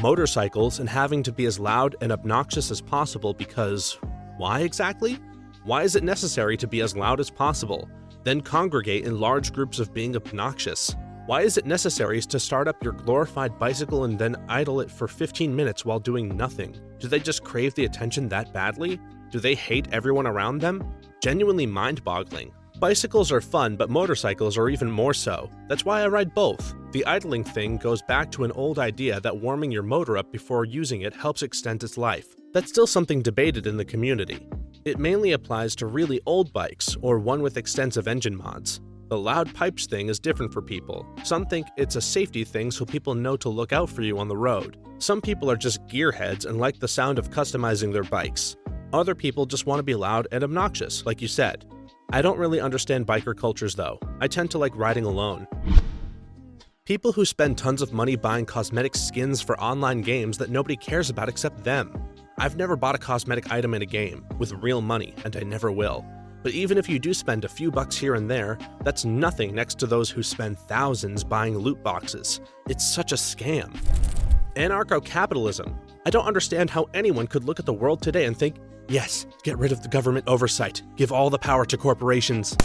Motorcycles and having to be as loud and obnoxious as possible because why exactly? Why is it necessary to be as loud as possible, then congregate in large groups of being obnoxious? Why is it necessary to start up your glorified bicycle and then idle it for 15 minutes while doing nothing? Do they just crave the attention that badly? Do they hate everyone around them? Genuinely mind-boggling. Bicycles are fun, but motorcycles are even more so. That's why I ride both. The idling thing goes back to an old idea that warming your motor up before using it helps extend its life. That's still something debated in the community. It mainly applies to really old bikes, or one with extensive engine mods. The loud pipes thing is different for people. Some think it's a safety thing so people know to look out for you on the road. Some people are just gearheads and like the sound of customizing their bikes. Other people just want to be loud and obnoxious, like you said. I don't really understand biker cultures though. I tend to like riding alone. People who spend tons of money buying cosmetic skins for online games that nobody cares about except them. I've never bought a cosmetic item in a game, with real money, and I never will. But even if you do spend a few bucks here and there, that's nothing next to those who spend thousands buying loot boxes. It's such a scam. Anarcho-capitalism. I don't understand how anyone could look at the world today and think, yes, get rid of the government oversight, give all the power to corporations.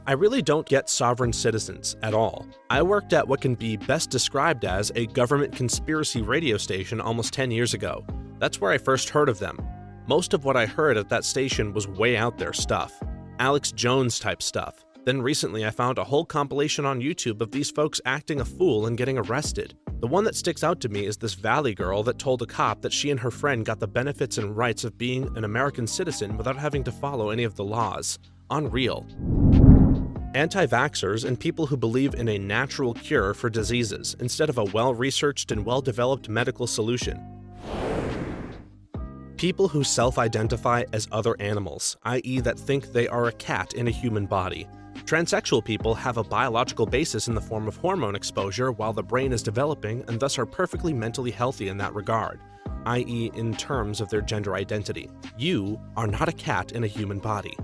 I really don't get sovereign citizens at all. I worked at what can be best described as a government conspiracy radio station almost 10 years ago. That's where I first heard of them. Most of what I heard at that station was way out there stuff. Alex Jones type stuff. Then recently I found a whole compilation on YouTube of these folks acting a fool and getting arrested. The one that sticks out to me is this Valley girl that told a cop that she and her friend got the benefits and rights of being an American citizen without having to follow any of the laws. Unreal. Anti-vaxxers and people who believe in a natural cure for diseases instead of a well-researched and well-developed medical solution. People who self-identify as other animals, i.e. that think they are a cat in a human body. Transsexual people have a biological basis in the form of hormone exposure while the brain is developing and thus are perfectly mentally healthy in that regard, i.e. in terms of their gender identity. You are not a cat in a human body.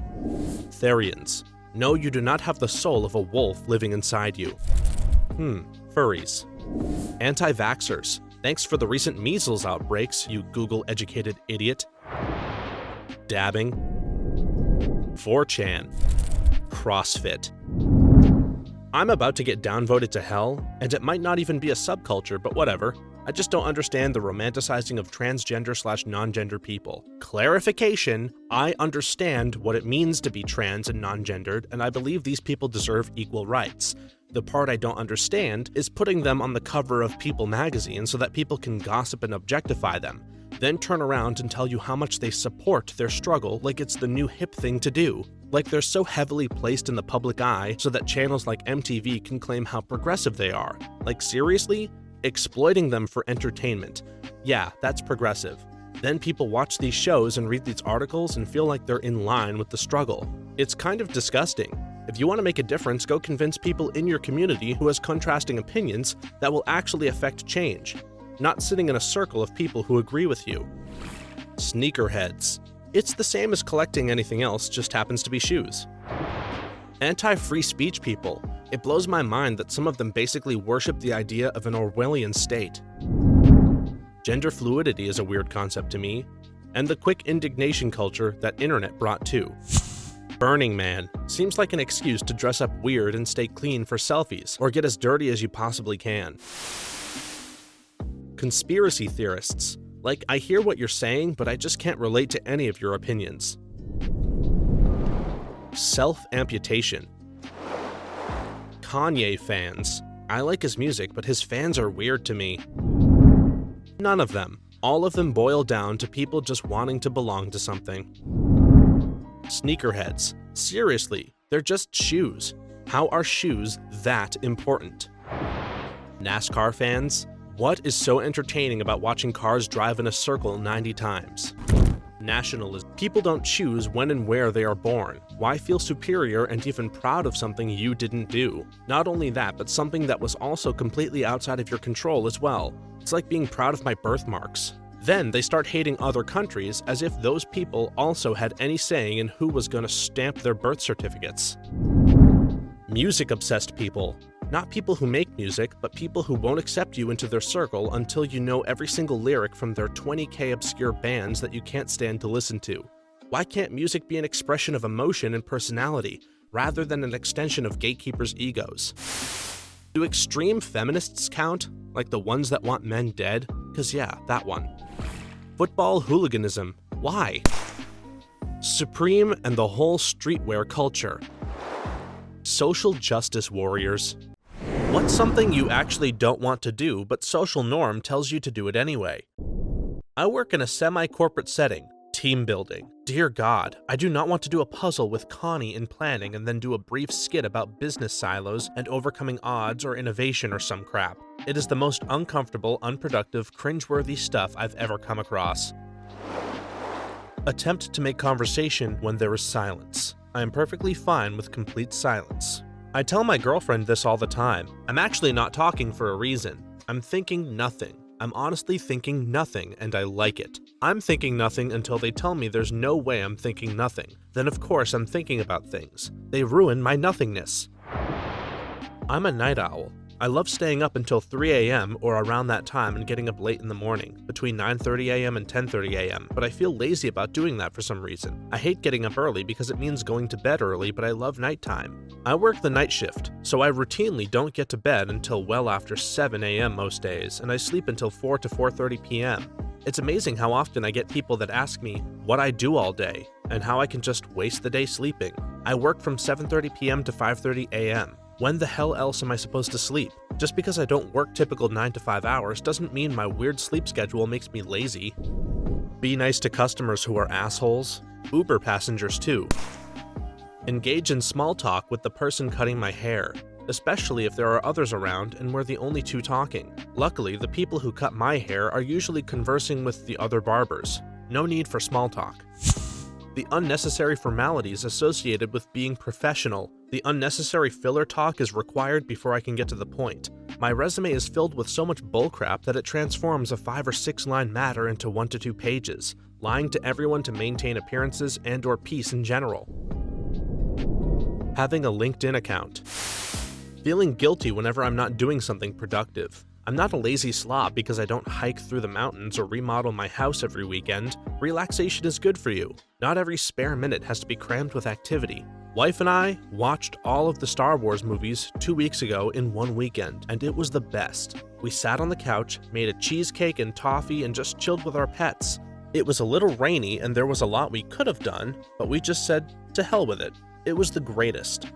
Therians. No, you do not have the soul of a wolf living inside you. Furries. Anti-vaxxers. Thanks for the recent measles outbreaks, you Google-educated idiot. Dabbing. 4chan. CrossFit. I'm about to get downvoted to hell, and it might not even be a subculture, but whatever. I just don't understand the romanticizing of transgender/non-gender people. Clarification, I understand what it means to be trans and non-gendered, and I believe these people deserve equal rights. The part I don't understand is putting them on the cover of People magazine so that people can gossip and objectify them, then turn around and tell you how much they support their struggle like it's the new hip thing to do. Like they're so heavily placed in the public eye so that channels like MTV can claim how progressive they are. Like seriously? Exploiting them for entertainment. Yeah, that's progressive. Then people watch these shows and read these articles and feel like they're in line with the struggle. It's kind of disgusting. If you want to make a difference, go convince people in your community who has contrasting opinions that will actually affect change, not sitting in a circle of people who agree with you. Sneakerheads. It's the same as collecting anything else, just happens to be shoes. Anti-free speech people. It blows my mind that some of them basically worship the idea of an Orwellian state. Gender fluidity is a weird concept to me, and the quick indignation culture that internet brought too. Burning Man. Seems like an excuse to dress up weird and stay clean for selfies, or get as dirty as you possibly can. Conspiracy theorists. Like, I hear what you're saying, but I just can't relate to any of your opinions. Self-amputation. Kanye fans. I like his music, but his fans are weird to me. None of them. All of them boil down to people just wanting to belong to something. Sneakerheads. Seriously, they're just shoes. How are shoes that important? NASCAR fans. What is so entertaining about watching cars drive in a circle 90 times? Nationalism. People don't choose when and where they are born. Why feel superior and even proud of something you didn't do? Not only that, but something that was also completely outside of your control as well. It's like being proud of my birthmarks. Then they start hating other countries as if those people also had any saying in who was gonna stamp their birth certificates. Music-obsessed people. Not people who make music, but people who won't accept you into their circle until you know every single lyric from their 20k obscure bands that you can't stand to listen to. Why can't music be an expression of emotion and personality, rather than an extension of gatekeepers' egos? Do extreme feminists count? Like the ones that want men dead? 'Cause yeah, that one. Football hooliganism. Why? Supreme and the whole streetwear culture. Social justice warriors. What's something you actually don't want to do, but social norm tells you to do it anyway? I work in a semi-corporate setting. Team building. Dear God, I do not want to do a puzzle with Connie in planning and then do a brief skit about business silos and overcoming odds or innovation or some crap. It is the most uncomfortable, unproductive, cringeworthy stuff I've ever come across. Attempt to make conversation when there is silence. I am perfectly fine with complete silence. I tell my girlfriend this all the time. I'm actually not talking for a reason. I'm thinking nothing. I'm honestly thinking nothing, and I like it. I'm thinking nothing until they tell me there's no way I'm thinking nothing. Then of course I'm thinking about things. They ruin my nothingness. I'm a night owl. I love staying up until 3 a.m. or around that time and getting up late in the morning, between 9:30 a.m. and 10:30 a.m., but I feel lazy about doing that for some reason. I hate getting up early because it means going to bed early, but I love nighttime. I work the night shift, so I routinely don't get to bed until well after 7 a.m. most days, and I sleep until 4 to 4:30 p.m. It's amazing how often I get people that ask me what I do all day, and how I can just waste the day sleeping. I work from 7:30 p.m. to 5:30 a.m. When the hell else am I supposed to sleep? Just because I don't work typical 9 to 5 hours doesn't mean my weird sleep schedule makes me lazy. Be nice to customers who are assholes. Uber passengers too. Engage in small talk with the person cutting my hair, especially if there are others around and we're the only two talking. Luckily, the people who cut my hair are usually conversing with the other barbers. No need for small talk. The unnecessary formalities associated with being professional. The unnecessary filler talk is required before I can get to the point. My resume is filled with so much bullcrap that it transforms a 5 or 6 line matter into 1 to 2 pages, lying to everyone to maintain appearances and/or peace in general. Having a LinkedIn account. Feeling guilty whenever I'm not doing something productive. I'm not a lazy slob because I don't hike through the mountains or remodel my house every weekend. Relaxation is good for you. Not every spare minute has to be crammed with activity. Wife and I watched all of the Star Wars movies 2 weeks ago in 1 weekend, and it was the best. We sat on the couch, made a cheesecake and toffee, and just chilled with our pets. It was a little rainy and there was a lot we could have done, but we just said, to hell with it. It was the greatest.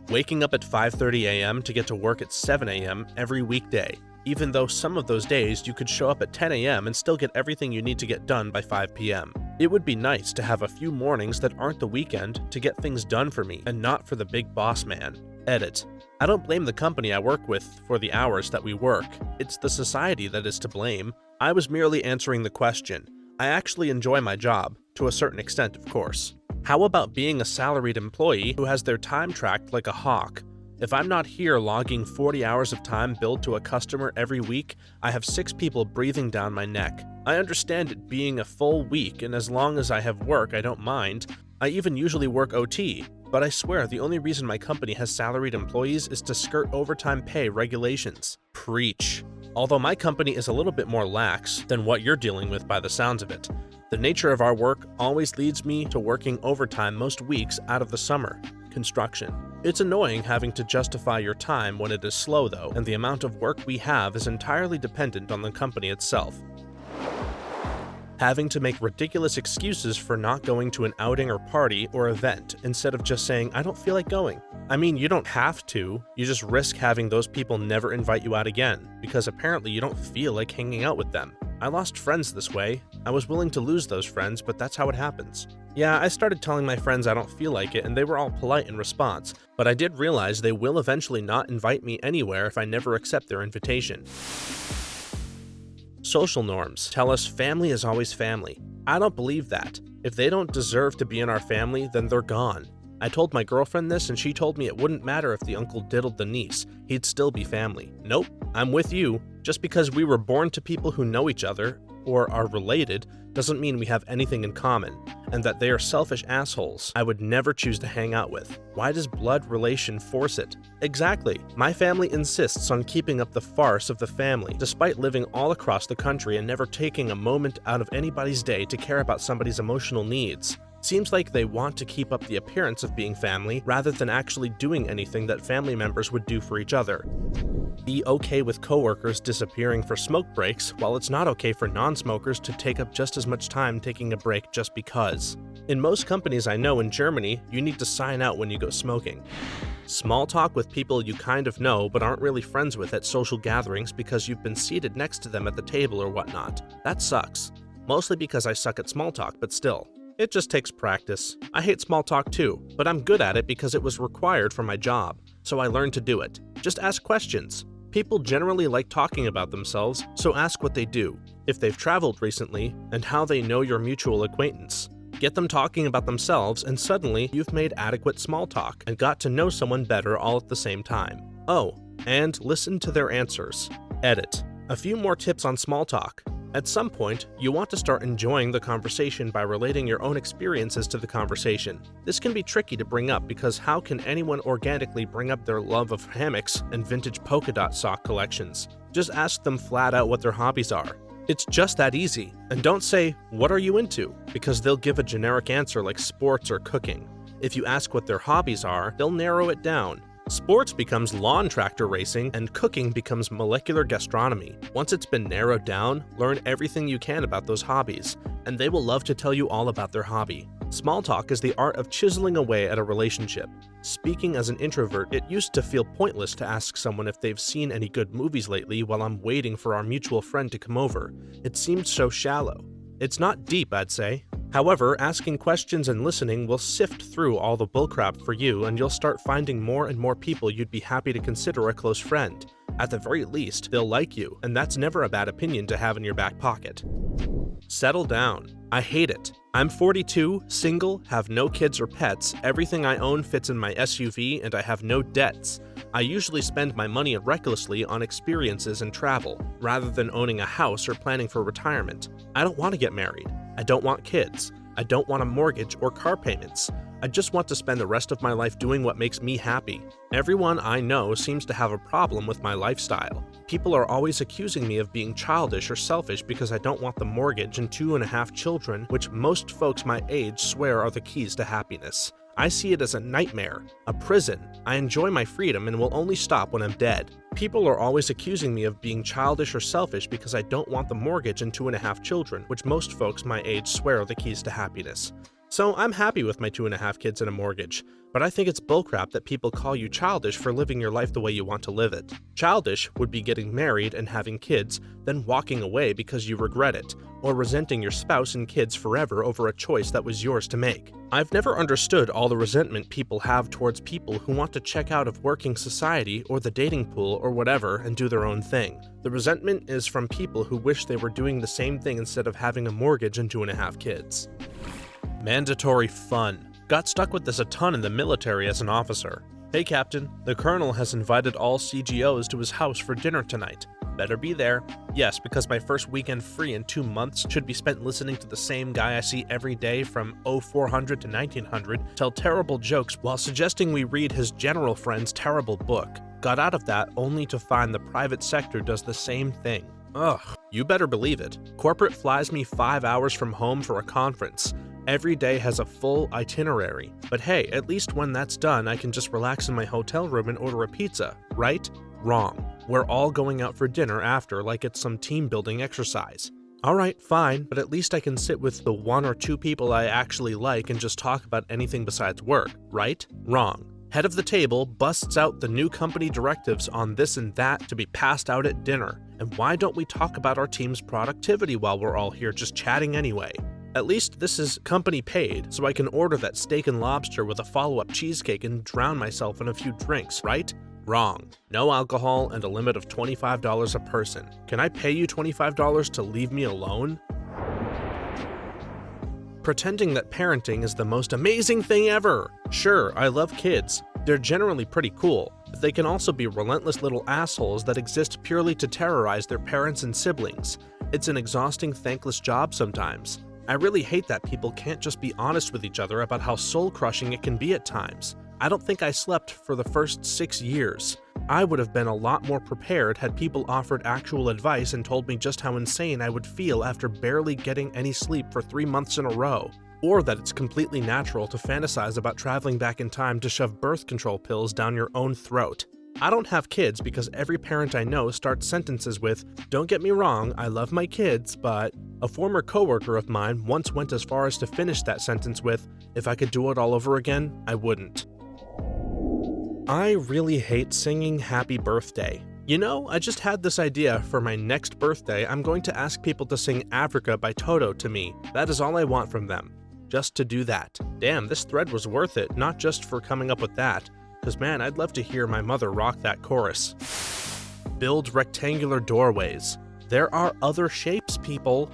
Waking up at 5:30 a.m. to get to work at 7 a.m. every weekday, even though some of those days you could show up at 10 a.m. and still get everything you need to get done by 5 p.m. It would be nice to have a few mornings that aren't the weekend to get things done for me and not for the big boss man. Edit. I don't blame the company I work with for the hours that we work. It's the society that is to blame. I was merely answering the question. I actually enjoy my job, to a certain extent, of course. How about being a salaried employee who has their time tracked like a hawk? If I'm not here logging 40 hours of time billed to a customer every week, I have 6 people breathing down my neck. I understand it being a full week, and as long as I have work, I don't mind. I even usually work OT, but I swear the only reason my company has salaried employees is to skirt overtime pay regulations. Preach. Although my company is a little bit more lax than what you're dealing with by the sounds of it. The nature of our work always leads me to working overtime most weeks out of the summer. Construction. It's annoying having to justify your time when it is slow though, and the amount of work we have is entirely dependent on the company itself. Having to make ridiculous excuses for not going to an outing or party or event instead of just saying, I don't feel like going. I mean, you don't have to, you just risk having those people never invite you out again, because apparently you don't feel like hanging out with them. I lost friends this way. I was willing to lose those friends, but that's how it happens. Yeah, I started telling my friends I don't feel like it, and they were all polite in response, but I did realize they will eventually not invite me anywhere if I never accept their invitation. Social norms tell us family is always family. I don't believe that. If they don't deserve to be in our family, then they're gone. I told my girlfriend this and she told me it wouldn't matter if the uncle diddled the niece, he'd still be family. Nope, I'm with you. Just because we were born to people who know each other, or are related, doesn't mean we have anything in common, and that they are selfish assholes I would never choose to hang out with. Why does blood relation force it? Exactly. My family insists on keeping up the farce of the family, despite living all across the country and never taking a moment out of anybody's day to care about somebody's emotional needs. Seems like they want to keep up the appearance of being family rather than actually doing anything that family members would do for each other. Be okay with coworkers disappearing for smoke breaks, while it's not okay for non-smokers to take up just as much time taking a break just because. In most companies I know in Germany, you need to sign out when you go smoking. Small talk with people you kind of know but aren't really friends with at social gatherings because you've been seated next to them at the table or whatnot. That sucks. Mostly because I suck at small talk, but still. It just takes practice. I hate small talk too, but I'm good at it because it was required for my job, so I learned to do it. Just ask questions. People generally like talking about themselves, so ask what they do, if they've traveled recently, and how they know your mutual acquaintance. Get them talking about themselves, and suddenly you've made adequate small talk and got to know someone better all at the same time. Oh, and listen to their answers. Edit. A few more tips on small talk. At some point, you want to start enjoying the conversation by relating your own experiences to the conversation. This can be tricky to bring up because how can anyone organically bring up their love of hammocks and vintage polka dot sock collections? Just ask them flat out what their hobbies are. It's just that easy. And don't say, "What are you into?" because they'll give a generic answer like sports or cooking. If you ask what their hobbies are, they'll narrow it down. Sports becomes lawn tractor racing, and cooking becomes molecular gastronomy. Once it's been narrowed down, learn everything you can about those hobbies, and they will love to tell you all about their hobby. Small talk is the art of chiseling away at a relationship. Speaking as an introvert, it used to feel pointless to ask someone if they've seen any good movies lately while I'm waiting for our mutual friend to come over. It seemed so shallow. It's not deep, I'd say. However, asking questions and listening will sift through all the bullcrap for you, and you'll start finding more and more people you'd be happy to consider a close friend. At the very least, they'll like you, and that's never a bad opinion to have in your back pocket. Settle down. I hate it. I'm 42, single, have no kids or pets, everything I own fits in my SUV, and I have no debts. I usually spend my money recklessly on experiences and travel, rather than owning a house or planning for retirement. I don't want to get married. I don't want kids. I don't want a mortgage or car payments. I just want to spend the rest of my life doing what makes me happy. Everyone I know seems to have a problem with my lifestyle. People are always accusing me of being childish or selfish because I don't want the mortgage and 2.5 children, which most folks my age swear are the keys to happiness. I see it as a nightmare, a prison. I enjoy my freedom and will only stop when I'm dead. People are always accusing me of being childish or selfish because I don't want the mortgage and 2.5 children, which most folks my age swear are the keys to happiness. So I'm happy with my 2.5 kids and a mortgage, but I think it's bullcrap that people call you childish for living your life the way you want to live it. Childish would be getting married and having kids, then walking away because you regret it, or resenting your spouse and kids forever over a choice that was yours to make. I've never understood all the resentment people have towards people who want to check out of working society or the dating pool or whatever and do their own thing. The resentment is from people who wish they were doing the same thing instead of having a mortgage and 2.5 kids. Mandatory fun. Got stuck with this a ton in the military as an officer. Hey Captain, the Colonel has invited all CGOs to his house for dinner tonight. Better be there. Yes, because my first weekend free in 2 months should be spent listening to the same guy I see every day from 0400 to 1900 tell terrible jokes while suggesting we read his general friend's terrible book. Got out of that only to find the private sector does the same thing. Ugh, you better believe it. Corporate flies me 5 hours from home for a conference. Every day has a full itinerary. But hey, at least when that's done, I can just relax in my hotel room and order a pizza, right? Wrong. We're all going out for dinner after like it's some team building exercise. Alright, fine, but at least I can sit with the 1 or 2 people I actually like and just talk about anything besides work, right? Wrong. Head of the table busts out the new company directives on this and that to be passed out at dinner. And why don't we talk about our team's productivity while we're all here just chatting anyway? At least this is company paid, so I can order that steak and lobster with a follow-up cheesecake and drown myself in a few drinks, right? Wrong. No alcohol and a limit of $25 a person. Can I pay you $25 to leave me alone? Pretending that parenting is the most amazing thing ever. Sure, I love kids. They're generally pretty cool, but they can also be relentless little assholes that exist purely to terrorize their parents and siblings. It's an exhausting, thankless job sometimes. I really hate that people can't just be honest with each other about how soul-crushing it can be at times. I don't think I slept for the first 6 years. I would have been a lot more prepared had people offered actual advice and told me just how insane I would feel after barely getting any sleep for 3 months in a row. Or that it's completely natural to fantasize about traveling back in time to shove birth control pills down your own throat. I don't have kids because every parent I know starts sentences with, "Don't get me wrong, I love my kids, but..." A former coworker of mine once went as far as to finish that sentence with, "If I could do it all over again, I wouldn't." I really hate singing happy birthday. You know, I just had this idea for my next birthday. I'm going to ask people to sing Africa by Toto to me. That is all I want from them. Just to do that. Damn, this thread was worth it, not just for coming up with that. Cause man, I'd love to hear my mother rock that chorus. Build rectangular doorways. There are other shapes, people.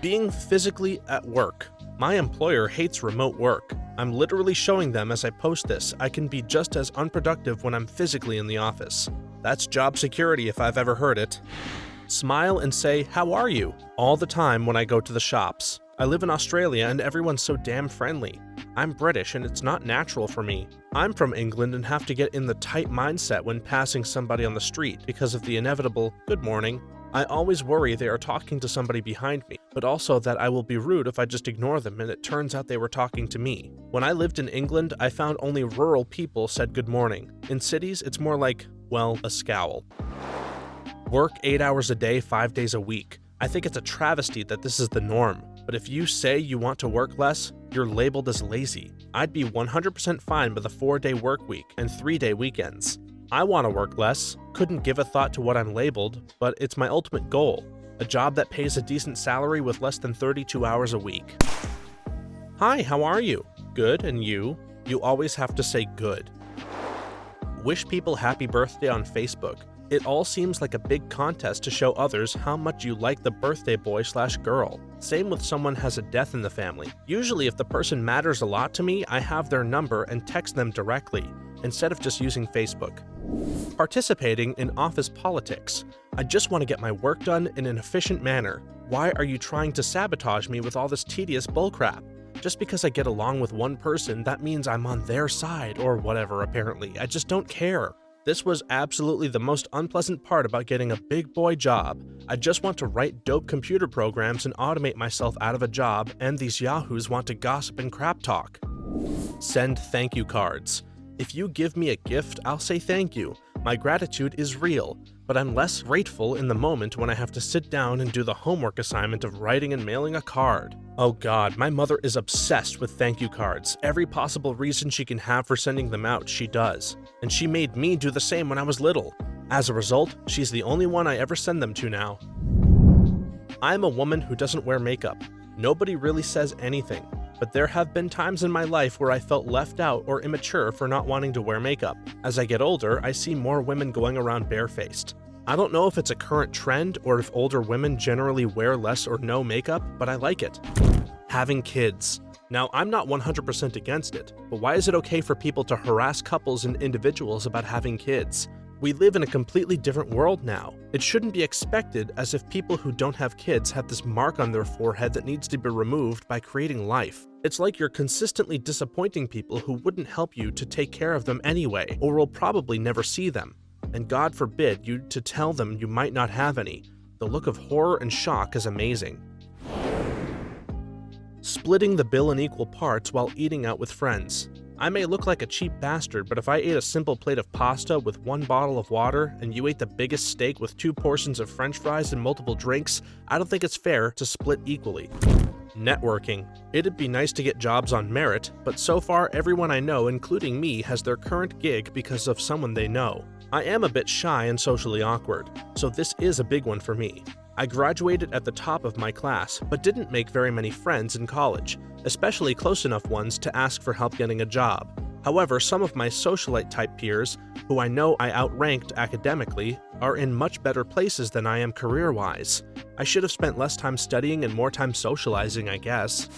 Being physically at work. My employer hates remote work. I'm literally showing them as I post this, I can be just as unproductive when I'm physically in the office. That's job security if I've ever heard it. Smile and say, "How are you?" all the time when I go to the shops. I live in Australia and everyone's so damn friendly. I'm British and it's not natural for me. I'm from England and have to get in the tight mindset when passing somebody on the street because of the inevitable "good morning." I always worry they are talking to somebody behind me, but also that I will be rude if I just ignore them and it turns out they were talking to me. When I lived in England, I found only rural people said good morning. In cities, it's more like, well, a scowl. Work 8 hours a day, 5 days a week. I think it's a travesty that this is the norm. But if you say you want to work less, you're labeled as lazy. I'd be 100% fine with a 4-day work week and 3-day weekends. I want to work less, couldn't give a thought to what I'm labeled, but it's my ultimate goal. A job that pays a decent salary with less than 32 hours a week. Hi, how are you? Good, and you? You always have to say good. Wish people happy birthday on Facebook. It all seems like a big contest to show others how much you like the birthday boy/girl. Same with someone has a death in the family. Usually if the person matters a lot to me, I have their number and text them directly, instead of just using Facebook. Participating in office politics. I just want to get my work done in an efficient manner. Why are you trying to sabotage me with all this tedious bullcrap? Just because I get along with one person, that means I'm on their side, or whatever apparently. I just don't care. This was absolutely the most unpleasant part about getting a big boy job. I just want to write dope computer programs and automate myself out of a job, and these yahoos want to gossip and crap talk. Send thank you cards. If you give me a gift, I'll say thank you. My gratitude is real, but I'm less grateful in the moment when I have to sit down and do the homework assignment of writing and mailing a card. Oh god, my mother is obsessed with thank you cards. Every possible reason she can have for sending them out, she does. And she made me do the same when I was little. As a result, she's the only one I ever send them to now. I'm a woman who doesn't wear makeup. Nobody really says anything, but there have been times in my life where I felt left out or immature for not wanting to wear makeup. As I get older, I see more women going around barefaced. I don't know if it's a current trend or if older women generally wear less or no makeup, but I like it. Having kids. Now, I'm not 100% against it, but why is it okay for people to harass couples and individuals about having kids? We live in a completely different world now. It shouldn't be expected as if people who don't have kids have this mark on their forehead that needs to be removed by creating life. It's like you're consistently disappointing people who wouldn't help you to take care of them anyway, or will probably never see them. And God forbid you to tell them you might not have any. The look of horror and shock is amazing. Splitting the bill in equal parts while eating out with friends. I may look like a cheap bastard, but if I ate a simple plate of pasta with 1 bottle of water and you ate the biggest steak with 2 portions of french fries and multiple drinks, I don't think it's fair to split equally. Networking. It'd be nice to get jobs on merit, but so far everyone I know, including me, has their current gig because of someone they know. I am a bit shy and socially awkward, so this is a big one for me. I graduated at the top of my class, but didn't make very many friends in college, especially close enough ones to ask for help getting a job. However, some of my socialite-type peers, who I know I outranked academically, are in much better places than I am career-wise. I should have spent less time studying and more time socializing, I guess.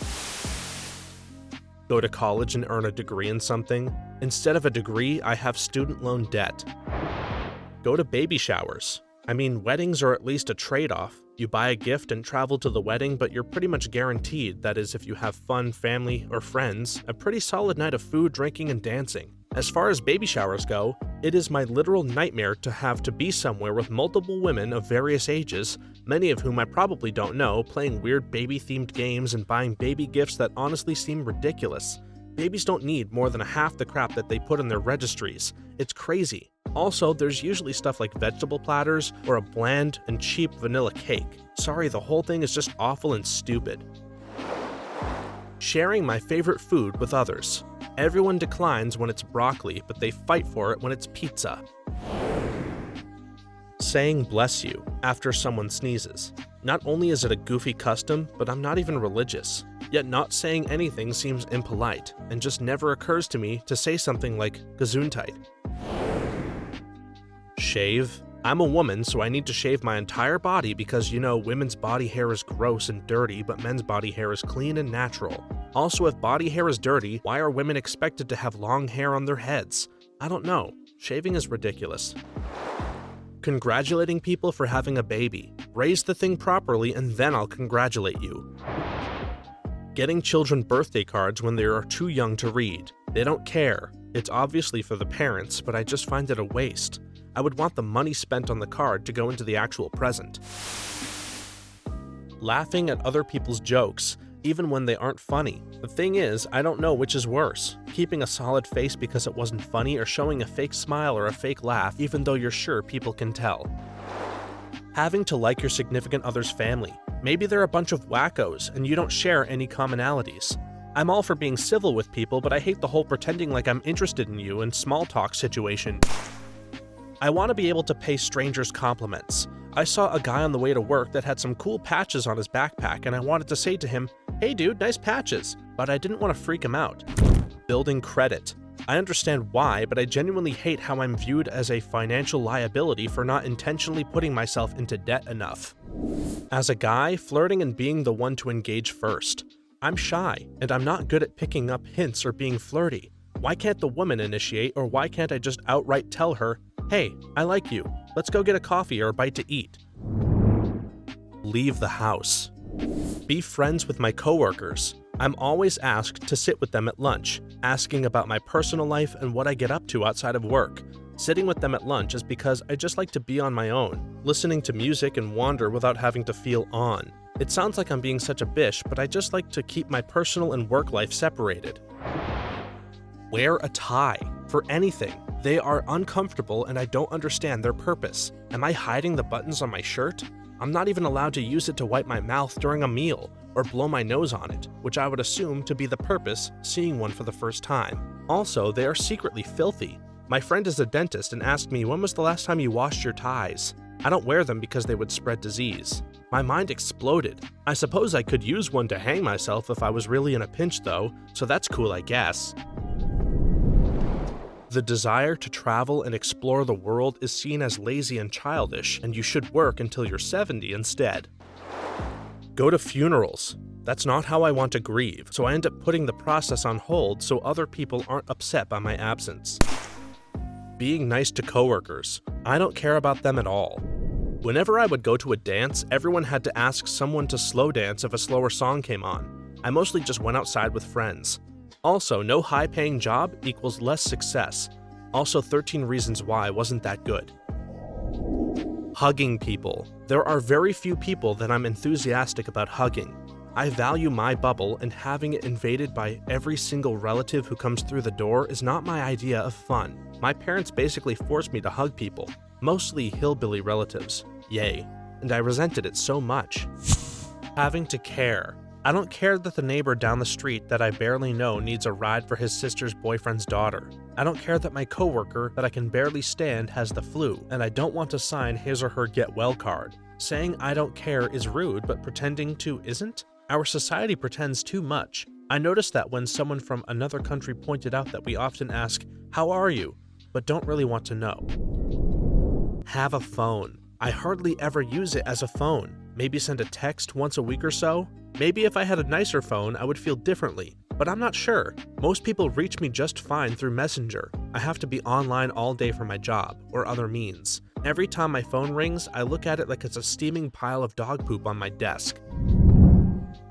Go to college and earn a degree in something. Instead of a degree, I have student loan debt. Go to baby showers. I mean, weddings are at least a trade-off. You buy a gift and travel to the wedding, but you're pretty much guaranteed, that is if you have fun, family, or friends, a pretty solid night of food, drinking, and dancing. As far as baby showers go, it is my literal nightmare to have to be somewhere with multiple women of various ages, many of whom I probably don't know, playing weird baby-themed games and buying baby gifts that honestly seem ridiculous. Babies don't need more than half the crap that they put in their registries. It's crazy. Also, there's usually stuff like vegetable platters or a bland and cheap vanilla cake. Sorry, the whole thing is just awful and stupid. Sharing my favorite food with others. Everyone declines when it's broccoli, but they fight for it when it's pizza. Saying bless you after someone sneezes. Not only is it a goofy custom, but I'm not even religious. Yet not saying anything seems impolite, and just never occurs to me to say something like Gesundheit. Shave. I'm a woman, so I need to shave my entire body because, you know, women's body hair is gross and dirty, but men's body hair is clean and natural. Also, if body hair is dirty, why are women expected to have long hair on their heads? I don't know. Shaving is ridiculous. Congratulating people for having a baby. Raise the thing properly and then I'll congratulate you. Getting children birthday cards when they are too young to read. They don't care. It's obviously for the parents, but I just find it a waste. I would want the money spent on the card to go into the actual present. Laughing at other people's jokes, even when they aren't funny. The thing is, I don't know which is worse. Keeping a solid face because it wasn't funny, or showing a fake smile or a fake laugh even though you're sure people can tell. Having to like your significant other's family. Maybe they're a bunch of wackos and you don't share any commonalities. I'm all for being civil with people, but I hate the whole pretending like I'm interested in you and small talk situation. I want to be able to pay strangers compliments. I saw a guy on the way to work that had some cool patches on his backpack and I wanted to say to him, "Hey dude, nice patches," but I didn't want to freak him out. Building credit. I understand why, but I genuinely hate how I'm viewed as a financial liability for not intentionally putting myself into debt enough. As a guy, flirting and being the one to engage first. I'm shy, and I'm not good at picking up hints or being flirty. Why can't the woman initiate, or why can't I just outright tell her, "Hey, I like you, let's go get a coffee or a bite to eat"? Leave the house. Be friends with my coworkers. I'm always asked to sit with them at lunch, asking about my personal life and what I get up to outside of work. Sitting with them at lunch is because I just like to be on my own, listening to music and wander without having to feel on. It sounds like I'm being such a bish, but I just like to keep my personal and work life separated. Wear a tie. For anything. They are uncomfortable and I don't understand their purpose. Am I hiding the buttons on my shirt? I'm not even allowed to use it to wipe my mouth during a meal or blow my nose on it, which I would assume to be the purpose seeing one for the first time. Also, they are secretly filthy. My friend is a dentist and asked me, "When was the last time you washed your ties?" I don't wear them because they would spread disease. My mind exploded. I suppose I could use one to hang myself if I was really in a pinch though, so that's cool I guess. The desire to travel and explore the world is seen as lazy and childish, and you should work until you're 70 instead. Go to funerals. That's not how I want to grieve, so I end up putting the process on hold so other people aren't upset by my absence. Being nice to coworkers. I don't care about them at all. Whenever I would go to a dance, everyone had to ask someone to slow dance if a slower song came on. I mostly just went outside with friends. Also, no high-paying job equals less success. Also, 13 Reasons Why wasn't that good. Hugging people. There are very few people that I'm enthusiastic about hugging. I value my bubble, and having it invaded by every single relative who comes through the door is not my idea of fun. My parents basically forced me to hug people, mostly hillbilly relatives. Yay. And I resented it so much. Having to care. I don't care that the neighbor down the street that I barely know needs a ride for his sister's boyfriend's daughter. I don't care that my coworker that I can barely stand has the flu, and I don't want to sign his or her get well card. Saying I don't care is rude, but pretending to isn't? Our society pretends too much. I noticed that when someone from another country pointed out that we often ask, "How are you?" but don't really want to know. Have a phone. I hardly ever use it as a phone. Maybe send a text once a week or so? Maybe if I had a nicer phone, I would feel differently, but I'm not sure. Most people reach me just fine through Messenger. I have to be online all day for my job, or other means. Every time my phone rings, I look at it like it's a steaming pile of dog poop on my desk.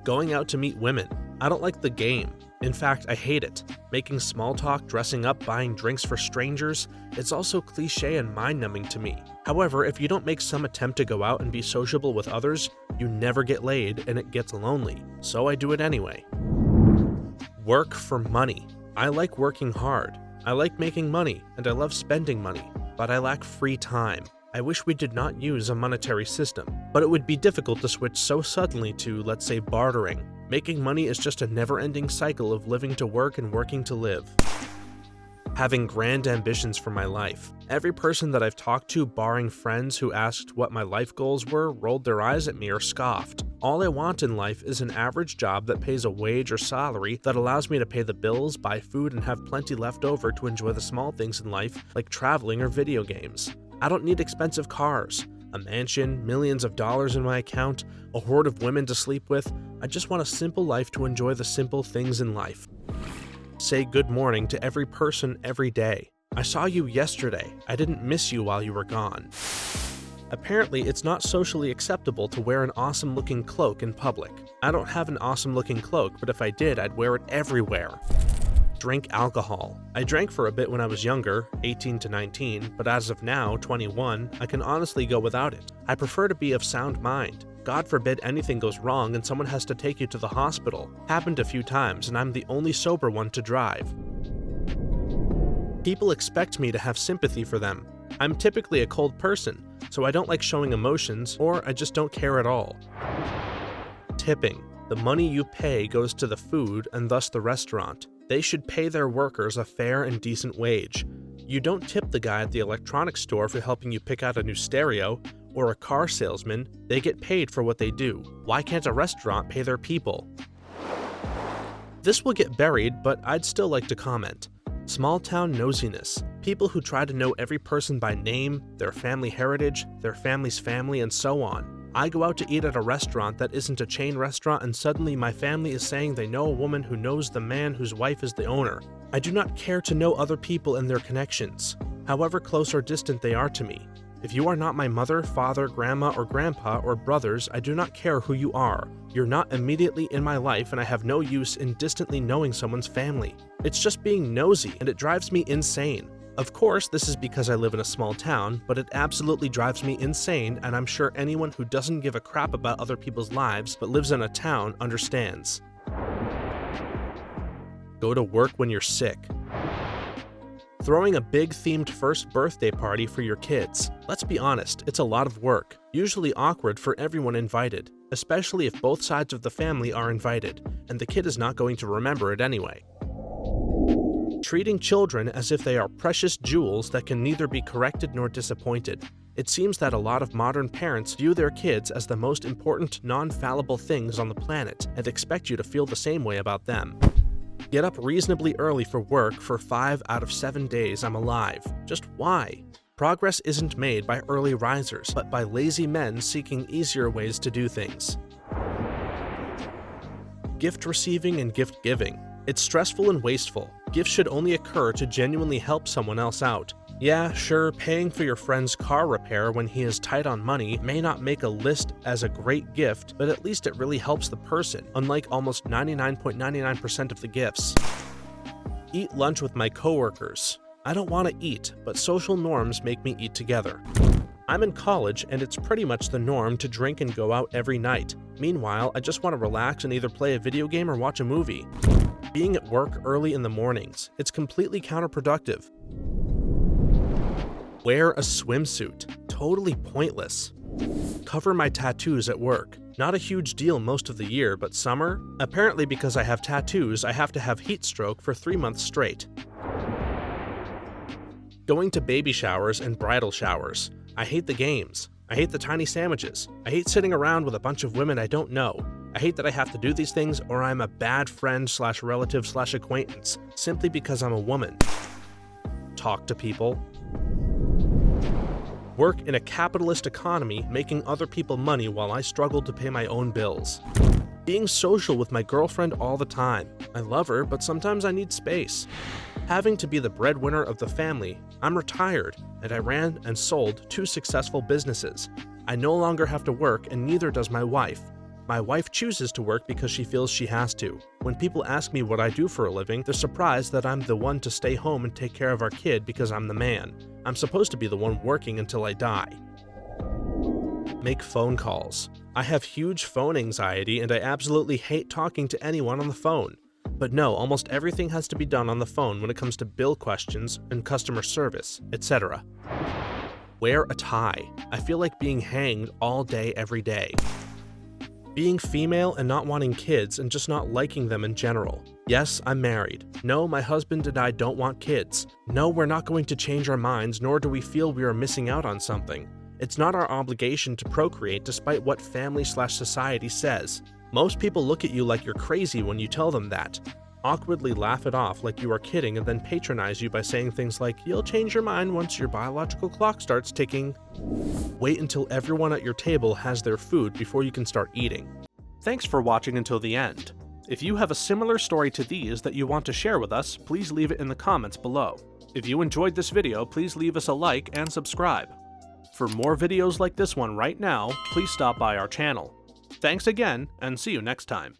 Going out to meet women. I don't like the game. In fact, I hate it. Making small talk, dressing up, buying drinks for strangers, it's also cliche and mind-numbing to me. However, if you don't make some attempt to go out and be sociable with others, you never get laid and it gets lonely. So I do it anyway. Work for money. I like working hard. I like making money, and I love spending money, but I lack free time. I wish we did not use a monetary system, but it would be difficult to switch so suddenly to, let's say, bartering. Making money is just a never-ending cycle of living to work and working to live. Having grand ambitions for my life. Every person that I've talked to, barring friends who asked what my life goals were, rolled their eyes at me or scoffed. All I want in life is an average job that pays a wage or salary that allows me to pay the bills, buy food, and have plenty left over to enjoy the small things in life, like traveling or video games. I don't need expensive cars, a mansion, millions of dollars in my account, a horde of women to sleep with. I just want a simple life to enjoy the simple things in life. Say good morning to every person every day. I saw you yesterday. I didn't miss you while you were gone. Apparently, it's not socially acceptable to wear an awesome-looking cloak in public. I don't have an awesome-looking cloak, but if I did, I'd wear it everywhere. Drink alcohol. I drank for a bit when I was younger, 18 to 19, but as of now, 21, I can honestly go without it. I prefer to be of sound mind. God forbid anything goes wrong and someone has to take you to the hospital. Happened a few times, and I'm the only sober one to drive. People expect me to have sympathy for them. I'm typically a cold person, so I don't like showing emotions, or I just don't care at all. Tipping. The money you pay goes to the food and thus the restaurant. They should pay their workers a fair and decent wage. You don't tip the guy at the electronics store for helping you pick out a new stereo, or a car salesman. They get paid for what they do. Why can't a restaurant pay their people? This will get buried, but I'd still like to comment. Small town nosiness. People who try to know every person by name, their family heritage, their family's family, and so on. I go out to eat at a restaurant that isn't a chain restaurant and suddenly my family is saying they know a woman who knows the man whose wife is the owner. I do not care to know other people and their connections, however close or distant they are to me. If you are not my mother, father, grandma, or grandpa, or brothers, I do not care who you are. You're not immediately in my life and I have no use in distantly knowing someone's family. It's just being nosy and it drives me insane. Of course, this is because I live in a small town, but it absolutely drives me insane, and I'm sure anyone who doesn't give a crap about other people's lives but lives in a town understands. Go to work when you're sick. Throwing a big themed first birthday party for your kids. Let's be honest, it's a lot of work, usually awkward for everyone invited, especially if both sides of the family are invited, and the kid is not going to remember it anyway. Treating children as if they are precious jewels that can neither be corrected nor disappointed. It seems that a lot of modern parents view their kids as the most important, non-fallible things on the planet and expect you to feel the same way about them. Get up reasonably early for work for 5 out of 7 days I'm alive. Just why? Progress isn't made by early risers, but by lazy men seeking easier ways to do things. Gift receiving and gift giving. It's stressful and wasteful. Gifts should only occur to genuinely help someone else out. Yeah, sure, paying for your friend's car repair when he is tight on money may not make a list as a great gift, but at least it really helps the person, unlike almost 99.99% of the gifts. Eat lunch with my coworkers. I don't want to eat, but social norms make me eat together. I'm in college, and it's pretty much the norm to drink and go out every night. Meanwhile, I just want to relax and either play a video game or watch a movie. Being at work early in the mornings, it's completely counterproductive. Wear a swimsuit. Totally pointless. Cover my tattoos at work. Not a huge deal most of the year, but summer? Apparently because I have tattoos, I have to have heat stroke for 3 months straight. Going to baby showers and bridal showers. I hate the games. I hate the tiny sandwiches. I hate sitting around with a bunch of women I don't know. I hate that I have to do these things or I'm a bad friend / relative / acquaintance, simply because I'm a woman. Talk to people. Work in a capitalist economy, making other people money while I struggle to pay my own bills. Being social with my girlfriend all the time. I love her, but sometimes I need space. Having to be the breadwinner of the family. I'm retired, and I ran and sold 2 successful businesses. I no longer have to work, and neither does my wife. My wife chooses to work because she feels she has to. When people ask me what I do for a living, they're surprised that I'm the one to stay home and take care of our kid because I'm the man. I'm supposed to be the one working until I die. Make phone calls. I have huge phone anxiety and I absolutely hate talking to anyone on the phone. But no, almost everything has to be done on the phone when it comes to bill questions and customer service, etc. Wear a tie. I feel like being hanged all day every day. Being female and not wanting kids and just not liking them in general. Yes, I'm married. No, my husband and I don't want kids. No, we're not going to change our minds, nor do we feel we are missing out on something. It's not our obligation to procreate despite what family / society says. Most people look at you like you're crazy when you tell them that. Awkwardly laugh it off like you are kidding and then patronize you by saying things like, "You'll change your mind once your biological clock starts ticking." Wait until everyone at your table has their food before you can start eating. Thanks for watching until the end. If you have a similar story to these that you want to share with us, please leave it in the comments below. If you enjoyed this video, please leave us a like and subscribe. For more videos like this one right now, please stop by our channel. Thanks again, and see you next time.